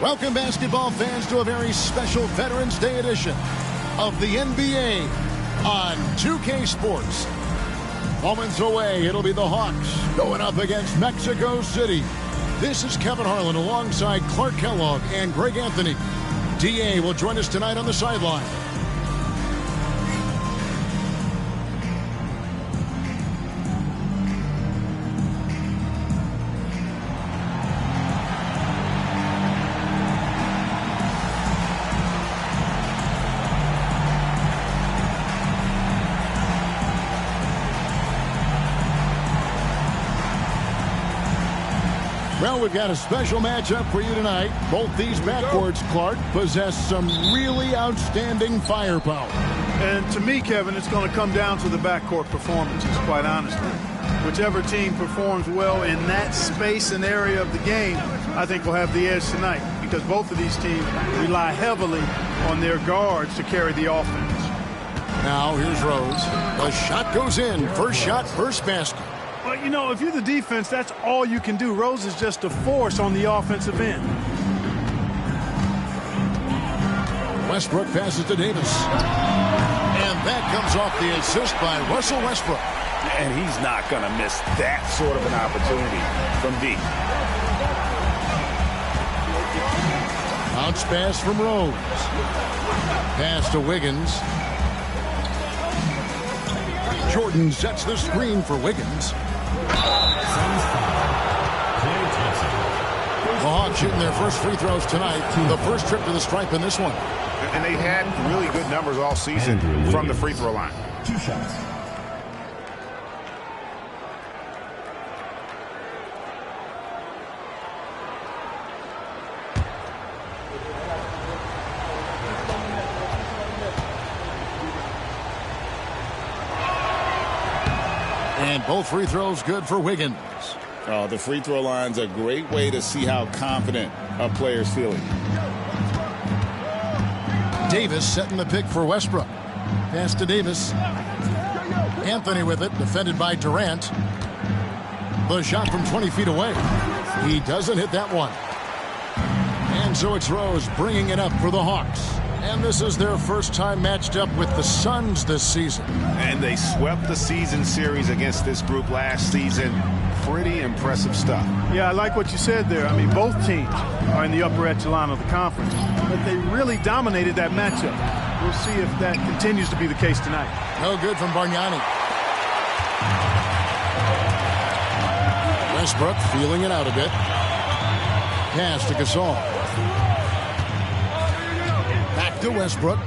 Speaker 1: Welcome, basketball fans, to a very special Veterans Day edition of the NBA on 2K Sports. Moments away, it'll be the Hawks going up against Mexico City. This is Kevin Harlan alongside Clark Kellogg and Greg Anthony. DA will join us tonight on the sideline. Well, we've got a special matchup for you tonight. Both these backcourts, Clark, possess some really outstanding firepower.
Speaker 2: And to me, Kevin, it's going to come down to the backcourt performances, quite honestly. Whichever team performs well in that space and area of the game, I think will have the edge tonight, because both of these teams rely heavily on their guards to carry the offense.
Speaker 1: Now, here's Rose. The shot goes in. First shot, first basket.
Speaker 2: But, you know, if you're the defense, that's all you can do. Rose is just a force on the offensive end.
Speaker 1: Westbrook passes to Davis. And that comes off the assist by Russell Westbrook.
Speaker 3: And he's not going to miss that sort of an opportunity from deep.
Speaker 1: Bounce pass from Rose. Pass to Wiggins. Jordan sets the screen for Wiggins. The Hawks shooting their first free throws tonight. The first trip to the stripe in this one.
Speaker 3: And they've had really good numbers all season from the free throw line.
Speaker 5: 2 shots.
Speaker 1: And both free throws good for Wiggins.
Speaker 4: The free throw line's a great way to see how confident a player's feeling.
Speaker 1: Davis setting the pick for Westbrook. Pass to Davis. Anthony with it, defended by Durant. The shot from 20 feet away. He doesn't hit that one. And so it's Rose bringing it up for the Hawks. And this is their first time matched up with the Suns this season.
Speaker 3: And they swept the season series against this group last season. Pretty impressive stuff.
Speaker 2: Yeah, I like what you said there. I mean, both teams are in the upper echelon of the conference, but they really dominated that matchup. We'll see if that continues to be the case tonight.
Speaker 1: No good from Bargnani. Westbrook feeling it out a bit. Pass to Gasol. Back to Westbrook.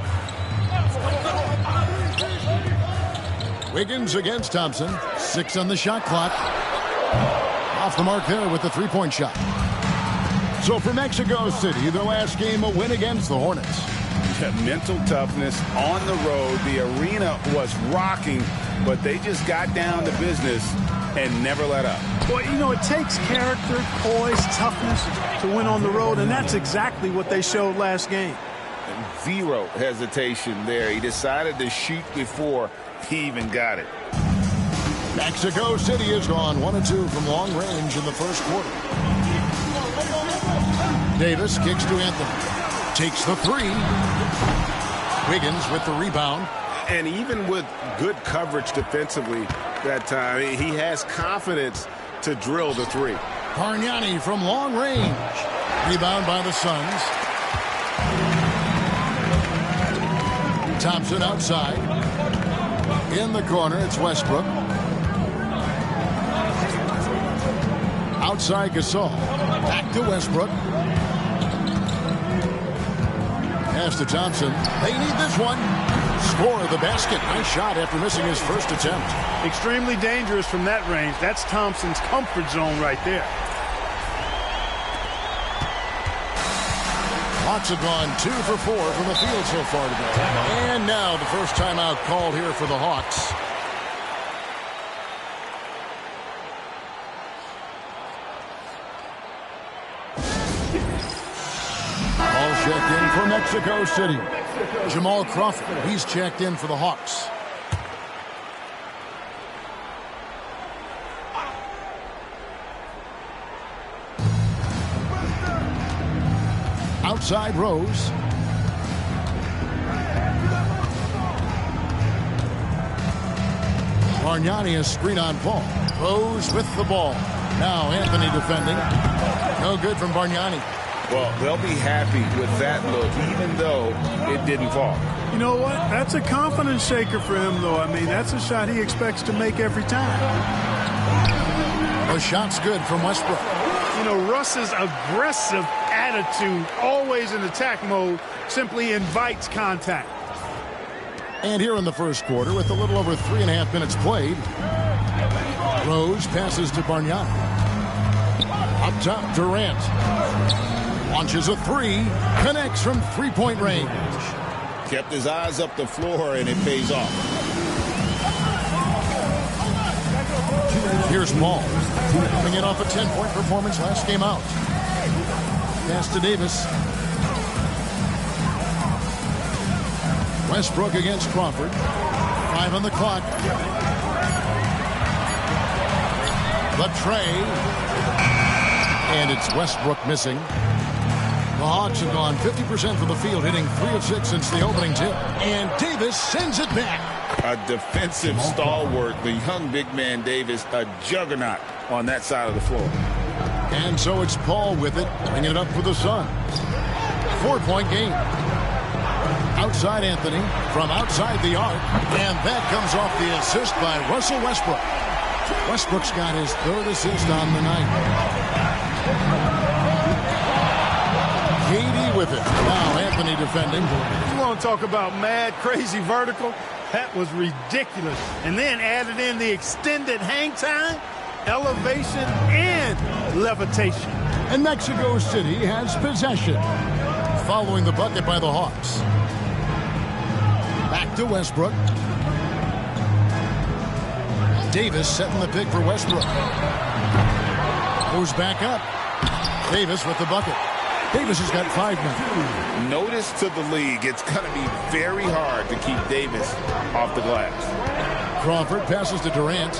Speaker 1: Wiggins against Thompson. 6 on the shot clock. Off the mark there with the three-point shot. So for Mexico City, their last game, a win against the Hornets.
Speaker 3: Mental toughness on the road. The arena was rocking, but they just got down to business and never let up.
Speaker 2: Well, you know, it takes character, poise, toughness to win on the road, and that's exactly what they showed last game.
Speaker 3: Zero hesitation there. He decided to shoot before he even got it.
Speaker 1: Mexico City has gone 1-2 from long range in the first quarter. Davis kicks to Anthony. Takes the three. Wiggins with the rebound.
Speaker 3: And even with good coverage defensively that time, he has confidence to drill the three.
Speaker 1: Bargnani from long range. Rebound by the Suns. Thompson outside. In the corner, it's Westbrook. Outside Gasol. Back to Westbrook. Pass to Thompson. They need this one. Score of the basket. Nice shot after missing his first attempt.
Speaker 2: Extremely dangerous from that range. That's Thompson's comfort zone right there.
Speaker 1: Hawks have gone 2 for 4 from the field so far today. And now the first timeout called here for the Hawks. All checked in for Mexico City. Jamal Crawford, he's checked in for the Hawks. side, Rose. Bargnani is screen on Paul. Rose with the ball. Now Anthony defending. No good from Bargnani.
Speaker 3: Well, they'll be happy with that look, even though it didn't fall.
Speaker 2: You know what? That's a confidence shaker for him, though. I mean, that's a shot he expects to make every time.
Speaker 1: The shot's good from Westbrook.
Speaker 2: You know, Russ's aggressive attitude, always in attack mode, simply invites contact.
Speaker 1: And here in the first quarter, with a little over 3.5 minutes played, Rose passes to Bargnani. Up top, Durant. Launches a three. Connects from three-point range.
Speaker 3: Kept his eyes up the floor, and it pays off.
Speaker 1: Here's Paul. Coming in off a 10-point performance last game out. Pass to Davis. Westbrook against Crawford. 5 on the clock. The tray. And it's Westbrook missing. The Hawks have gone 50% from the field, hitting 3 of 6 since the opening tip. And Davis sends it back.
Speaker 3: A defensive stalwart, the young big man Davis, a juggernaut on that side of the floor.
Speaker 1: And so it's Paul with it, bringing it up for the Suns. 4-point game. Outside Anthony, from outside the arc, and that comes off the assist by Russell Westbrook. Westbrook's got his 3rd assist on the night. KD with it. Now Anthony defending.
Speaker 2: You want to talk about mad, crazy vertical? That was ridiculous. And then added in the extended hang time, elevation, and levitation.
Speaker 1: And Mexico City has possession. Following the bucket by the Hawks. Back to Westbrook. Davis setting the pick for Westbrook. Goes back up. Davis with the bucket. Davis has got 5 now.
Speaker 3: Notice to the league, it's going to be very hard to keep Davis off the glass.
Speaker 1: Crawford passes to Durant.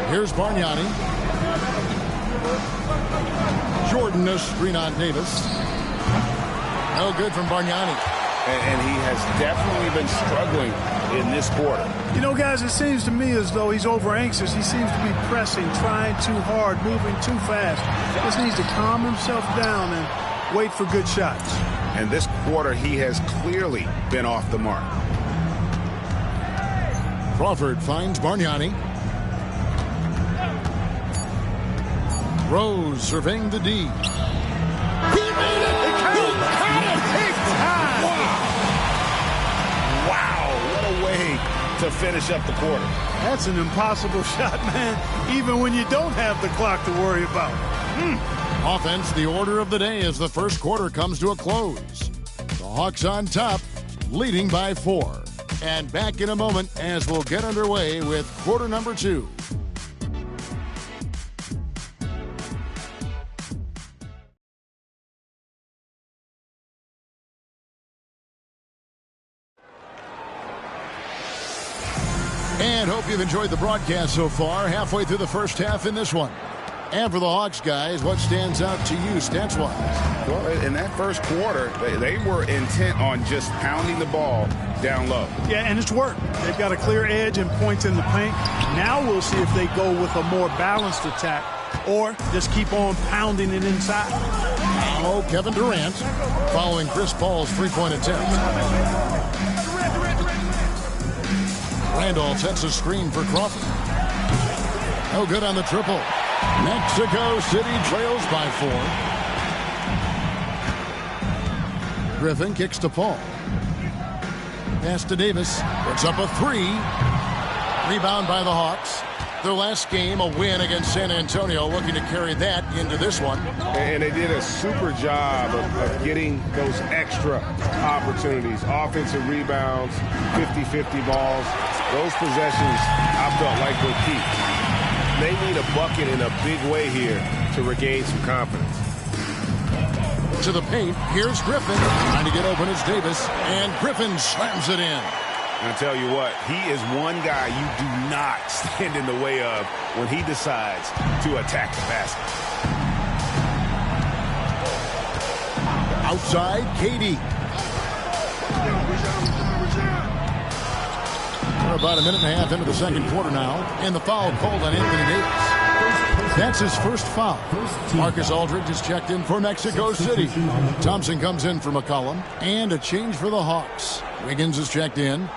Speaker 1: Here's Bargnani. Jordan a screen on Davis. No good from Bargnani.
Speaker 3: And he has definitely been struggling in this quarter.
Speaker 2: You know, guys, it seems to me as though he's over anxious. He seems to be pressing, trying too hard, moving too fast. Just needs to calm himself down and wait for good shots.
Speaker 3: And this quarter, he has clearly been off the mark.
Speaker 1: Crawford finds Bargnani. Rose surveying the D. He made it!
Speaker 3: To finish up the quarter.
Speaker 2: That's an impossible shot, man, even when you don't have the clock to worry about.
Speaker 1: Offense, the order of the day as the first quarter comes to a close. The Hawks on top, leading by 4. And back in a moment as we'll get underway with quarter number 2. And hope you've enjoyed the broadcast so far. Halfway through the first half in this one. And for the Hawks, guys, what stands out to you stats-wise?
Speaker 3: Well, in that first quarter, they were intent on just pounding the ball down low.
Speaker 2: Yeah, and it's worked. They've got a clear edge and points in the paint. Now we'll see if they go with a more balanced attack or just keep on pounding it inside.
Speaker 1: Now Kevin Durant following Chris Paul's three-point attempt. Randolph sets a screen for Crawford. No good on the triple. Mexico City trails by 4. Griffin kicks to Paul. Pass to Davis. Puts up a 3. Rebound by the Hawks. Their last game, a win against San Antonio, looking to carry that into this one.
Speaker 8: And they did a super job of getting those extra opportunities. Offensive rebounds, 50-50 balls. Those possessions, I felt like were key. They need a bucket in a big way here to regain some confidence.
Speaker 1: To the paint, here's Griffin. Trying to get open is Davis, and Griffin slams it in.
Speaker 3: And I'll tell you what, he is one guy you do not stand in the way of when he decides to attack the basket.
Speaker 1: Outside, KD. We're about a minute and a half into the second quarter now, and the foul called on Anthony Davis. That's his first foul. Marcus Aldridge is checked in for Mexico City. Thompson comes in for McCollum, and a change for the Hawks. Wiggins is checked in.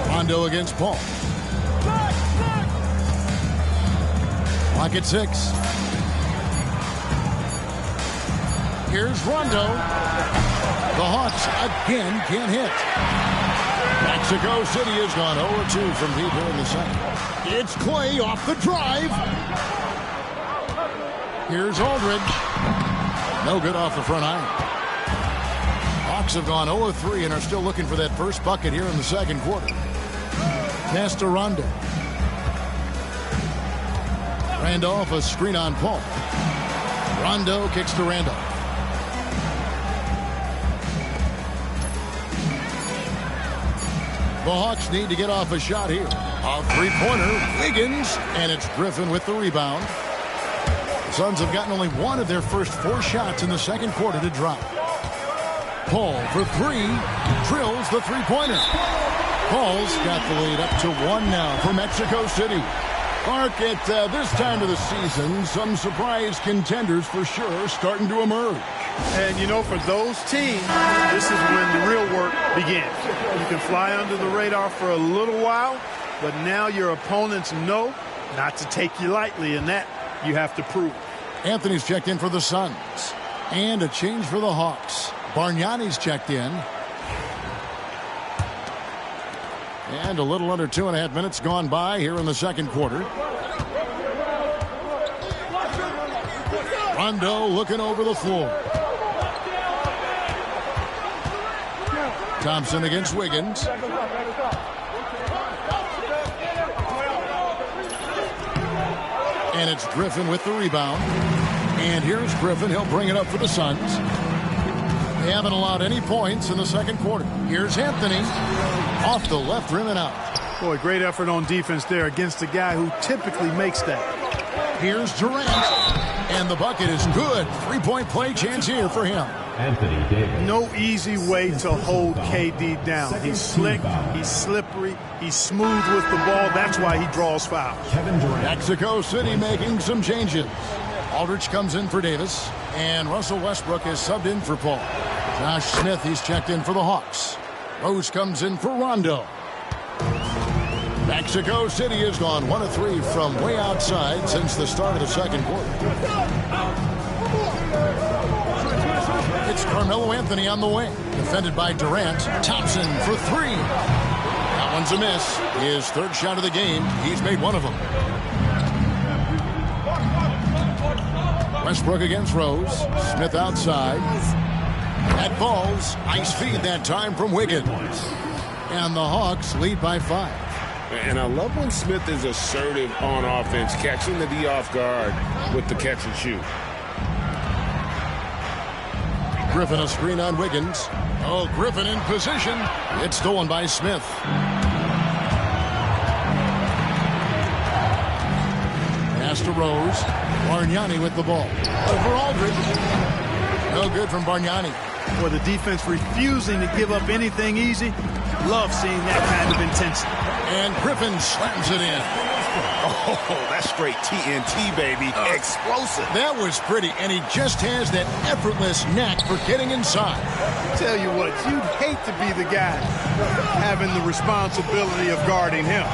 Speaker 1: Rondo against Paul. Clock at 6. Here's Rondo. The Hawks again can't hit. Mexico City has gone 0-2 from deep here in the second. It's Clay off the drive. Here's Aldridge. No good off the front iron. Hawks have gone 0-3 and are still looking for that first bucket here in the second quarter. Pass to Rondo. Randolph, a screen on Paul. Rondo kicks to Randolph. The Hawks need to get off a shot here. A three-pointer, Wiggins, and it's Griffin with the rebound. The Suns have gotten only one of their first 4 shots in the second quarter to drop. Paul for 3, drills the three-pointer. Paul's got the lead up to 1 now for Mexico City. Mark, at this time of the season, some surprise contenders for sure starting to emerge.
Speaker 2: And, you know, for those teams, this is when the real work begins. You can fly under the radar for a little while, but now your opponents know not to take you lightly, and that you have to prove.
Speaker 1: Anthony's checked in for the Suns. And a change for the Hawks. Bargnani's checked in. And a little under 2.5 minutes gone by here in the second quarter. Rondo looking over the floor. Thompson against Wiggins. And it's Griffin with the rebound. And here's Griffin. He'll bring it up for the Suns. They haven't allowed any points in the second quarter. Here's Anthony. Off the left rim and out.
Speaker 2: Boy, great effort on defense there against a guy who typically makes that.
Speaker 1: Here's Durant. And the bucket is good. 3-point play chance here for him.
Speaker 5: Anthony Davis.
Speaker 2: No easy way to hold KD down. He's slick, he's slippery, he's smooth with the ball. That's why he draws fouls.
Speaker 5: Kevin Durant.
Speaker 1: Mexico City making some changes. Aldridge comes in for Davis. And Russell Westbrook is subbed in for Paul. Josh Smith, he's checked in for the Hawks. Rose comes in for Rondo. Mexico City has gone 1 of 3 from way outside since the start of the second quarter. It's Carmelo Anthony on the wing. Defended by Durant. Thompson for 3. That one's a miss. His third shot of the game. He's made one of them. Westbrook against Rose. Smith outside. That falls. Nice feed that time from Wiggins. And the Hawks lead by 5.
Speaker 8: And I love when Smith is assertive on offense, catching the D off guard with the catch and shoot.
Speaker 1: Griffin a screen on Wiggins. Oh, Griffin in position. It's stolen by Smith. Pass to Rose. Bargnani with the ball. Over Aldridge. No good from Bargnani.
Speaker 2: For the defense refusing to give up anything easy. Love seeing that kind of intensity.
Speaker 1: And Griffin slams it in.
Speaker 3: Oh, that's straight TNT, baby. Explosive.
Speaker 1: That was pretty, and he just has that effortless knack for getting inside.
Speaker 2: Tell you what, you'd hate to be the guy having the responsibility of guarding him.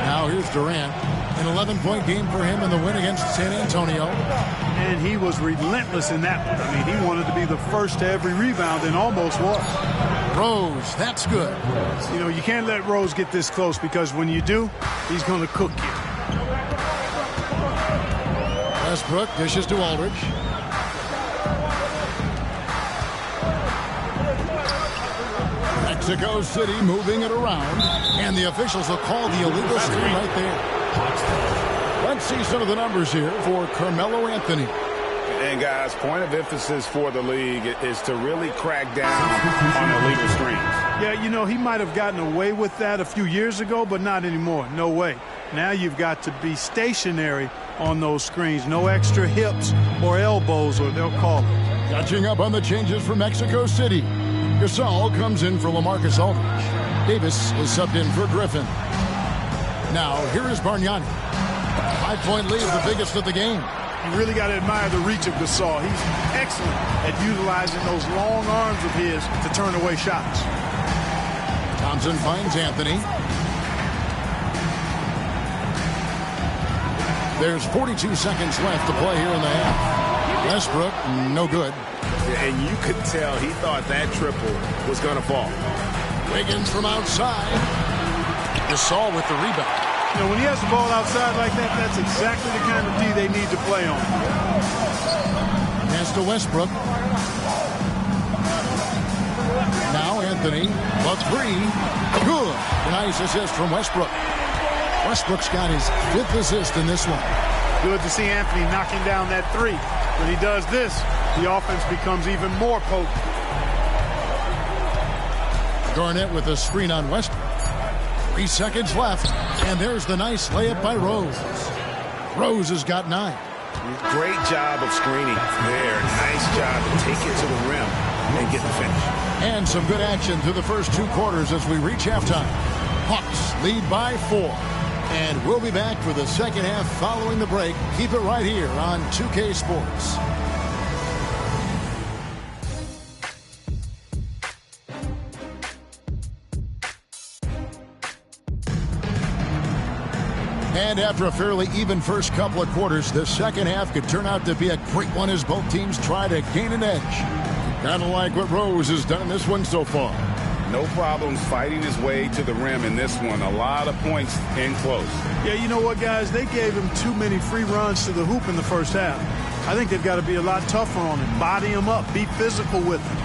Speaker 1: Now here's Durant. An 11-point game for him in the win against San Antonio.
Speaker 2: And he was relentless in that one. I mean, he wanted to be the first to every rebound and almost was.
Speaker 1: Rose, that's good.
Speaker 2: You know, you can't let Rose get this close because when you do, he's going to cook you.
Speaker 1: Westbrook dishes to Aldridge. Mexico City moving it around, and the officials will call the illegal screen right there. Let's see some of the numbers here for Carmelo Anthony.
Speaker 3: And guys, point of emphasis for the league is to really crack down on illegal screens.
Speaker 2: Yeah, you know, he might have gotten away with that a few years ago, but not anymore. No way. Now you've got to be stationary on those screens. No extra hips or elbows, or they'll call it.
Speaker 1: Catching up on the changes for Mexico City. Gasol comes in for LaMarcus Aldridge. Davis is subbed in for Griffin. Now, here is Bargnani. 5-point lead, the biggest of the game.
Speaker 2: You really got to admire the reach of Gasol. He's excellent at utilizing those long arms of his to turn away shots.
Speaker 1: Thompson finds Anthony. There's 42 seconds left to play here in the half. Westbrook, no good.
Speaker 3: And you could tell he thought that triple was going to fall.
Speaker 1: Wiggins from outside. Gasol with the rebound.
Speaker 2: You know, when he has the ball outside like that, that's exactly the kind of D they need to play on.
Speaker 1: Pass to Westbrook. Now Anthony, the three. Good. Nice assist from Westbrook. Westbrook's got his 5th assist in this one.
Speaker 2: Good to see Anthony knocking down that three. When he does this, the offense becomes even more potent.
Speaker 1: Garnett with a screen on Westbrook. 3 seconds left, and there's the nice layup by Rose. Rose has got 9.
Speaker 3: Great job of screening there. Nice job to take it to the rim and get the finish.
Speaker 1: And some good action through the first 2 quarters as we reach halftime. Hawks lead by 4. And we'll be back for the second half following the break. Keep it right here on 2K Sports. And after a fairly even first couple of quarters, the second half could turn out to be a great one as both teams try to gain an edge. Kind of like what Rose has done in this one so far.
Speaker 3: No problems fighting his way to the rim in this one. A lot of points in close.
Speaker 2: Yeah, you know what, guys? They gave him too many free runs to the hoop in the first half. I think they've got to be a lot tougher on him. Body him up. Be physical with him.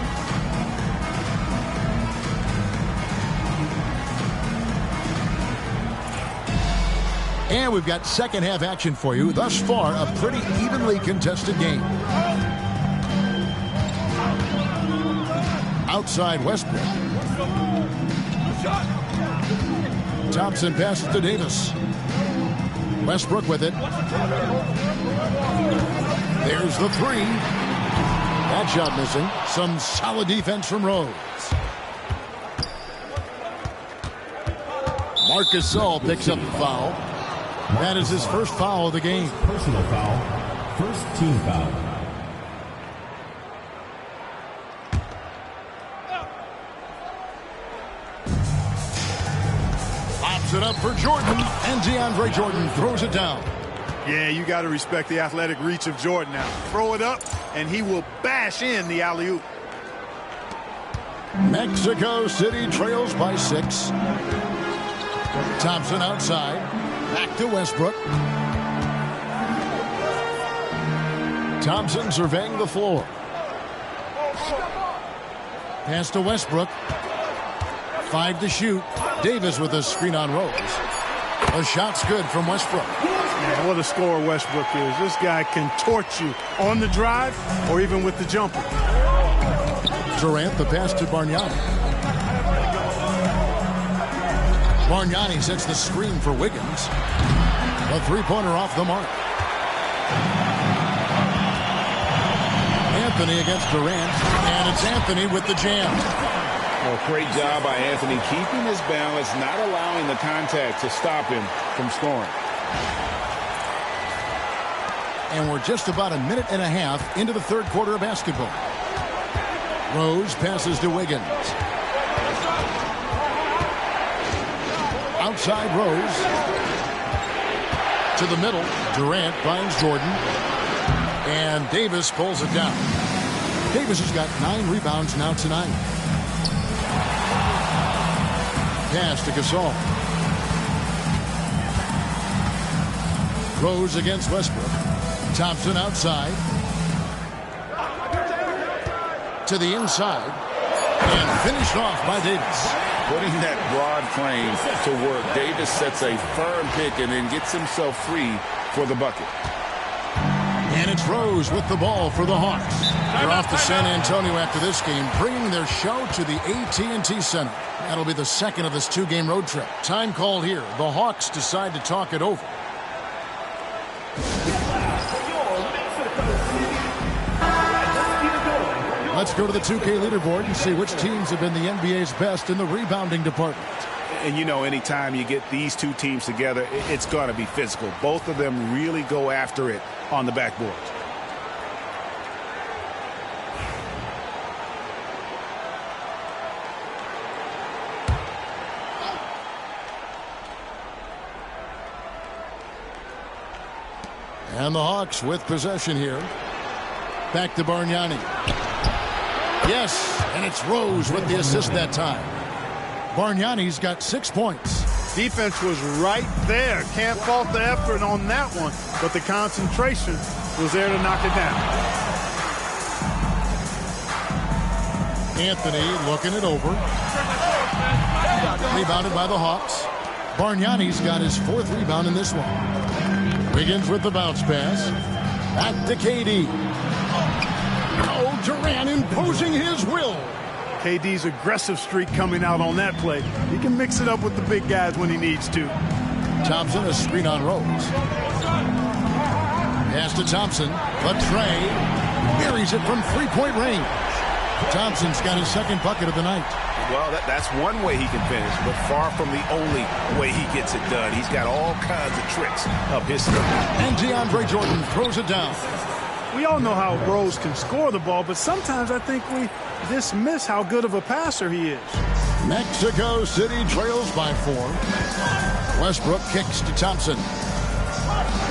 Speaker 1: And we've got second half action for you. Thus far, a pretty evenly contested game. Outside Westbrook. Thompson passes to Davis. Westbrook with it. There's the three. That shot missing. Some solid defense from Rose. Marc Gasol picks up the foul. That is his first foul of the game.
Speaker 5: Personal foul. First team foul.
Speaker 1: Pops it up for Jordan, and DeAndre Jordan throws it down.
Speaker 2: Yeah, you got to respect the athletic reach of Jordan now. Throw it up, and he will bash in the alley-oop.
Speaker 1: Mexico City trails by 6. Thompson outside. Back to Westbrook. Thompson surveying the floor. Pass to Westbrook. 5 to shoot. Davis with a screen on Rose. A shot's good from Westbrook.
Speaker 2: Man, what a scorer Westbrook is. This guy can torch you on the drive or even with the jumper.
Speaker 1: Durant the pass to Bargnani. Bargnani sets the screen for Wiggins. A three-pointer off the mark. Anthony against Durant, and it's Anthony with the jam.
Speaker 3: Well, great job by Anthony keeping his balance, not allowing the contact to stop him from scoring.
Speaker 1: And we're just about a minute and a half into the third quarter of basketball. Rose passes to Wiggins. Outside Rose. To the middle. Durant finds Jordan. And Davis pulls it down. Davis has got 9 rebounds now tonight. pass to Gasol. Rose against Westbrook. Thompson outside. To the inside. And finished off by Davis.
Speaker 4: Putting that broad frame to work, Davis sets a firm pick and then gets himself free for the bucket.
Speaker 1: And it's Rose with the ball for the Hawks. They're off to San Antonio after this game, bringing their show to the AT&T Center. That'll be the second of this two-game road trip. Time called here. The Hawks decide to talk it over. Let's go to the 2K leaderboard and see which teams have been the NBA's best in the rebounding department.
Speaker 3: And, you know, anytime you get these two teams together, it's going to be physical. Both of them really go after it on the backboard.
Speaker 1: And the Hawks with possession here. Back to Bargnani. Yes, and it's Rose with the assist that time. Bargnani's got 6 points.
Speaker 2: Defense was right there. Can't fault the effort on that one, but the concentration was there to knock it down.
Speaker 1: Anthony looking it over. Rebounded by the Hawks. Bargnani's got his 4th rebound in this one. Wiggins with the bounce pass. Back to KD. Oh, Durant imposing his will.
Speaker 2: KD's aggressive streak coming out on that play. He can mix it up with the big guys when he needs to.
Speaker 1: Thompson, a screen on Rose. Pass to Thompson. But Trey buries it from three-point range. Thompson's got his 2nd bucket of the night.
Speaker 3: Well, that's one way he can finish, but far from the only way he gets it done. He's got all kinds of tricks up his sleeve.
Speaker 1: And DeAndre Jordan throws it down.
Speaker 2: We all know how Rose can score the ball, but sometimes I think we dismiss how good of a passer he is.
Speaker 1: Mexico City trails by 4. Westbrook kicks to Thompson.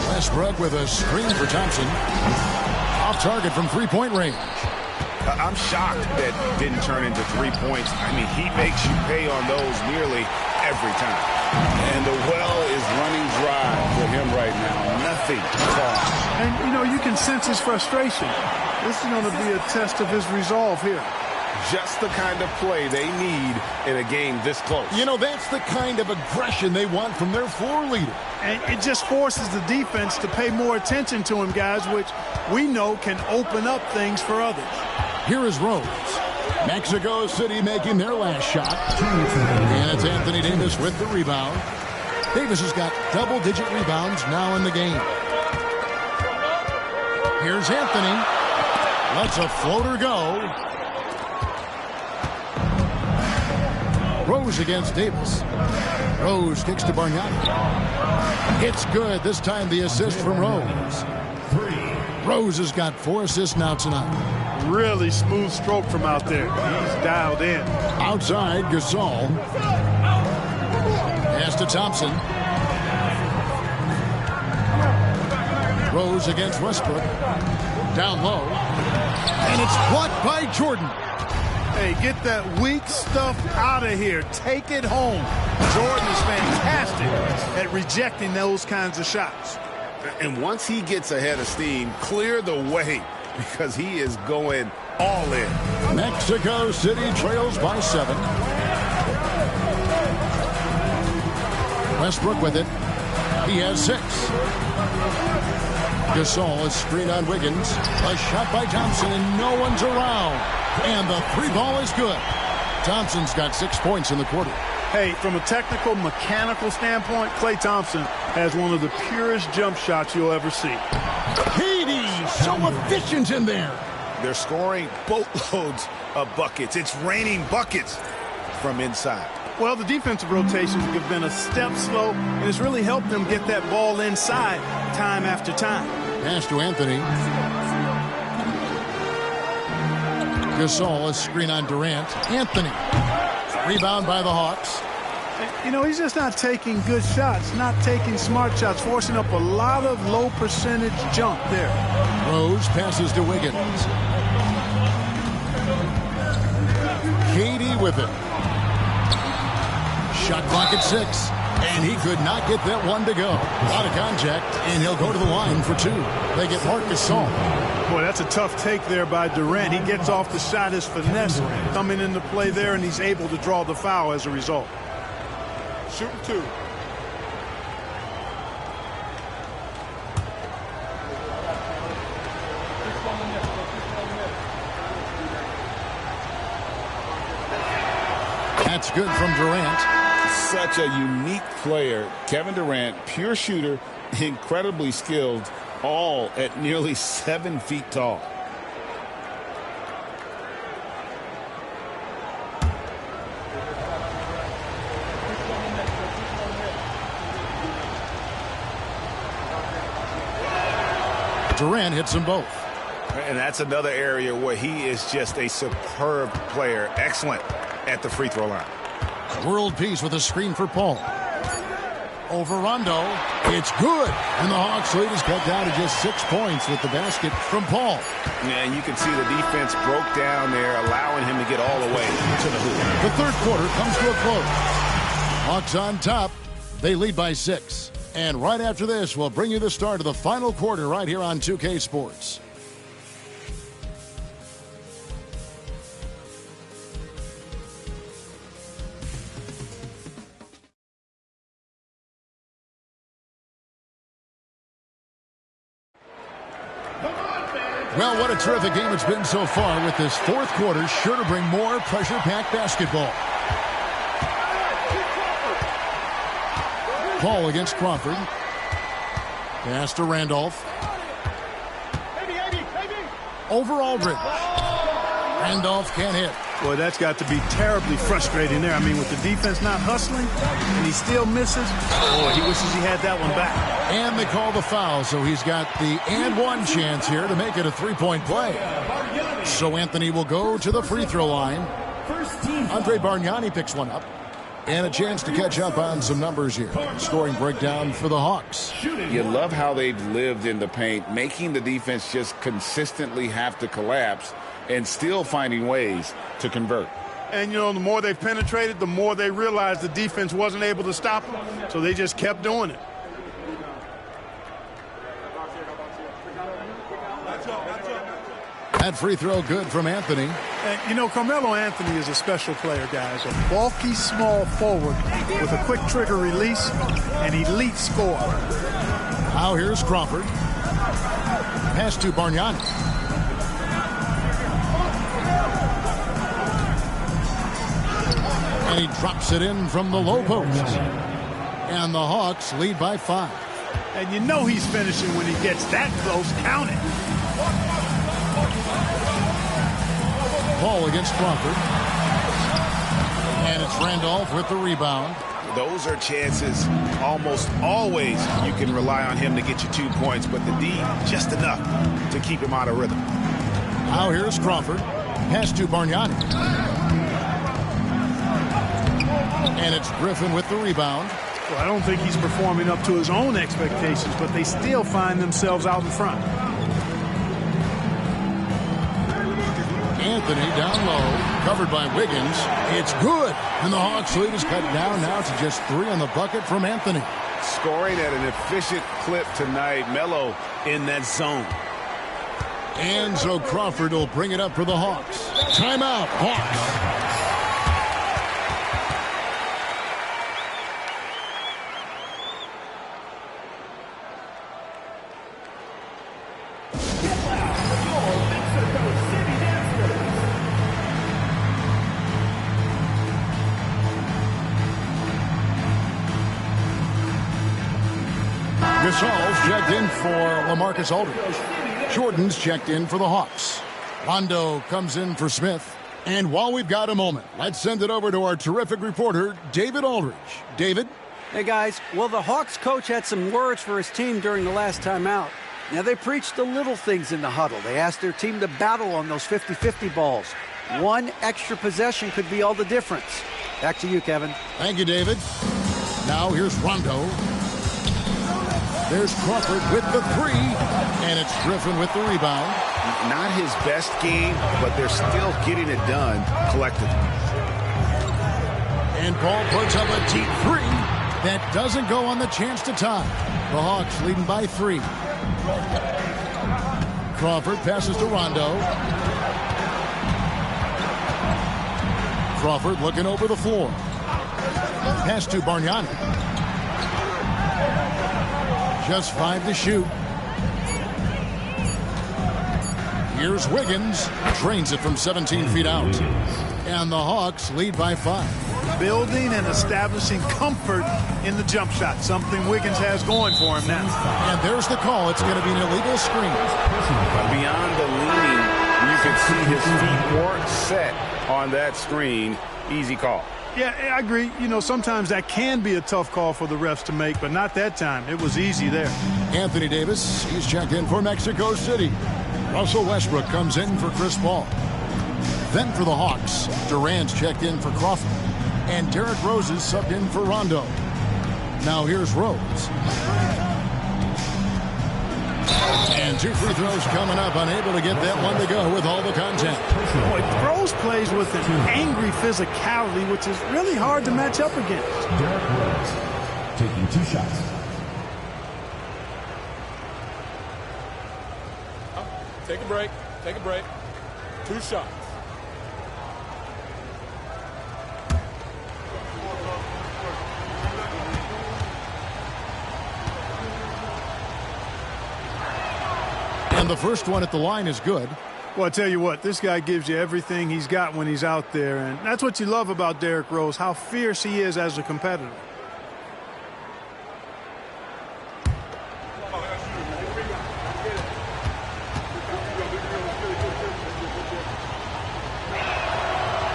Speaker 1: Westbrook with a screen for Thompson. Off target from three-point range.
Speaker 3: I'm shocked that didn't turn into 3 points. I mean, he makes you pay on those nearly every time. And the well is running dry for him right now. Nothing falls.
Speaker 2: And, you know, you can sense his frustration. This is going to be a test of his resolve here.
Speaker 3: Just the kind of play they need in a game this close.
Speaker 1: You know, that's the kind of aggression they want from their floor leader.
Speaker 2: And it just forces the defense to pay more attention to him, guys, which we know can open up things for others.
Speaker 1: Here is Rose. Mexico City making their last shot. And it's Anthony Davis with the rebound. Davis has got double-digit rebounds now in the game. Here's Anthony. Lets a floater go. Rose against Davis. Rose kicks to Bargnani. It's good. This time the assist from Rose. Rose has got 4 assists now tonight.
Speaker 2: Really smooth stroke from out there. He's dialed in.
Speaker 1: Outside, Gasol. Pass to Thompson. Rose against Westbrook. Down low. And it's blocked by Jordan.
Speaker 2: Hey, get that weak stuff out of here. Take it home. Jordan is fantastic at rejecting those kinds of shots.
Speaker 3: And once he gets ahead of steam, clear the way, because he is going all in.
Speaker 1: Mexico City trails by 7. Westbrook with it. He has 6. Gasol is screen on Wiggins. A shot by Thompson, and no one's around. And the 3-ball is good. Thompson's got 6 points in the quarter.
Speaker 2: Hey, from a technical, mechanical standpoint, Klay Thompson has one of the purest jump shots you'll ever see.
Speaker 1: KD, so efficient in there.
Speaker 3: They're scoring boatloads of buckets. It's raining buckets from inside.
Speaker 2: Well, the defensive rotations have been a step slow, and it's really helped them get that ball inside time after time.
Speaker 1: Pass to Anthony. Gasol, a screen on Durant. Anthony. Rebound by the Hawks.
Speaker 2: You know, he's just not taking good shots, not taking smart shots, forcing up a lot of low percentage jump there.
Speaker 1: Rose passes to Wiggins. KD with it. Shot clock at 6. And he could not get that one to go. A lot of contact, and he'll go to the line for 2. They get Marc Gasol.
Speaker 2: Boy, that's a tough take there by Durant. He gets off the shot, his finesse coming into play there, and he's able to draw the foul as a result.
Speaker 8: Shooting 2.
Speaker 1: That's good from Durant.
Speaker 4: Such a unique player. Kevin Durant, pure shooter, incredibly skilled, all at nearly 7 feet tall.
Speaker 1: Durant hits them both.
Speaker 3: And that's another area where he is just a superb player. Excellent at the free throw line.
Speaker 1: World peace with a screen for Paul. Over Rondo. It's good. And the Hawks lead is cut down to just 6 points with the basket from Paul.
Speaker 3: And you can see the defense broke down there, allowing him to get all the way to the hoop.
Speaker 1: The third quarter comes to a close. Hawks on top. They lead by 6. And right after this, we'll bring you the start of the final quarter right here on 2K Sports. Well, what a terrific game it's been so far, with this fourth quarter sure to bring more pressure-packed basketball. Paul against Crawford. Pass to Randolph. Over Aldridge. Randolph can't hit.
Speaker 2: Boy, that's got to be terribly frustrating there. I mean, with the defense not hustling, and he still misses. Boy, he wishes he had that one back.
Speaker 1: And they call the foul, so he's got the and one chance here to make it a three-point play. So Anthony will go to the free throw line. Andre Bargnani picks one up. And a chance to catch up on some numbers here. Scoring breakdown for the Hawks.
Speaker 4: You love how they've lived in the paint, making the defense just consistently have to collapse and still finding ways to convert.
Speaker 2: And, you know, the more they've penetrated, the more they realized the defense wasn't able to stop them. So they just kept doing it.
Speaker 1: That free throw good from Anthony.
Speaker 2: And, you know, Carmelo Anthony is a special player, guys. A bulky, small forward with a quick trigger release, and elite scorer.
Speaker 1: Now here's Crawford. Pass to Bargnani. And he drops it in from the low post. And the Hawks lead by 5.
Speaker 2: And you know he's finishing when he gets that close. Count it.
Speaker 1: Paul against Crawford. And it's Randolph with the rebound.
Speaker 3: Those are chances almost always you can rely on him to get you 2 points, but the D just enough to keep him out of rhythm.
Speaker 1: Now here's Crawford. Pass to Bargnani. And it's Griffin with the rebound.
Speaker 2: Well, I don't think he's performing up to his own expectations, but they still find themselves out in front.
Speaker 1: Anthony down low, covered by Wiggins. It's good. And the Hawks lead is cut down now to just 3 on the bucket from Anthony.
Speaker 3: Scoring at an efficient clip tonight. Melo in that zone.
Speaker 1: And so Crawford will bring it up for the Hawks. Timeout, Hawks. Gasol's checked in for LaMarcus Aldridge. Jordan's checked in for the Hawks. Rondo comes in for Smith. And while we've got a moment, let's send it over to our terrific reporter, David Aldridge. David?
Speaker 6: Hey, guys. Well, the Hawks coach had some words for his team during the last time out. Now, they preached the little things in the huddle. They asked their team to battle on those 50-50 balls. One extra possession could be all the difference. Back to you, Kevin.
Speaker 1: Thank you, David. Now here's Rondo. There's Crawford with the 3, and it's Griffin with the rebound.
Speaker 3: Not his best game, but they're still getting it done collectively.
Speaker 1: And Paul puts up a deep three. That doesn't go on the chance to tie. The Hawks leading by 3. Crawford passes to Rondo. Crawford looking over the floor. Pass to Bargnani. Just 5 to shoot. Here's Wiggins. Drains it from 17 feet out. And the Hawks lead by 5.
Speaker 2: Building and establishing comfort in the jump shot. Something Wiggins has going for him now.
Speaker 1: And there's the call. It's going to be an illegal screen.
Speaker 3: Beyond the leaning, you can see his feet weren't set on that screen. Easy call.
Speaker 2: Yeah, I agree. You know, sometimes that can be a tough call for the refs to make, but not that time. It was easy there.
Speaker 1: Anthony Davis, he's checked in for Mexico City. Russell Westbrook comes in for Chris Paul. Then for the Hawks, Durant's checked in for Crawford. And Derrick Rose is subbed in for Rondo. Now here's Rose. And 2 free throws coming up, unable to get that one to go with all the contact.
Speaker 2: Boy, Rose plays with an angry physicality, which is really hard to match up against.
Speaker 5: Derrick Rose taking 2 shots.
Speaker 7: Take a break. Take a break. 2 shots.
Speaker 1: And the first one at the line is good.
Speaker 2: Well, I tell you what, this guy gives you everything he's got when he's out there, and that's what you love about Derrick Rose, how fierce he is as a competitor.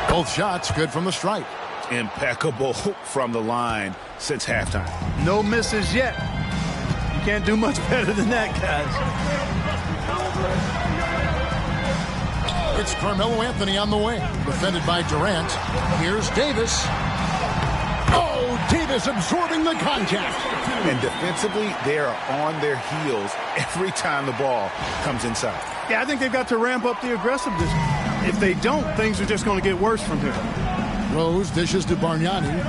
Speaker 1: Both shots good from the stripe.
Speaker 3: Impeccable from the line since halftime.
Speaker 2: No misses yet. You can't do much better than that, guys.
Speaker 1: It's Carmelo Anthony on the wing, defended by Durant. Here's Davis. Oh, Davis absorbing the contact.
Speaker 3: And defensively, they are on their heels every time the ball comes inside.
Speaker 2: Yeah, I think they've got to ramp up the aggressiveness. If they don't, things are just going to get worse from here.
Speaker 1: Rose dishes to Bargnani.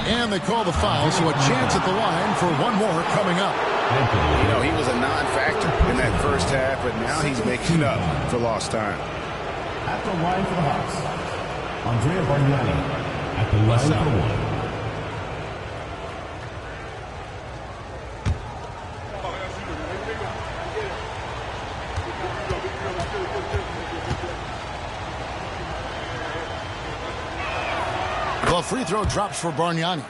Speaker 1: And they call the foul, so a chance at the line for one more coming up.
Speaker 3: You know, he was a non-factor in that first half, but now he's making up for lost time.
Speaker 5: At the line for the Hawks, Andrea Bargnani at the line for 1.
Speaker 1: The free throw drops for Bargnani.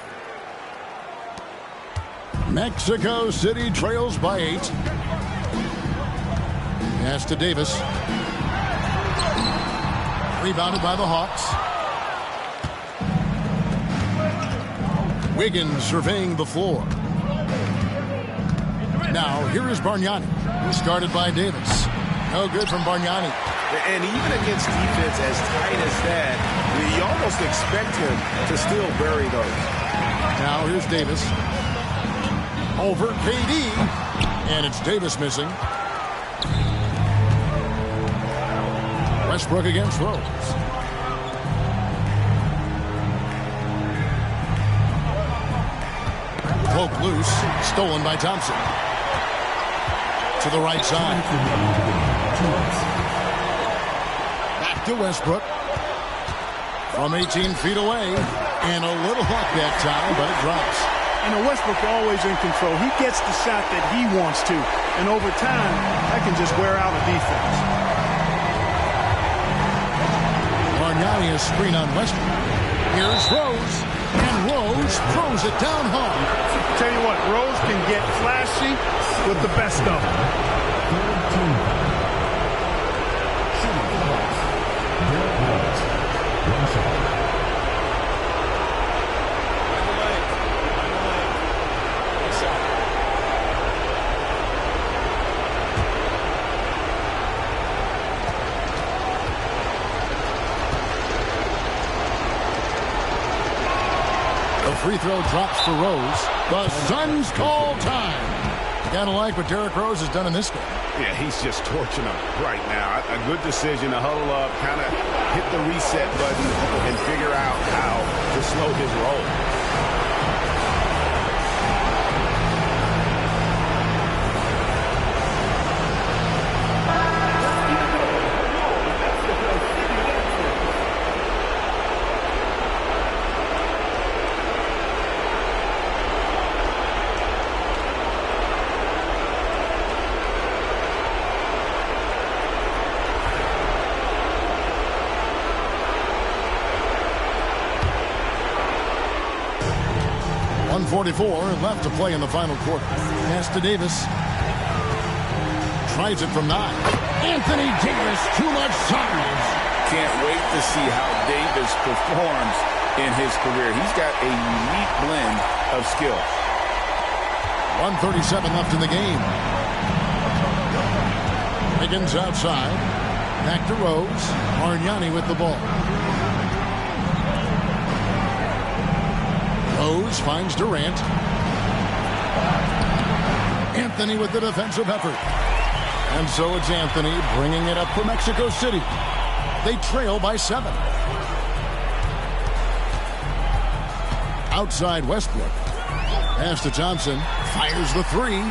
Speaker 1: Mexico City trails by 8. Pass to Davis. Rebounded by the Hawks. Wiggins surveying the floor. Now here is Bargnani, who's guarded by Davis. No good from Bargnani.
Speaker 3: And even against defense as tight as that, you almost expect him to still bury those.
Speaker 1: Now here's Davis. Over KD. And it's Davis missing. Westbrook against Rose. Poke loose. Stolen by Thompson. To the right side. Back to Westbrook. From 18 feet away. And a little luck that time, but it drops.
Speaker 2: You know, Westbrook always in control. He gets the shot that he wants to. And over time, that can just wear out a defense.
Speaker 1: Bargnani is screen on Westbrook. Here's Rose. And Rose throws it down hard.
Speaker 2: Tell you what, Rose can get flashy with the best of them.
Speaker 1: Free throw drops for Rose. The Suns call time. Gotta like what Derrick Rose has done in this game.
Speaker 8: Yeah, he's just torching them right now. A good decision to huddle up, kind of hit the reset button, and figure out how to slow his roll.
Speaker 1: .44 left to play in the final quarter. Pass to Davis. Tries it from 9. Anthony Davis, too much size.
Speaker 4: Can't wait to see how Davis performs in his career. He's got a unique blend of skills.
Speaker 1: 1:37 left in the game. Higgins outside. Back to Rose. Mariani with the ball. Rose finds Durant. Anthony with the defensive effort. And so it's Anthony bringing it up for Mexico City. They trail by 7. Outside Westbrook. Pass to Thompson. Fires the 3.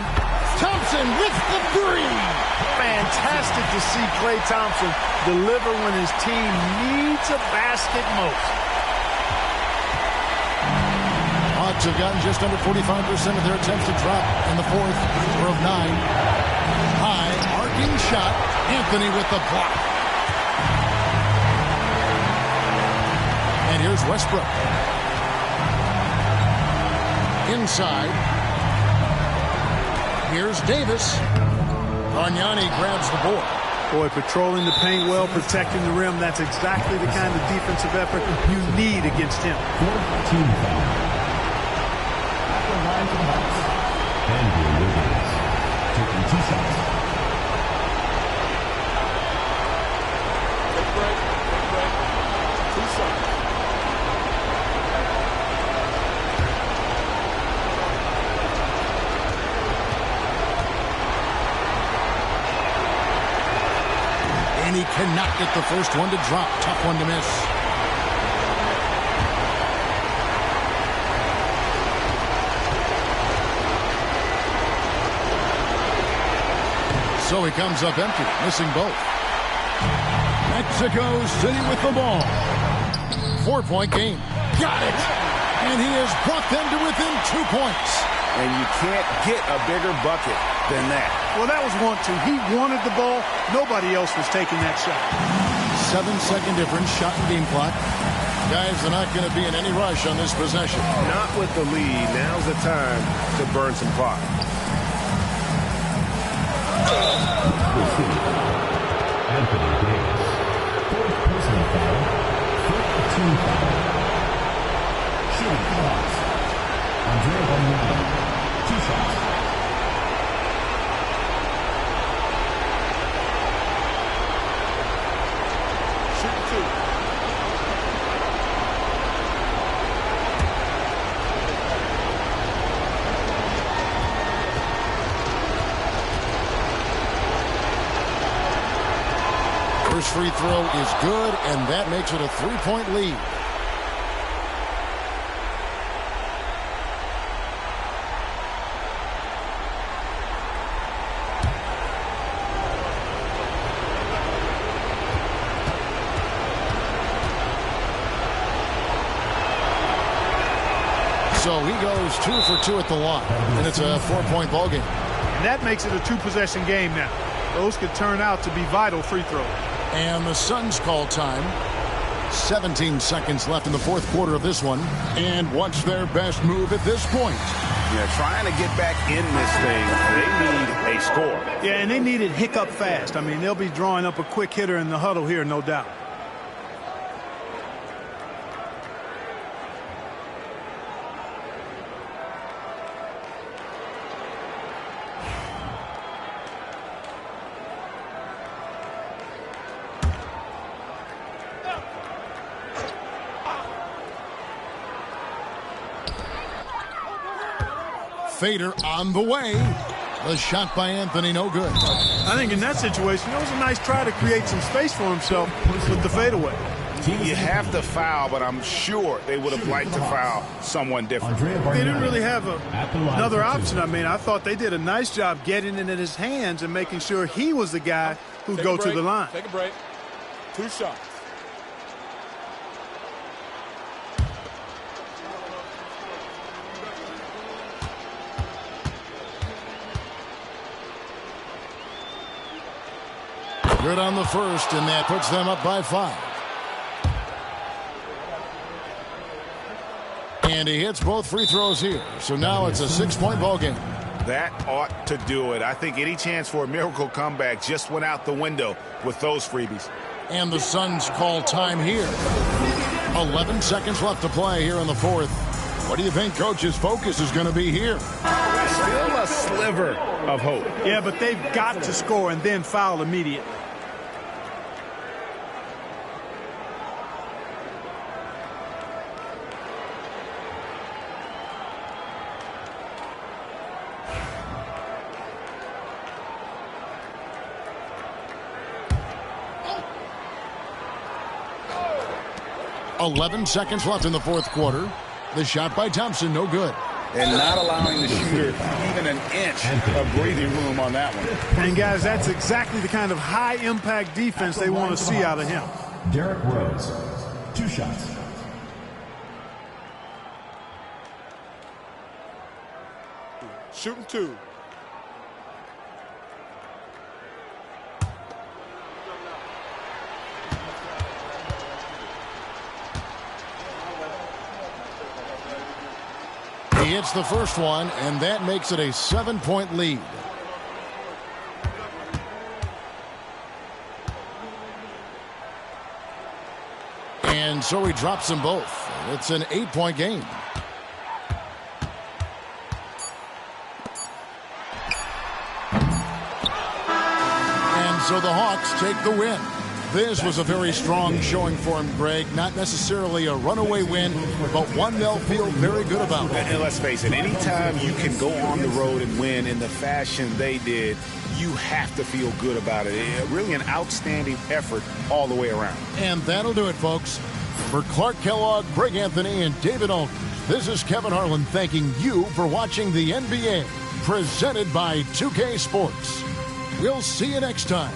Speaker 1: Thompson with the 3.
Speaker 2: Fantastic to see Klay Thompson deliver when his team needs a basket most.
Speaker 1: Hawks have gotten just under 45% of their attempts to drop in the fourth. 4 of 9. High, arcing shot. Anthony with the block. And here's Westbrook. Inside. Here's Davis. Bargnani grabs the board.
Speaker 2: Boy, patrolling the paint well, protecting the rim. That's exactly the kind of defensive effort you need against him.
Speaker 5: 14 foul. Andrew Wiggins taking 2 shots.
Speaker 7: Take break. 2 shots.
Speaker 1: And he cannot get the first one to drop. Tough one to miss. So he comes up empty, missing both. Mexico City with the ball. 4-point game. Got it! And he has brought them to within 2 points.
Speaker 3: And you can't get a bigger bucket than that.
Speaker 2: Well, that was 1-2. He wanted the ball. Nobody else was taking that shot.
Speaker 1: 7-second difference, shot and game clock. Guys are not going to be in any rush on this possession.
Speaker 8: Not with the lead. Now's the time to burn some clock.
Speaker 5: Anthony Davis. 4th personal foul. 5th team foul. Shooting clocks. Andre Bargnani. 2 shots.
Speaker 7: Shoot 2.
Speaker 1: First free throw is good, and that makes it a 3-point lead. So he goes 2 for 2 at the line, and it's a 4-point ball game.
Speaker 2: And that makes it a 2-possession game now. Those could turn out to be vital free throws.
Speaker 1: And the Suns call time. 17 seconds left in the fourth quarter of this one. And what's their best move at this point?
Speaker 3: Yeah, trying to get back in this thing. They need a score.
Speaker 2: Yeah, and they need it hiccup fast. I mean, they'll be drawing up a quick hitter in the huddle here, no doubt.
Speaker 1: Fader on the way. The shot by Anthony, no good.
Speaker 2: I think in that situation, it was a nice try to create some space for himself with the fadeaway.
Speaker 3: You have to foul, but I'm sure they would have liked to foul someone different.
Speaker 2: They didn't really have another option. I mean, I thought they did a nice job getting it in his hands and making sure he was the guy who'd go to the line.
Speaker 7: Take a break. 2 shots.
Speaker 1: Good on the first, and that puts them up by 5. And he hits both free throws here. So now it's a 6-point ball game.
Speaker 3: That ought to do it. I think any chance for a miracle comeback just went out the window with those freebies.
Speaker 1: And the Suns call time here. 11 seconds left to play here in the fourth. What do you think Coach's focus is going to be here?
Speaker 3: Still a sliver of hope.
Speaker 2: Yeah, but they've got to score and then foul immediately.
Speaker 1: .11 seconds left in the fourth quarter. The shot by Thompson, no good.
Speaker 4: And not allowing the shooter even an inch of breathing room on that one.
Speaker 2: And, guys, that's exactly the kind of high-impact defense they want to see out of him.
Speaker 5: Derrick Rose, 2 shots.
Speaker 7: Shooting 2.
Speaker 1: He hits the first one, and that makes it a 7-point lead. And so he drops them both. It's an 8-point game. And so the Hawks take the win. This was a very strong showing for him, Greg. Not necessarily a runaway win, but one they'll feel very good about.
Speaker 3: And let's face it, anytime you can go on the road and win in the fashion they did, you have to feel good about it. Really an outstanding effort all the way around.
Speaker 1: And that'll do it, folks. For Clark Kellogg, Greg Anthony, and David Aldridge, this is Kevin Harlan thanking you for watching the NBA, presented by 2K Sports. We'll see you next time.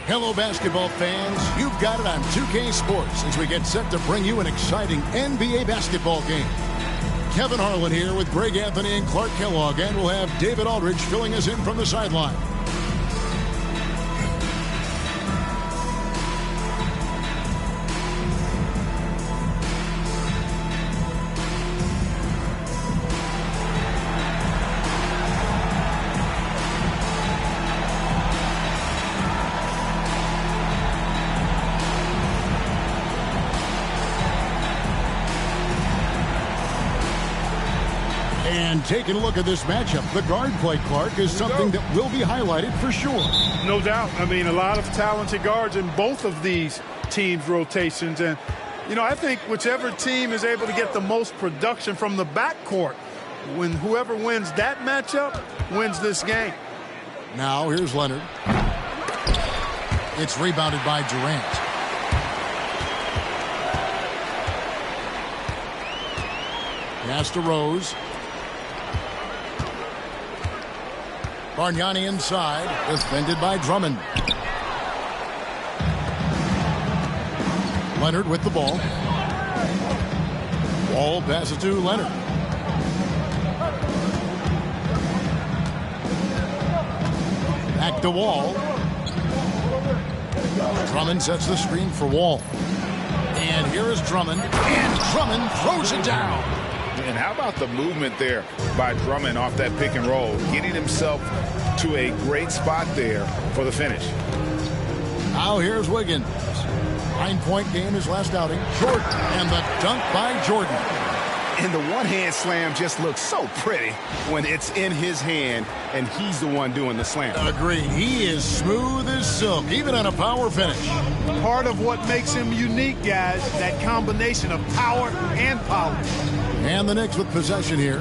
Speaker 1: Hello, basketball fans. You've got it on 2K Sports as we get set to bring you an exciting NBA basketball game. Kevin Harlan here with Greg Anthony and Clark Kellogg, and we'll have David Aldridge filling us in from the sideline. And taking a look at this matchup, the guard play, Clark, is something that will be highlighted for sure.
Speaker 2: No doubt. I mean, a lot of talented guards in both of these teams' rotations. And, you know, I think whichever team is able to get the most production from the backcourt, when whoever wins that matchup wins this game.
Speaker 1: Now, here's Leonard. It's rebounded by Durant. Pass to Rose. Bargnani inside, defended by Drummond. Leonard with the ball. Wall passes to Leonard. Back to Wall. Drummond sets the screen for Wall. And here is Drummond. And Drummond throws it down.
Speaker 3: And how about the movement there by Drummond off that pick and roll, getting himself to a great spot there for the finish.
Speaker 1: Now here's Wiggins. 9-point game his last outing. Jordan, and the dunk by Jordan.
Speaker 3: And the one-hand slam just looks so pretty when it's in his hand and he's the one doing the slam.
Speaker 1: Agreed. He is smooth as silk, even on a power finish.
Speaker 2: Part of what makes him unique, guys, that combination of power and power.
Speaker 1: And the Knicks with possession here.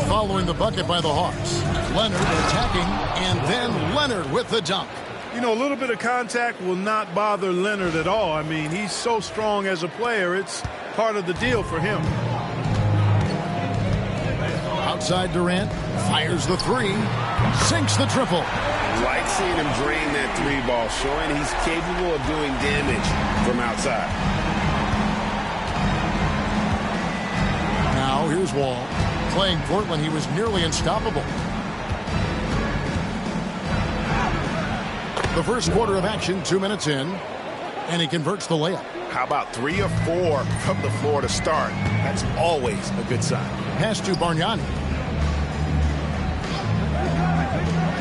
Speaker 1: Following the bucket by the Hawks. Leonard attacking, and then Leonard with the dunk.
Speaker 2: You know, a little bit of contact will not bother Leonard at all. I mean, he's so strong as a player. It's part of the deal for him.
Speaker 1: Outside Durant, fires the three, sinks the triple.
Speaker 8: Like seeing him drain that three ball, showing he's capable of doing damage from outside.
Speaker 1: Now here's Wall. Playing Portland, he was nearly unstoppable. The first quarter of action, 2 minutes in, and he converts the layup.
Speaker 3: How about 3 or 4 from the floor to start? That's always a good sign.
Speaker 1: Pass to Bargnani.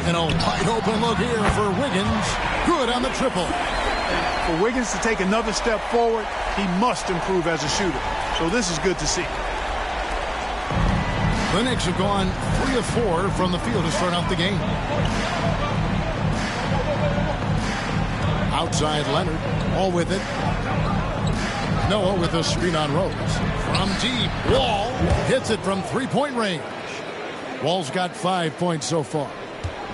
Speaker 1: And a wide open look here for Wiggins. Good on the triple.
Speaker 2: For Wiggins to take another step forward, he must improve as a shooter. So this is good to see.
Speaker 1: The Knicks have gone 3 of 4 from the field to start out the game. Outside Leonard, all with it. Noah with a screen on Rose. From deep, Wall hits it from three-point range. Wall's got 5 points so far.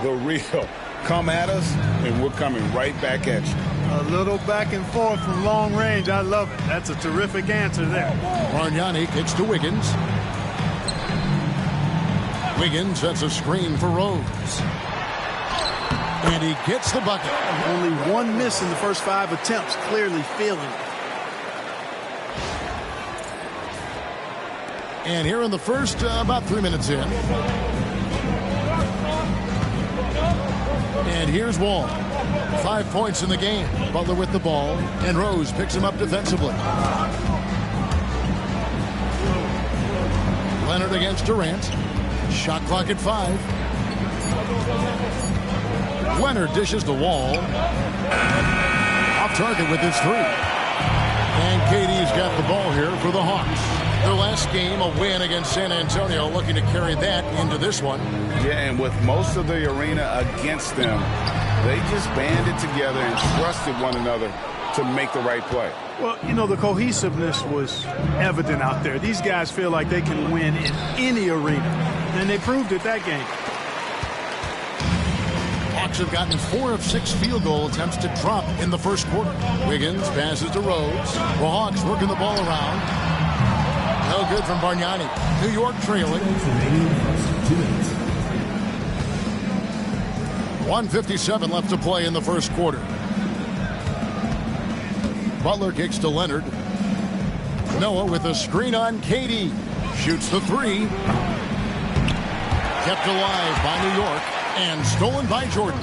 Speaker 3: The real. Come at us, and we're coming right back at you.
Speaker 2: A little back and forth from long range. I love it. That's a terrific answer there.
Speaker 1: Bargnani kicks to Wiggins. Wiggins sets a screen for Rose. And he gets the bucket.
Speaker 2: Only one miss in the first 5 attempts. Clearly feeling it.
Speaker 1: And here in the first, about 3 minutes in. And here's Wall. 5 points in the game. Butler with the ball. And Rose picks him up defensively. Leonard against Durant. Shot clock at 5. Leonard dishes the Wall. Off target with his 3. And KD's got the ball here for the Hawks. Their last game, a win against San Antonio, looking to carry that into this one.
Speaker 3: Yeah, and with most of the arena against them, they just banded together and trusted one another to make the right play.
Speaker 2: Well, you know, the cohesiveness was evident out there. These guys feel like they can win in any arena, and they proved it that game.
Speaker 1: Hawks have gotten 4 of 6 field goal attempts to drop in the first quarter. Wiggins passes to Rose. The Hawks working the ball around. No good from Bargnani. New York trailing. 1:57 left to play in the first quarter. Butler kicks to Leonard. Noah with a screen on Katie. Shoots the three. Kept alive by New York and stolen by Jordan.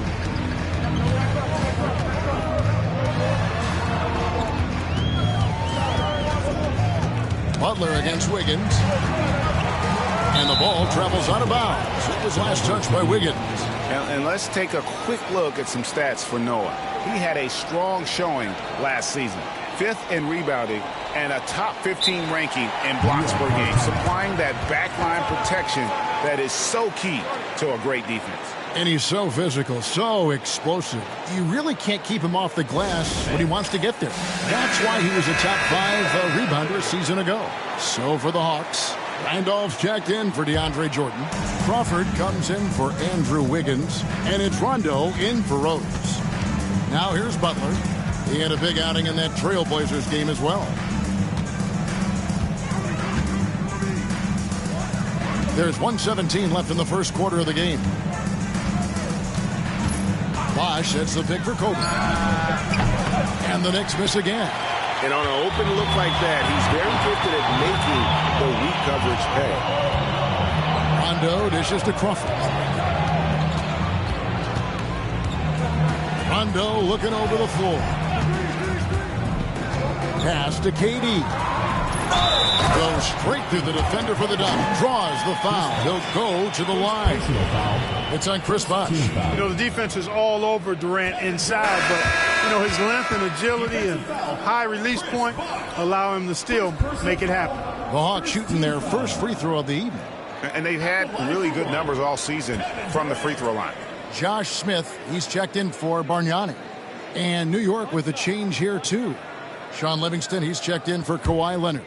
Speaker 1: Butler against Wiggins. And the ball travels out of bounds. It was last touched by Wiggins.
Speaker 3: And let's take a quick look at some stats for Noah. He had a strong showing last season. 5th in rebounding and a top 15 ranking in blocks per game, supplying that backline protection that is so key to a great defense.
Speaker 1: And he's so physical, so explosive. You really can't keep him off the glass when he wants to get there. That's why he was a top 5 rebounder a season ago. So for the Hawks, Randolph's checked in for DeAndre Jordan. Crawford comes in for Andrew Wiggins. And it's Rondo in for Rose. Now here's Butler. He had a big outing in that Trailblazers game as well. There's 1:17 left in the first quarter of the game. Bosh sets the pick for Kobe. And the Knicks miss again.
Speaker 8: And on an open look like that, he's very gifted at making the weak coverage pay.
Speaker 1: Rondo dishes to Crawford. Rondo looking over the floor. Pass to KD. Goes straight through the defender for the dunk. Draws the foul. He'll go to the line. It's on Chris Bosh.
Speaker 2: You know, the defense is all over Durant inside, but, you know, his length and agility and high release point allow him to still make it happen.
Speaker 1: The Hawks shooting their first free throw of the evening.
Speaker 3: And they've had really good numbers all season from the free throw line.
Speaker 1: Josh Smith, he's checked in for Bargnani. And New York with a change here, too. Sean Livingston, he's checked in for Kawhi Leonard.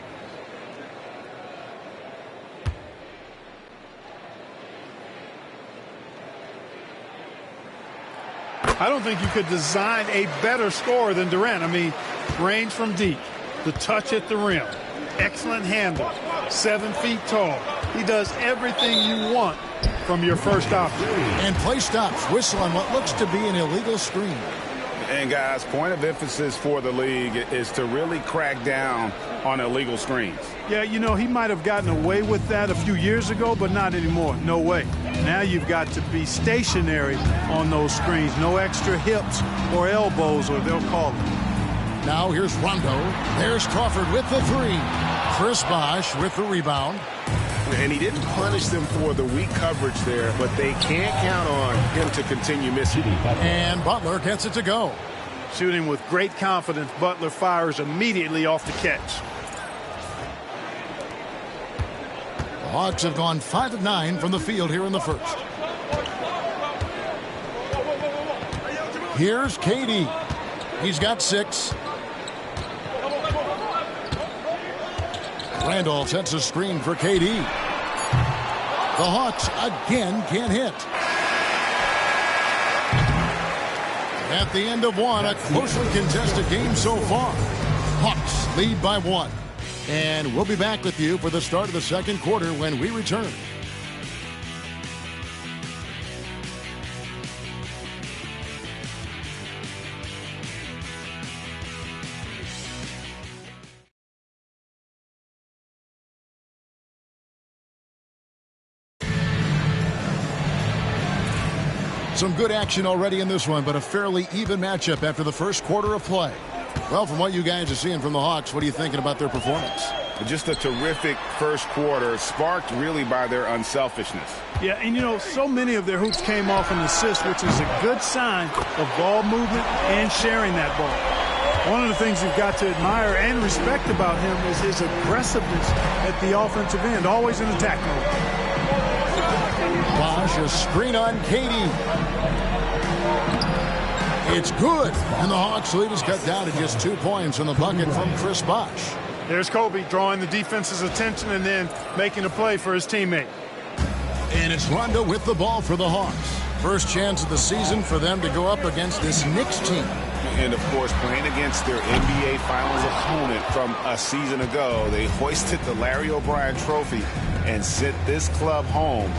Speaker 2: I don't think you could design a better scorer than Durant. I mean, range from deep, the touch at the rim, excellent handle, 7 feet tall. He does everything you want from your first option.
Speaker 1: And play stops. Whistle on what looks to be an illegal screen.
Speaker 3: And, guys, point of emphasis for the league is to really crack down on illegal screens.
Speaker 2: Yeah, you know, he might have gotten away with that a few years ago, but not anymore. No way. Now you've got to be stationary on those screens. No extra hips or elbows, or they'll call it.
Speaker 1: Now here's Rondo. There's Crawford with the three. Chris Bosh with the rebound.
Speaker 8: And he didn't punish them for the weak coverage there, but they can't count on him to continue missing.
Speaker 1: And Butler gets it to go.
Speaker 2: Shooting with great confidence, Butler fires immediately off the catch.
Speaker 1: The Hawks have gone 5 of 9 from the field here in the first. Here's KD. He's got 6. Randolph sets a screen for KD. The Hawks again can't hit. At the end of one, a closely contested game so far. Hawks lead by 1. And we'll be back with you for the start of the second quarter when we return. Some good action already in this one, but a fairly even matchup after the first quarter of play. Well, from what you guys are seeing from the Hawks, what are you thinking about their performance?
Speaker 3: Just a terrific first quarter, sparked really by their unselfishness.
Speaker 2: Yeah, and you know, so many of their hoops came off an assist, which is a good sign of ball movement and sharing that ball. One of the things you've got to admire and respect about him is his aggressiveness at the offensive end, always in attack mode.
Speaker 1: Bosh, a screen on KD. It's good, and the Hawks lead is cut down to just 2 points on the bucket from Chris Bosh.
Speaker 2: There's Kobe drawing the defense's attention and then making a play for his teammate.
Speaker 1: And it's Rondo with the ball for the Hawks. First chance of the season for them to go up against this Knicks team.
Speaker 3: And, of course, playing against their NBA Finals opponent from a season ago, they hoisted the Larry O'Brien Trophy and sent this club home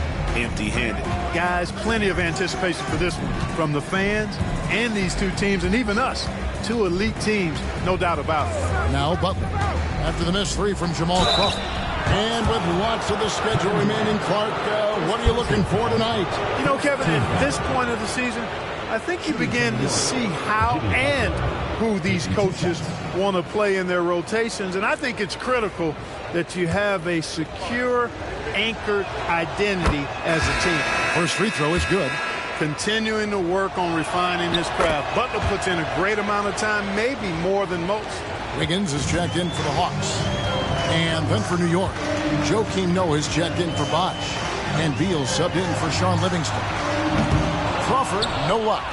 Speaker 3: empty-handed.
Speaker 2: Guys, plenty of anticipation for this one from the fans and these two teams, and even us. Two elite teams, no doubt about it.
Speaker 1: Now Butler. After the missed three from Jamal Crawford. And with lots of the schedule remaining, Clark, what are you looking for tonight?
Speaker 2: You know, Kevin, at this point of the season, I think you begin to see how and who these coaches want to play in their rotations. And I think it's critical that you have a secure, anchored identity as a team.
Speaker 1: First free throw is good.
Speaker 2: Continuing to work on refining his craft. Butler puts in a great amount of time, maybe more than most.
Speaker 1: Wiggins is checked in for the Hawks. And then for New York, Joakim Noah is checked in for Bosch. And Beal subbed in for Sean Livingston. Crawford, no luck.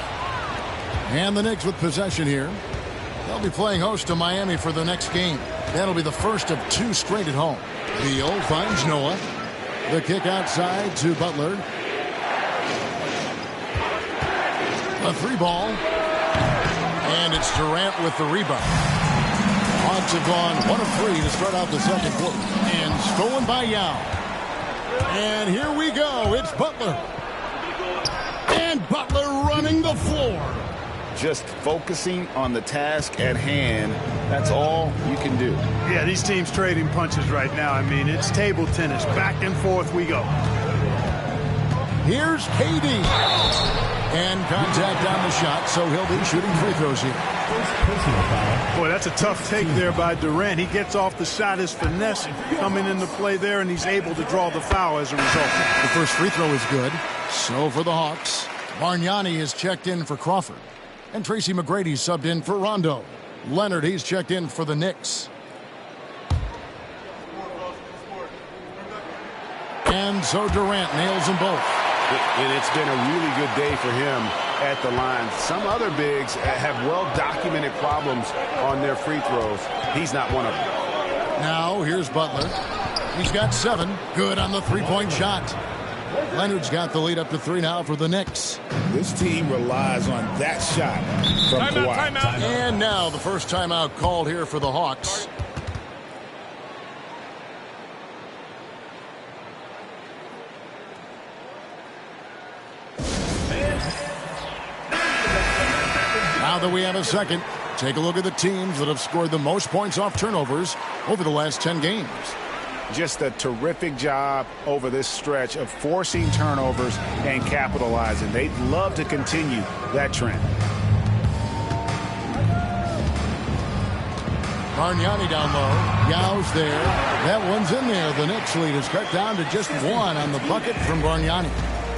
Speaker 1: And the Knicks with possession here. They'll be playing host to Miami for the next game. That'll be the first of two straight at home. Beal finds Noah. The kick outside to Butler. A three ball. And it's Durant with the rebound. Hawks have gone 1 of 3 to start out the second quarter. And stolen by Yao. And here we go. It's Butler. And Butler running the floor.
Speaker 3: Just focusing on the task at hand. That's all you can do.
Speaker 2: Yeah, these teams trading punches right now. I mean, it's table tennis. Back and forth we go.
Speaker 1: Here's KD. And contact on the shot, so he'll be shooting free throws here.
Speaker 2: Boy, that's a tough take there by Durant. He gets off the shot, his finesse coming into play there, and he's able to draw the foul as a result.
Speaker 1: The first free throw is good. So for the Hawks, Bargnani is checked in for Crawford. And Tracy McGrady subbed in for Rondo. Leonard, he's checked in for the Knicks. And so Durant nails them both.
Speaker 8: And it's been a really good day for him at the line. Some other bigs have well-documented problems on their free throws. He's not one of them.
Speaker 1: Now, here's Butler. He's got 7. Good on the three-point shot. Leonard's got the lead up to 3 now for the Knicks.
Speaker 4: This team relies on that shot from Kawhi.
Speaker 7: Timeout.
Speaker 1: And now the first timeout called here for the Hawks. Now that we have a second, take a look at the teams that have scored the most points off turnovers over the last 10 games.
Speaker 3: Just a terrific job over this stretch of forcing turnovers and capitalizing. They'd love to continue that trend.
Speaker 1: Bargnani down low. Yao's there. That one's in there. The Knicks lead is cut down to just 1 on the bucket from Bargnani.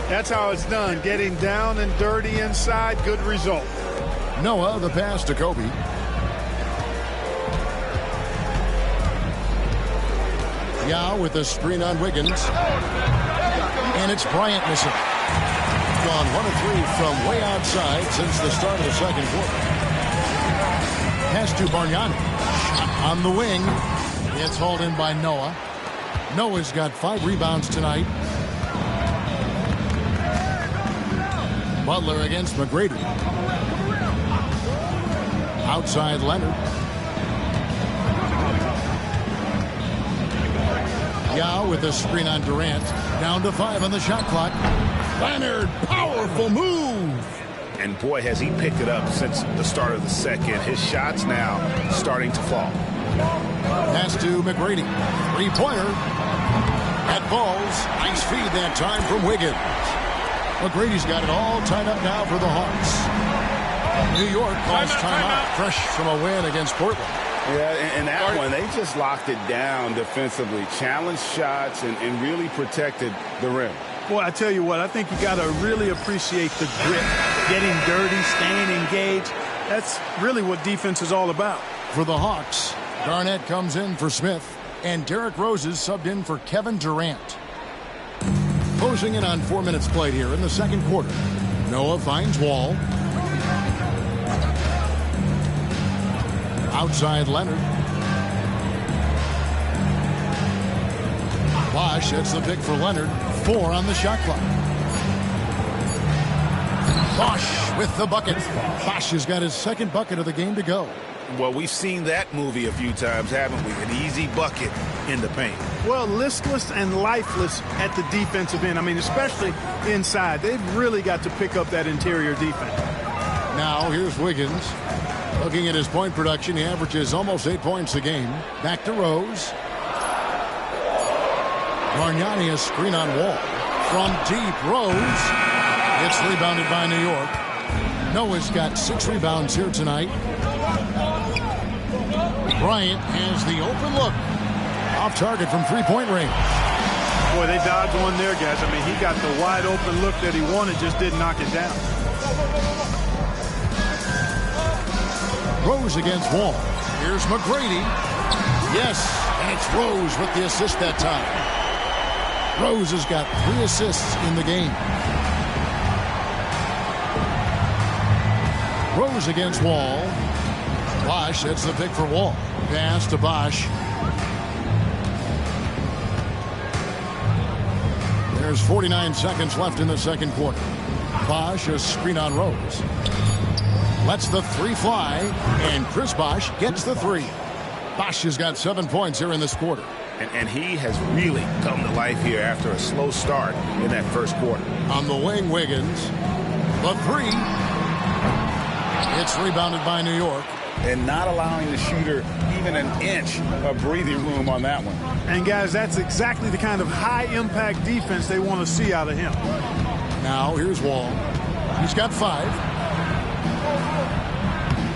Speaker 2: That's how it's done. Getting down and dirty inside. Good result.
Speaker 1: Noah, the pass to Kobe. Yao with the screen on Wiggins. And it's Bryant missing. Gone 1 of 3 from way outside since the start of the second quarter. Pass to Bargnani. Shot on the wing. It's hauled in by Noah. Noah's got 5 rebounds tonight. Butler against McGrady. Outside Leonard. Yao with a screen on Durant. Down to 5 on the shot clock. Leonard, powerful move.
Speaker 3: And boy, has he picked it up since the start of the second. His shots now starting to fall.
Speaker 1: Pass to McGrady. 3-pointer. That falls. Nice feed that time from Wiggins. McGrady's got it all tied up now for the Hawks. New York calls timeout. Fresh from a win against Portland.
Speaker 3: Yeah, and that one, they just locked it down defensively. Challenged shots and really protected the rim.
Speaker 2: Boy, I tell you what, I think you got to really appreciate the grit. Getting dirty, staying engaged. That's really what defense is all about.
Speaker 1: For the Hawks, Garnett comes in for Smith. And Derrick Rose is subbed in for Kevin Durant. Closing in on 4 minutes played here in the second quarter. Noah finds Wall. Outside Leonard. Bosch hits the pick for Leonard. 4 on the shot clock. Bosch with the bucket. Bosch has got his second bucket of the game to go.
Speaker 4: Well, we've seen that movie a few times, haven't we? An easy bucket in the paint.
Speaker 2: Well, listless and lifeless at the defensive end. I mean, especially inside. They've really got to pick up that interior defense.
Speaker 1: Now, here's Wiggins. Looking at his point production, he averages almost 8 points a game. Back to Rose. Bargnani, a screen on Wall. From deep, Rose. It's rebounded by New York. Noah's got 6 rebounds here tonight. Bryant has the open look. Off target from three-point range.
Speaker 2: Boy, they dodged one there, guys. I mean, he got the wide open look that he wanted, just didn't knock it down.
Speaker 1: Rose against Wall. Here's McGrady. Yes, and it's Rose with the assist that time. Rose has got 3 assists in the game. Rose against Wall. Bosch hits the pick for Wall. Pass to Bosch. There's 49 seconds left in the second quarter. Bosch, a screen on Rose. Lets the 3 fly, and Chris Bosch gets the 3. Bosch has got 7 points here in this quarter.
Speaker 3: And he has really come to life here after a slow start in that first quarter.
Speaker 1: On the wing, Wiggins. The 3. It's rebounded by New York.
Speaker 3: And not allowing the shooter even an inch of breathing room on that one.
Speaker 2: And, guys, that's exactly the kind of high-impact defense they want to see out of him.
Speaker 1: Now, here's Wall. He's got 5.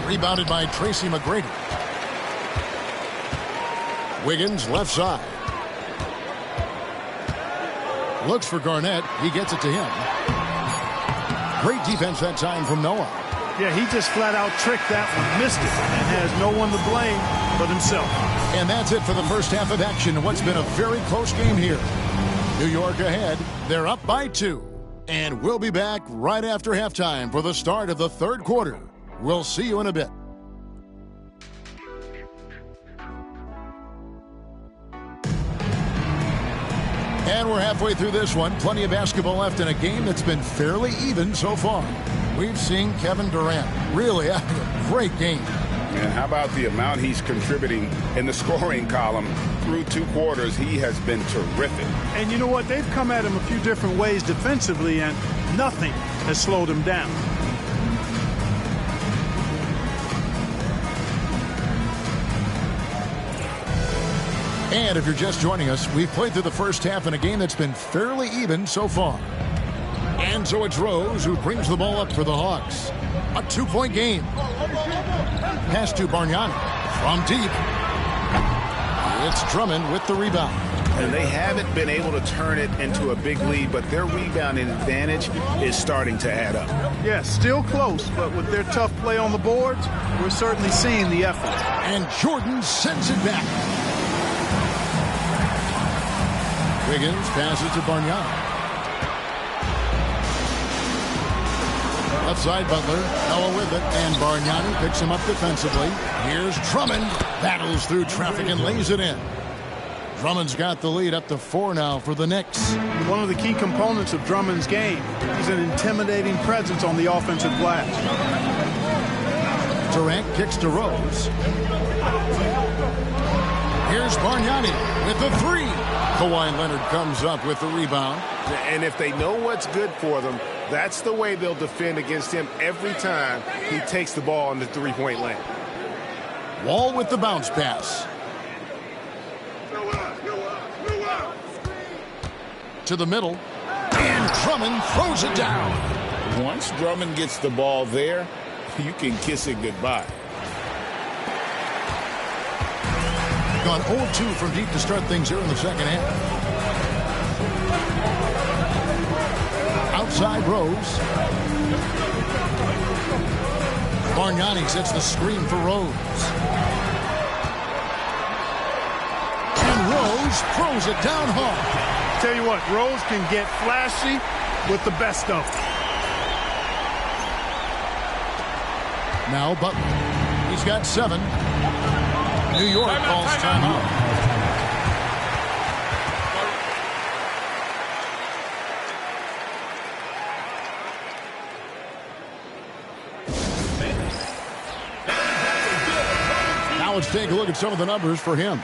Speaker 1: Rebounded by Tracy McGrady. Wiggins, left side. Looks for Garnett. He gets it to him. Great defense that time from Noah.
Speaker 2: Yeah, he just flat out tricked that one, missed it, and has no one to blame but himself.
Speaker 1: And that's it for the first half of action in what's been a very close game here. New York ahead. They're up by 2. And we'll be back right after halftime for the start of the third quarter. We'll see you in a bit. And we're halfway through this one. Plenty of basketball left in a game that's been fairly even so far. We've seen Kevin Durant really having a great game.
Speaker 3: And how about the amount he's contributing in the scoring column? Through 2 quarters, he has been terrific.
Speaker 2: And you know what? They've come at him a few different ways defensively, and nothing has slowed him down.
Speaker 1: And if you're just joining us, we've played through the first half in a game that's been fairly even so far. And so it's Rose who brings the ball up for the Hawks. A 2-point game. Pass to Bargnani from deep. It's Drummond with the rebound.
Speaker 3: And they haven't been able to turn it into a big lead, but their rebounding advantage is starting to add up.
Speaker 2: Yeah, still close, but with their tough play on the boards, we're certainly seeing the effort.
Speaker 1: And Jordan sends it back. Wiggins passes to Bargnani. Left side, Butler. Noah with it, and Bargnani picks him up defensively. Here's Drummond. Battles through traffic and lays it in. Drummond's got the lead up to 4 now for the Knicks.
Speaker 2: One of the key components of Drummond's game, he's an intimidating presence on the offensive glass.
Speaker 1: Durant kicks to Rose. Here's Bargnani with the 3. Kawhi Leonard comes up with the rebound.
Speaker 3: And if they know what's good for them, that's the way they'll defend against him every time he takes the ball in the 3-point lane.
Speaker 1: Wall with the bounce pass. To the middle. And Drummond throws it down.
Speaker 4: Once Drummond gets the ball there, you can kiss it goodbye.
Speaker 1: Gone 0-2 from deep to start things here in the second half. Outside Rose. Bargnani sets the screen for Rose. And Rose throws it down hard.
Speaker 2: Tell you what, Rose can get flashy with the best of them.
Speaker 1: Now Butler. He's got 7. New York calls timeout. Now let's take a look at some of the numbers for him.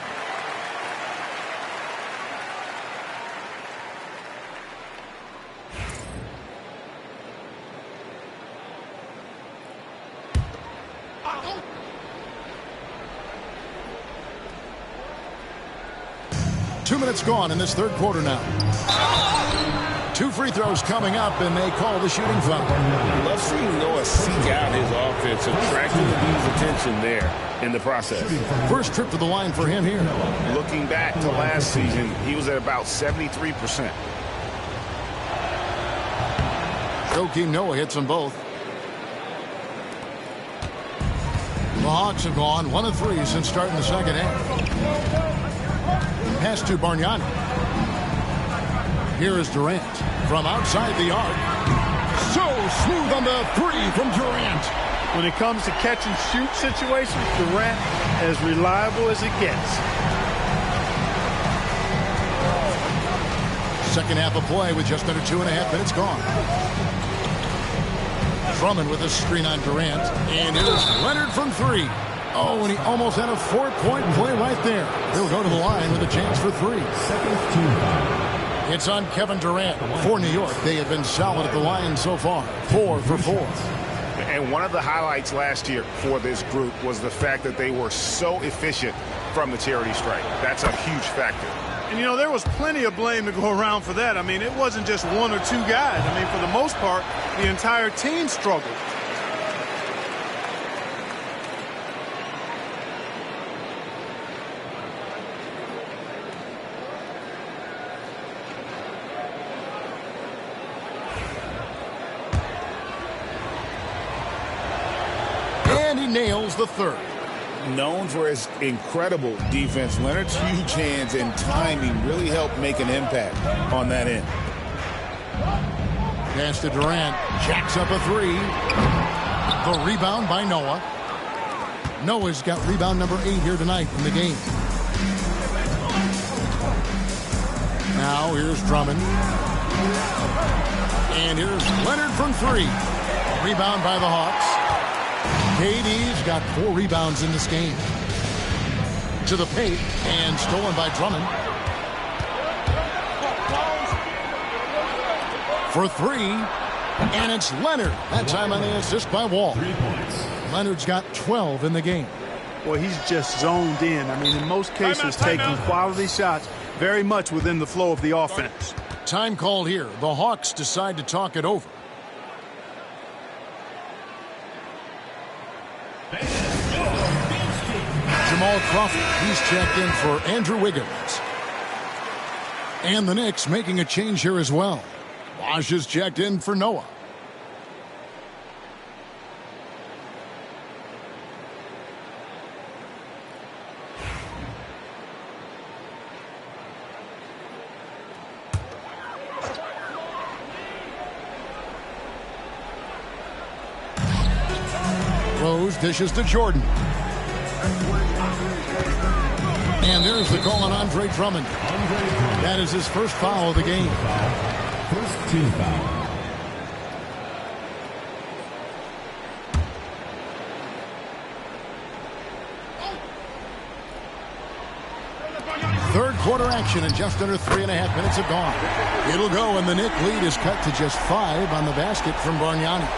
Speaker 1: Two minutes gone in this third quarter now. 2 free throws coming up, and they call the shooting foul.
Speaker 4: Love seeing Noah seek out his offense, attracting the B's attention there in the process.
Speaker 1: First trip to the line for him here.
Speaker 3: Looking back to last season, he was at about 73%.
Speaker 1: Joakim Noah hits them both. The Hawks have gone 1 of 3 since starting the second half. Pass to Bargnani. Here is Durant from outside the arc. So smooth on the 3 from Durant.
Speaker 2: When it comes to catch and shoot situations, Durant as reliable as it gets.
Speaker 1: Second half of play with just under 2.5 minutes gone. Drummond with a screen on Durant. And here's Leonard from 3. Oh, and he almost had a 4-point play right there. He'll go to the line with a chance for 3. It's on Kevin Durant for New York. They have been solid at the line so far. 4 for 4.
Speaker 3: And one of the highlights last year for this group was the fact that they were so efficient from the charity stripe. That's a huge factor.
Speaker 2: And, you know, there was plenty of blame to go around for that. I mean, it wasn't just 1 or 2 guys. I mean, for the most part, the entire team struggled.
Speaker 1: And he nails the third.
Speaker 4: Known for his incredible defense, Leonard's huge hands and timing really helped make an impact on that end.
Speaker 1: Pass to Durant. Jacks up a 3. The rebound by Noah. Noah's got rebound number 8 here tonight in the game. Now here's Drummond. And here's Leonard from 3. Rebound by the Hawks. KD's got 4 rebounds in this game. To the paint and stolen by Drummond. For 3, and it's Leonard. That time on the assist by Wall.
Speaker 5: 3 points.
Speaker 1: Leonard's got 12 in the game.
Speaker 2: Well, he's just zoned in. I mean, in most cases, taking quality shots very much within the flow of the offense.
Speaker 1: Time called here. The Hawks decide to talk it over. Jamal Crawford, he's checked in for Andrew Wiggins. And the Knicks making a change here as well. Bosh is checked in for Noah. Rose dishes to Jordan. And there's the call on Andre Drummond. That is his first foul of the game.
Speaker 5: First team foul.
Speaker 1: Third quarter action and just under 3.5 minutes have gone. It'll go, and the Knick lead is cut to just 5 on the basket from Bargnani.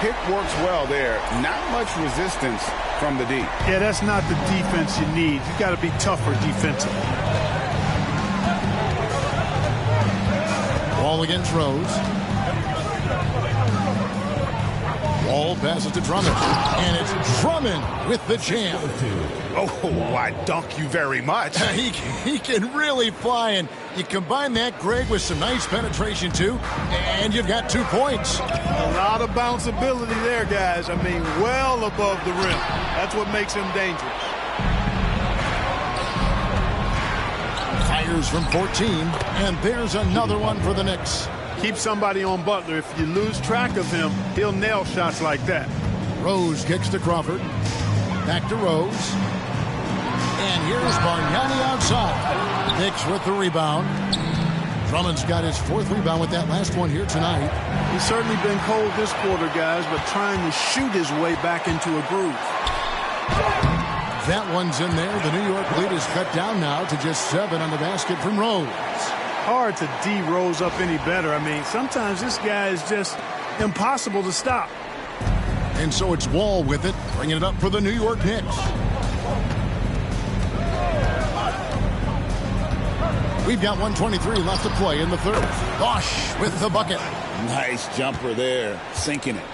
Speaker 3: Pick works well there. Not much resistance from the D.
Speaker 2: Yeah, that's not the defense you need. You got to be tougher defensively.
Speaker 1: Wall against Rose. Wall passes to Drummond. And it's Drummond with the jam.
Speaker 3: Oh, I dunk you very much.
Speaker 1: He can really fly, and you combine that, Greg, with some nice penetration, too, and you've got 2 points.
Speaker 2: A lot of bounceability there, guys. I mean, well above the rim. That's what makes him dangerous.
Speaker 1: Fires from 14, and there's another one for the Knicks.
Speaker 2: Keep somebody on Butler. If you lose track of him, he'll nail shots like that.
Speaker 1: Rose kicks to Crawford. Back to Rose. And here's Bargnani outside. Knicks with the rebound. Drummond's got his 4th rebound with that last one here tonight.
Speaker 2: He's certainly been cold this quarter, guys, but trying to shoot his way back into a groove.
Speaker 1: That one's in there. The New York lead is cut down now to just 7 on the basket from Rose.
Speaker 2: Hard to D Rose up any better. I mean, sometimes this guy is just impossible to stop.
Speaker 1: And so it's Wall with it, bringing it up for the New York Knicks. We've got 1:23 left to play in the third. Bosch with the bucket.
Speaker 4: Nice jumper there, sinking it.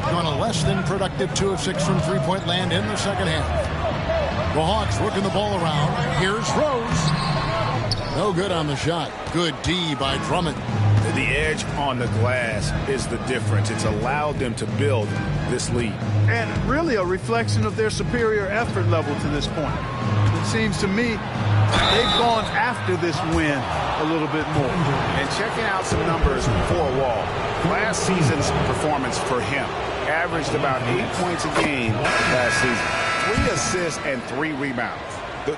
Speaker 1: On a less than productive 2 of 6 from three-point land in the second half. The Hawks working the ball around. Here's Rose. No good on the shot. Good D by Drummond.
Speaker 3: The edge on the glass is the difference. It's allowed them to build this lead.
Speaker 2: And really a reflection of their superior effort level to this point. It seems to me they've gone after this win a little bit more.
Speaker 3: And checking out some numbers for Wall. Last season's performance for him averaged about 8 points a game last season. 3 assists and 3 rebounds.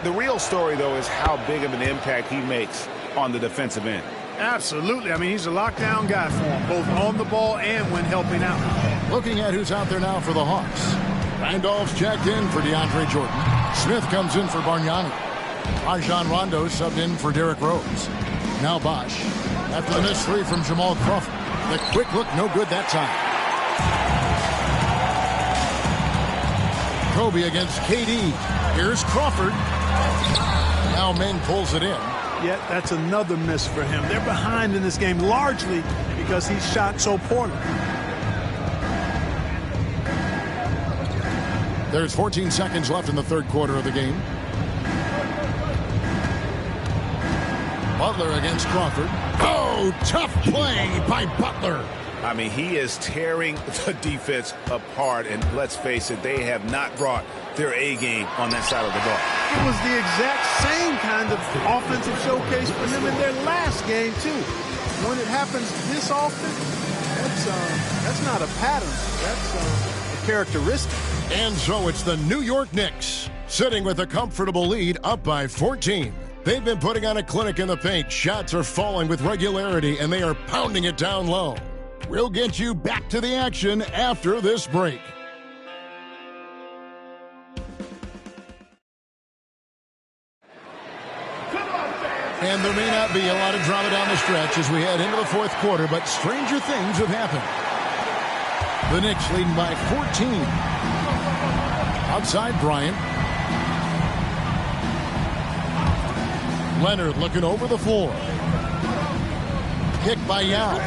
Speaker 3: The real story, though, is how big of an impact he makes on the defensive end.
Speaker 2: Absolutely. I mean, he's a lockdown guy for him, both on the ball and when helping out.
Speaker 1: Looking at who's out there now for the Hawks. Randolph's checked in for DeAndre Jordan. Smith comes in for Bargnani. Rajon Rondo subbed in for Derrick Rose. Now Bosch. After the missed 3 from Jamal Crawford. The quick look, no good that time. Kobe against KD. Here's Crawford. Now Meng pulls it in.
Speaker 2: Yet that's another miss for him. They're behind in this game largely because he shot so poorly.
Speaker 1: There's 14 seconds left in the third quarter of the game. Butler against Crawford. Oh, tough play by Butler.
Speaker 3: I mean, he is tearing the defense apart, and let's face it, they have not brought their A game on that side of the ball.
Speaker 2: It was the exact same kind of offensive showcase for them in their last game, too. When it happens this often, that's not a pattern. That's a characteristic.
Speaker 1: And so it's the New York Knicks, sitting with a comfortable lead up by 14. They've been putting on a clinic in the paint. Shots are falling with regularity, and they are pounding it down low. We'll get you back to the action after this break. And there may not be a lot of drama down the stretch as we head into the fourth quarter, but stranger things have happened. The Knicks leading by 14. Outside Bryant. Leonard looking over the floor. Kick by Yao.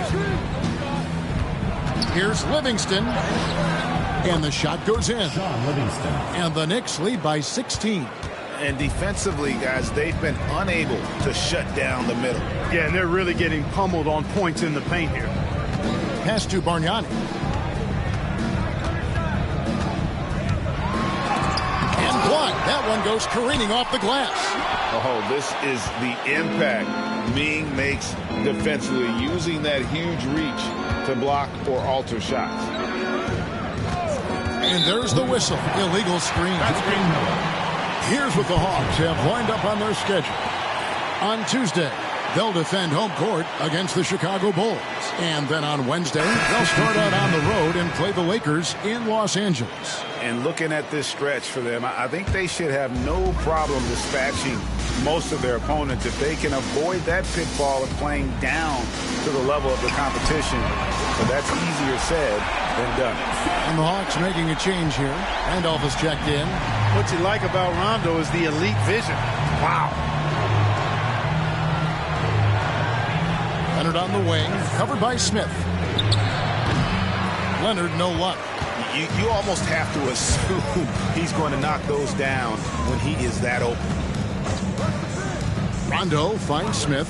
Speaker 1: Here's Livingston. And the shot goes in. And the Knicks lead by 16.
Speaker 3: And defensively, guys, they've been unable to shut down the middle.
Speaker 2: Yeah, and they're really getting pummeled on points in the paint here.
Speaker 1: Pass to Bargnani. And blocked. That one goes careening off the glass.
Speaker 3: Oh, this is the impact Ming makes defensively, using that huge reach to block or alter shots.
Speaker 1: And there's the whistle. Illegal screen. Here's what the Hawks have lined up on their schedule. On Tuesday, they'll defend home court against the Chicago Bulls. And then on Wednesday, they'll start out on the road and play the Lakers in Los Angeles.
Speaker 3: And looking at this stretch for them, I think they should have no problem dispatching most of their opponents if they can avoid that pitfall of playing down to the level of the competition. But that's easier said than done.
Speaker 1: And the Hawks making a change here. Randolph has checked in.
Speaker 2: What you like about Rondo is the elite vision. Wow.
Speaker 1: Leonard on the wing, covered by Smith. Leonard, no luck.
Speaker 3: You almost have to assume he's going to knock those down when he is that open.
Speaker 1: Rondo finds Smith.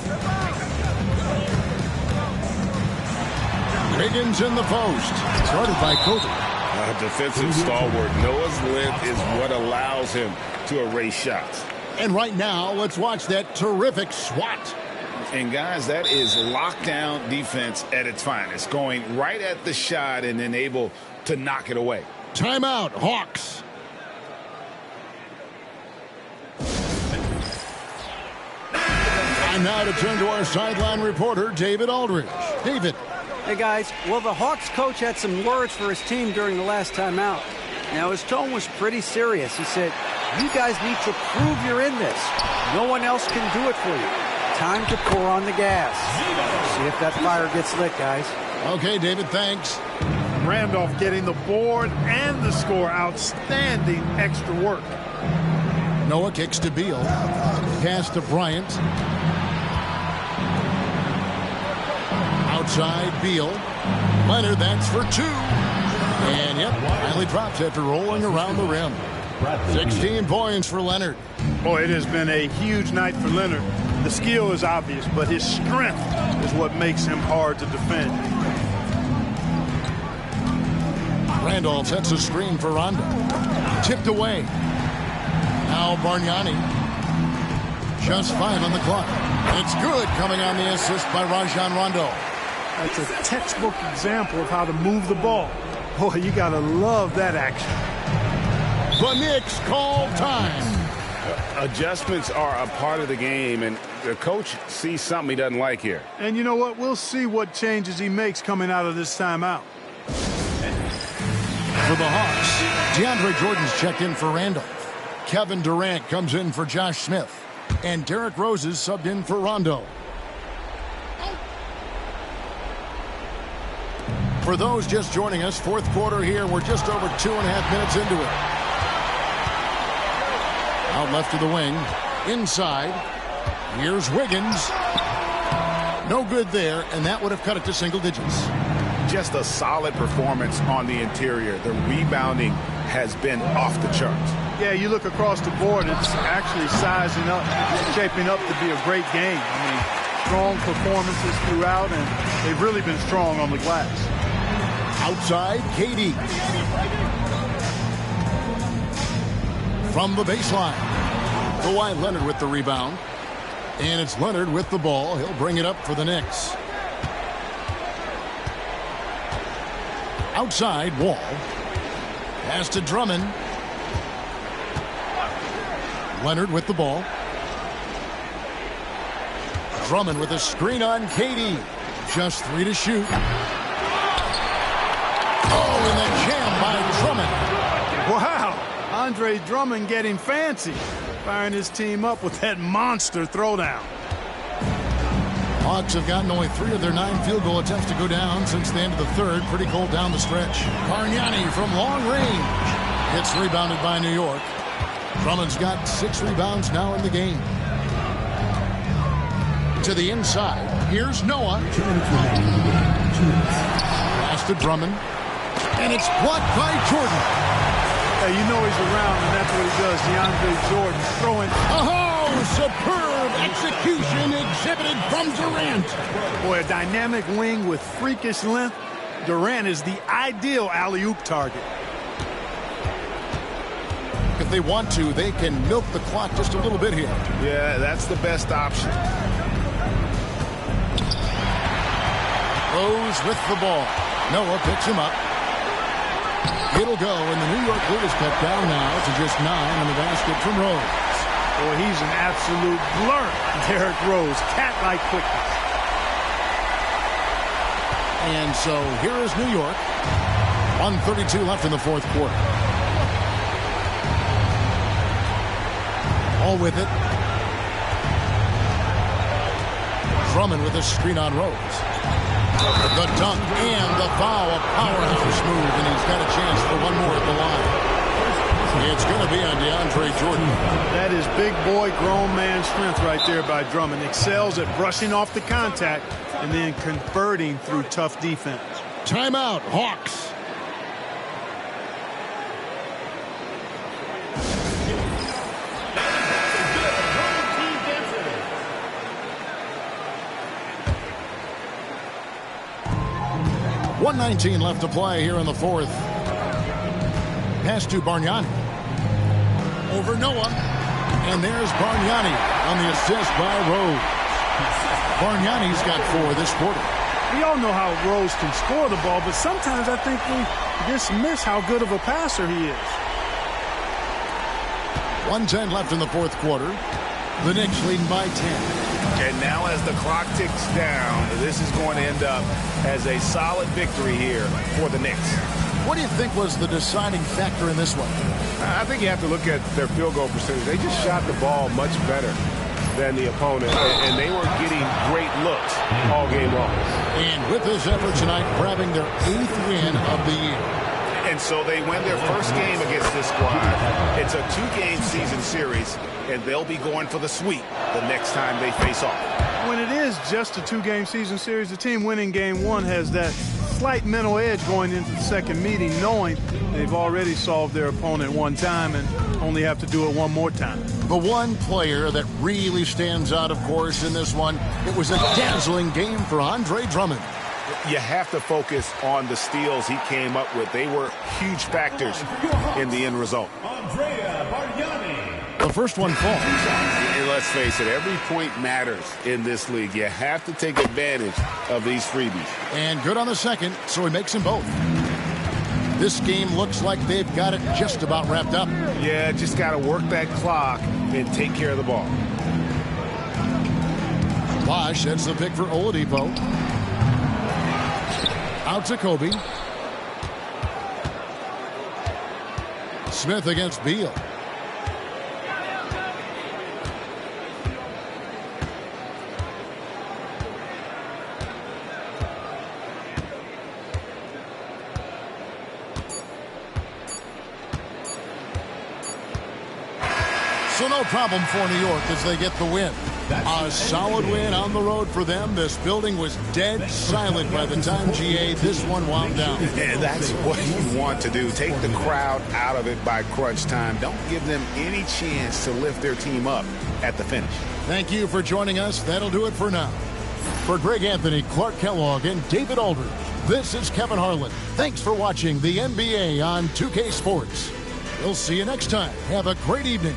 Speaker 1: Wiggins in the post. Started by Kobe.
Speaker 8: A defensive stalwart. Noah's length is what allows him to erase shots.
Speaker 1: And right now, let's watch that terrific swat.
Speaker 3: And guys, that is lockdown defense at its finest. Going right at the shot and then able to knock it away.
Speaker 1: Timeout, Hawks. And now to turn to our sideline reporter, David Aldridge. David.
Speaker 6: Hey, guys. Well, the Hawks coach had some words for his team during the last timeout. Now, his tone was pretty serious. He said, you guys need to prove you're in this. No one else can do it for you. Time to pour on the gas. See if that fire gets lit, guys.
Speaker 1: Okay, David, thanks.
Speaker 2: Randolph getting the board and the score. Outstanding extra work.
Speaker 1: Noah kicks to Beal. Pass to Bryant. Outside Beal. Leonard, that's for two. And yep, finally drops after rolling around the rim. 16 points for Leonard.
Speaker 2: Boy, it has been a huge night for Leonard. The skill is obvious, but his strength is what makes him hard to defend.
Speaker 1: Randolph sets a screen for Rondo. Tipped away. Now Bargnani. Just 5 on the clock. It's good, coming on the assist by Rajon Rondo.
Speaker 2: That's a textbook example of how to move the ball. Boy, you got to love that action.
Speaker 1: The Knicks call time.
Speaker 3: Adjustments are a part of the game, and the coach sees something he doesn't like here.
Speaker 2: And you know what? We'll see what changes he makes coming out of this timeout.
Speaker 1: For the Hawks, DeAndre Jordan's checked in for Randolph. Kevin Durant comes in for Josh Smith. And Derrick Rose is subbed in for Rondo. For those just joining us, fourth quarter here. We're just over 2.5 minutes into it. Out left of the wing. Inside. Here's Wiggins. No good there, and that would have cut it to single digits.
Speaker 3: Just a solid performance on the interior. The rebounding has been off the charts.
Speaker 2: Yeah, you look across the board, it's actually sizing up, shaping up to be a great game. I mean, strong performances throughout, and they've really been strong on the glass.
Speaker 1: Outside, KD. From the baseline. Kawhi Leonard with the rebound. And it's Leonard with the ball. He'll bring it up for the Knicks. Outside, Wall. Pass to Drummond. Leonard with the ball. Drummond with a screen on KD. Just 3 to shoot. Oh, and the jam by Drummond.
Speaker 2: Wow, Andre Drummond getting fancy, firing his team up with that monster throwdown.
Speaker 1: Hawks have gotten only 3 of their 9 field goal attempts to go down since the end of the third. Pretty cold down the stretch. Bargnani from long range. It's rebounded by New York. Drummond's got 6 rebounds now in the game. To the inside. Here's Noah. Pass to Drummond. And it's blocked by Jordan.
Speaker 2: Hey, you know he's around, and that's what he does. DeAndre Jordan throwing.
Speaker 1: Oh, superb execution exhibited from Durant.
Speaker 2: Boy, a dynamic wing with freakish length. Durant is the ideal alley-oop target.
Speaker 1: If they want to, they can milk the clock just a little bit here.
Speaker 3: Yeah, that's the best option.
Speaker 1: Rose with the ball. Noah picks him up. It'll go, and the New York lead is cut down now to just 9 on the basket from Rose.
Speaker 2: Boy, he's an absolute blur. Derrick Rose, cat-like quickness.
Speaker 1: And so here is New York. 1:32 left in the fourth quarter. All with it. Drummond with a screen on Rose. The dunk and the foul. A powerhouse move, and he's got a chance for one more at the line. It's going to be on DeAndre Jordan.
Speaker 2: That is big boy, grown man strength right there by Drummond. Excels at brushing off the contact and then converting through tough defense.
Speaker 1: Timeout, Hawks. .119 left to play here in the fourth. Pass to Bargnani. Over Noah. And there's Bargnani on the assist by Rose. Bargnani's got 4 this quarter.
Speaker 2: We all know how Rose can score the ball, but sometimes I think we dismiss how good of a passer he is.
Speaker 1: 1:10 left in the fourth quarter. The Knicks leading by 10.
Speaker 3: And now as the clock ticks down, this is going to end up as a solid victory here for the Knicks.
Speaker 1: What do you think was the deciding factor in this one?
Speaker 8: I think you have to look at their field goal percentage. They just shot the ball much better than the opponent, and they were getting great looks all game long.
Speaker 1: And with this effort tonight, grabbing their 8th win of the year.
Speaker 3: And so they win their first game against this squad. It's a 2-game season series, and they'll be going for the sweep the next time they face off.
Speaker 2: When it is just a 2-game season series, the team winning game 1 has that slight mental edge going into the second meeting, knowing they've already solved their opponent one time and only have to do it one more time.
Speaker 1: The one player that really stands out, of course, in this one, it was a dazzling game for Andre Drummond.
Speaker 3: You have to focus on the steals he came up with. They were huge factors in the end result.
Speaker 1: The first one falls.
Speaker 3: And let's face it, every point matters in this league. You have to take advantage of these freebies.
Speaker 1: And good on the second, so he makes them both. This game looks like they've got it just about wrapped up.
Speaker 3: Yeah, just got to work that clock and take care of the ball.
Speaker 1: Bosch sets the pick for Oladipo. Out to Kobe. Smith against Beal. So no problem for New York as they get the win. A solid win on the road for them. This building was dead silent by the time, GA, this one wound down.
Speaker 3: And that's what you want to do. Take the crowd out of it by crunch time. Don't give them any chance to lift their team up at the finish.
Speaker 1: Thank you for joining us. That'll do it for now. For Greg Anthony, Clark Kellogg, and David Aldridge, this is Kevin Harlan. Thanks for watching the NBA on 2K Sports. We'll see you next time. Have a great evening.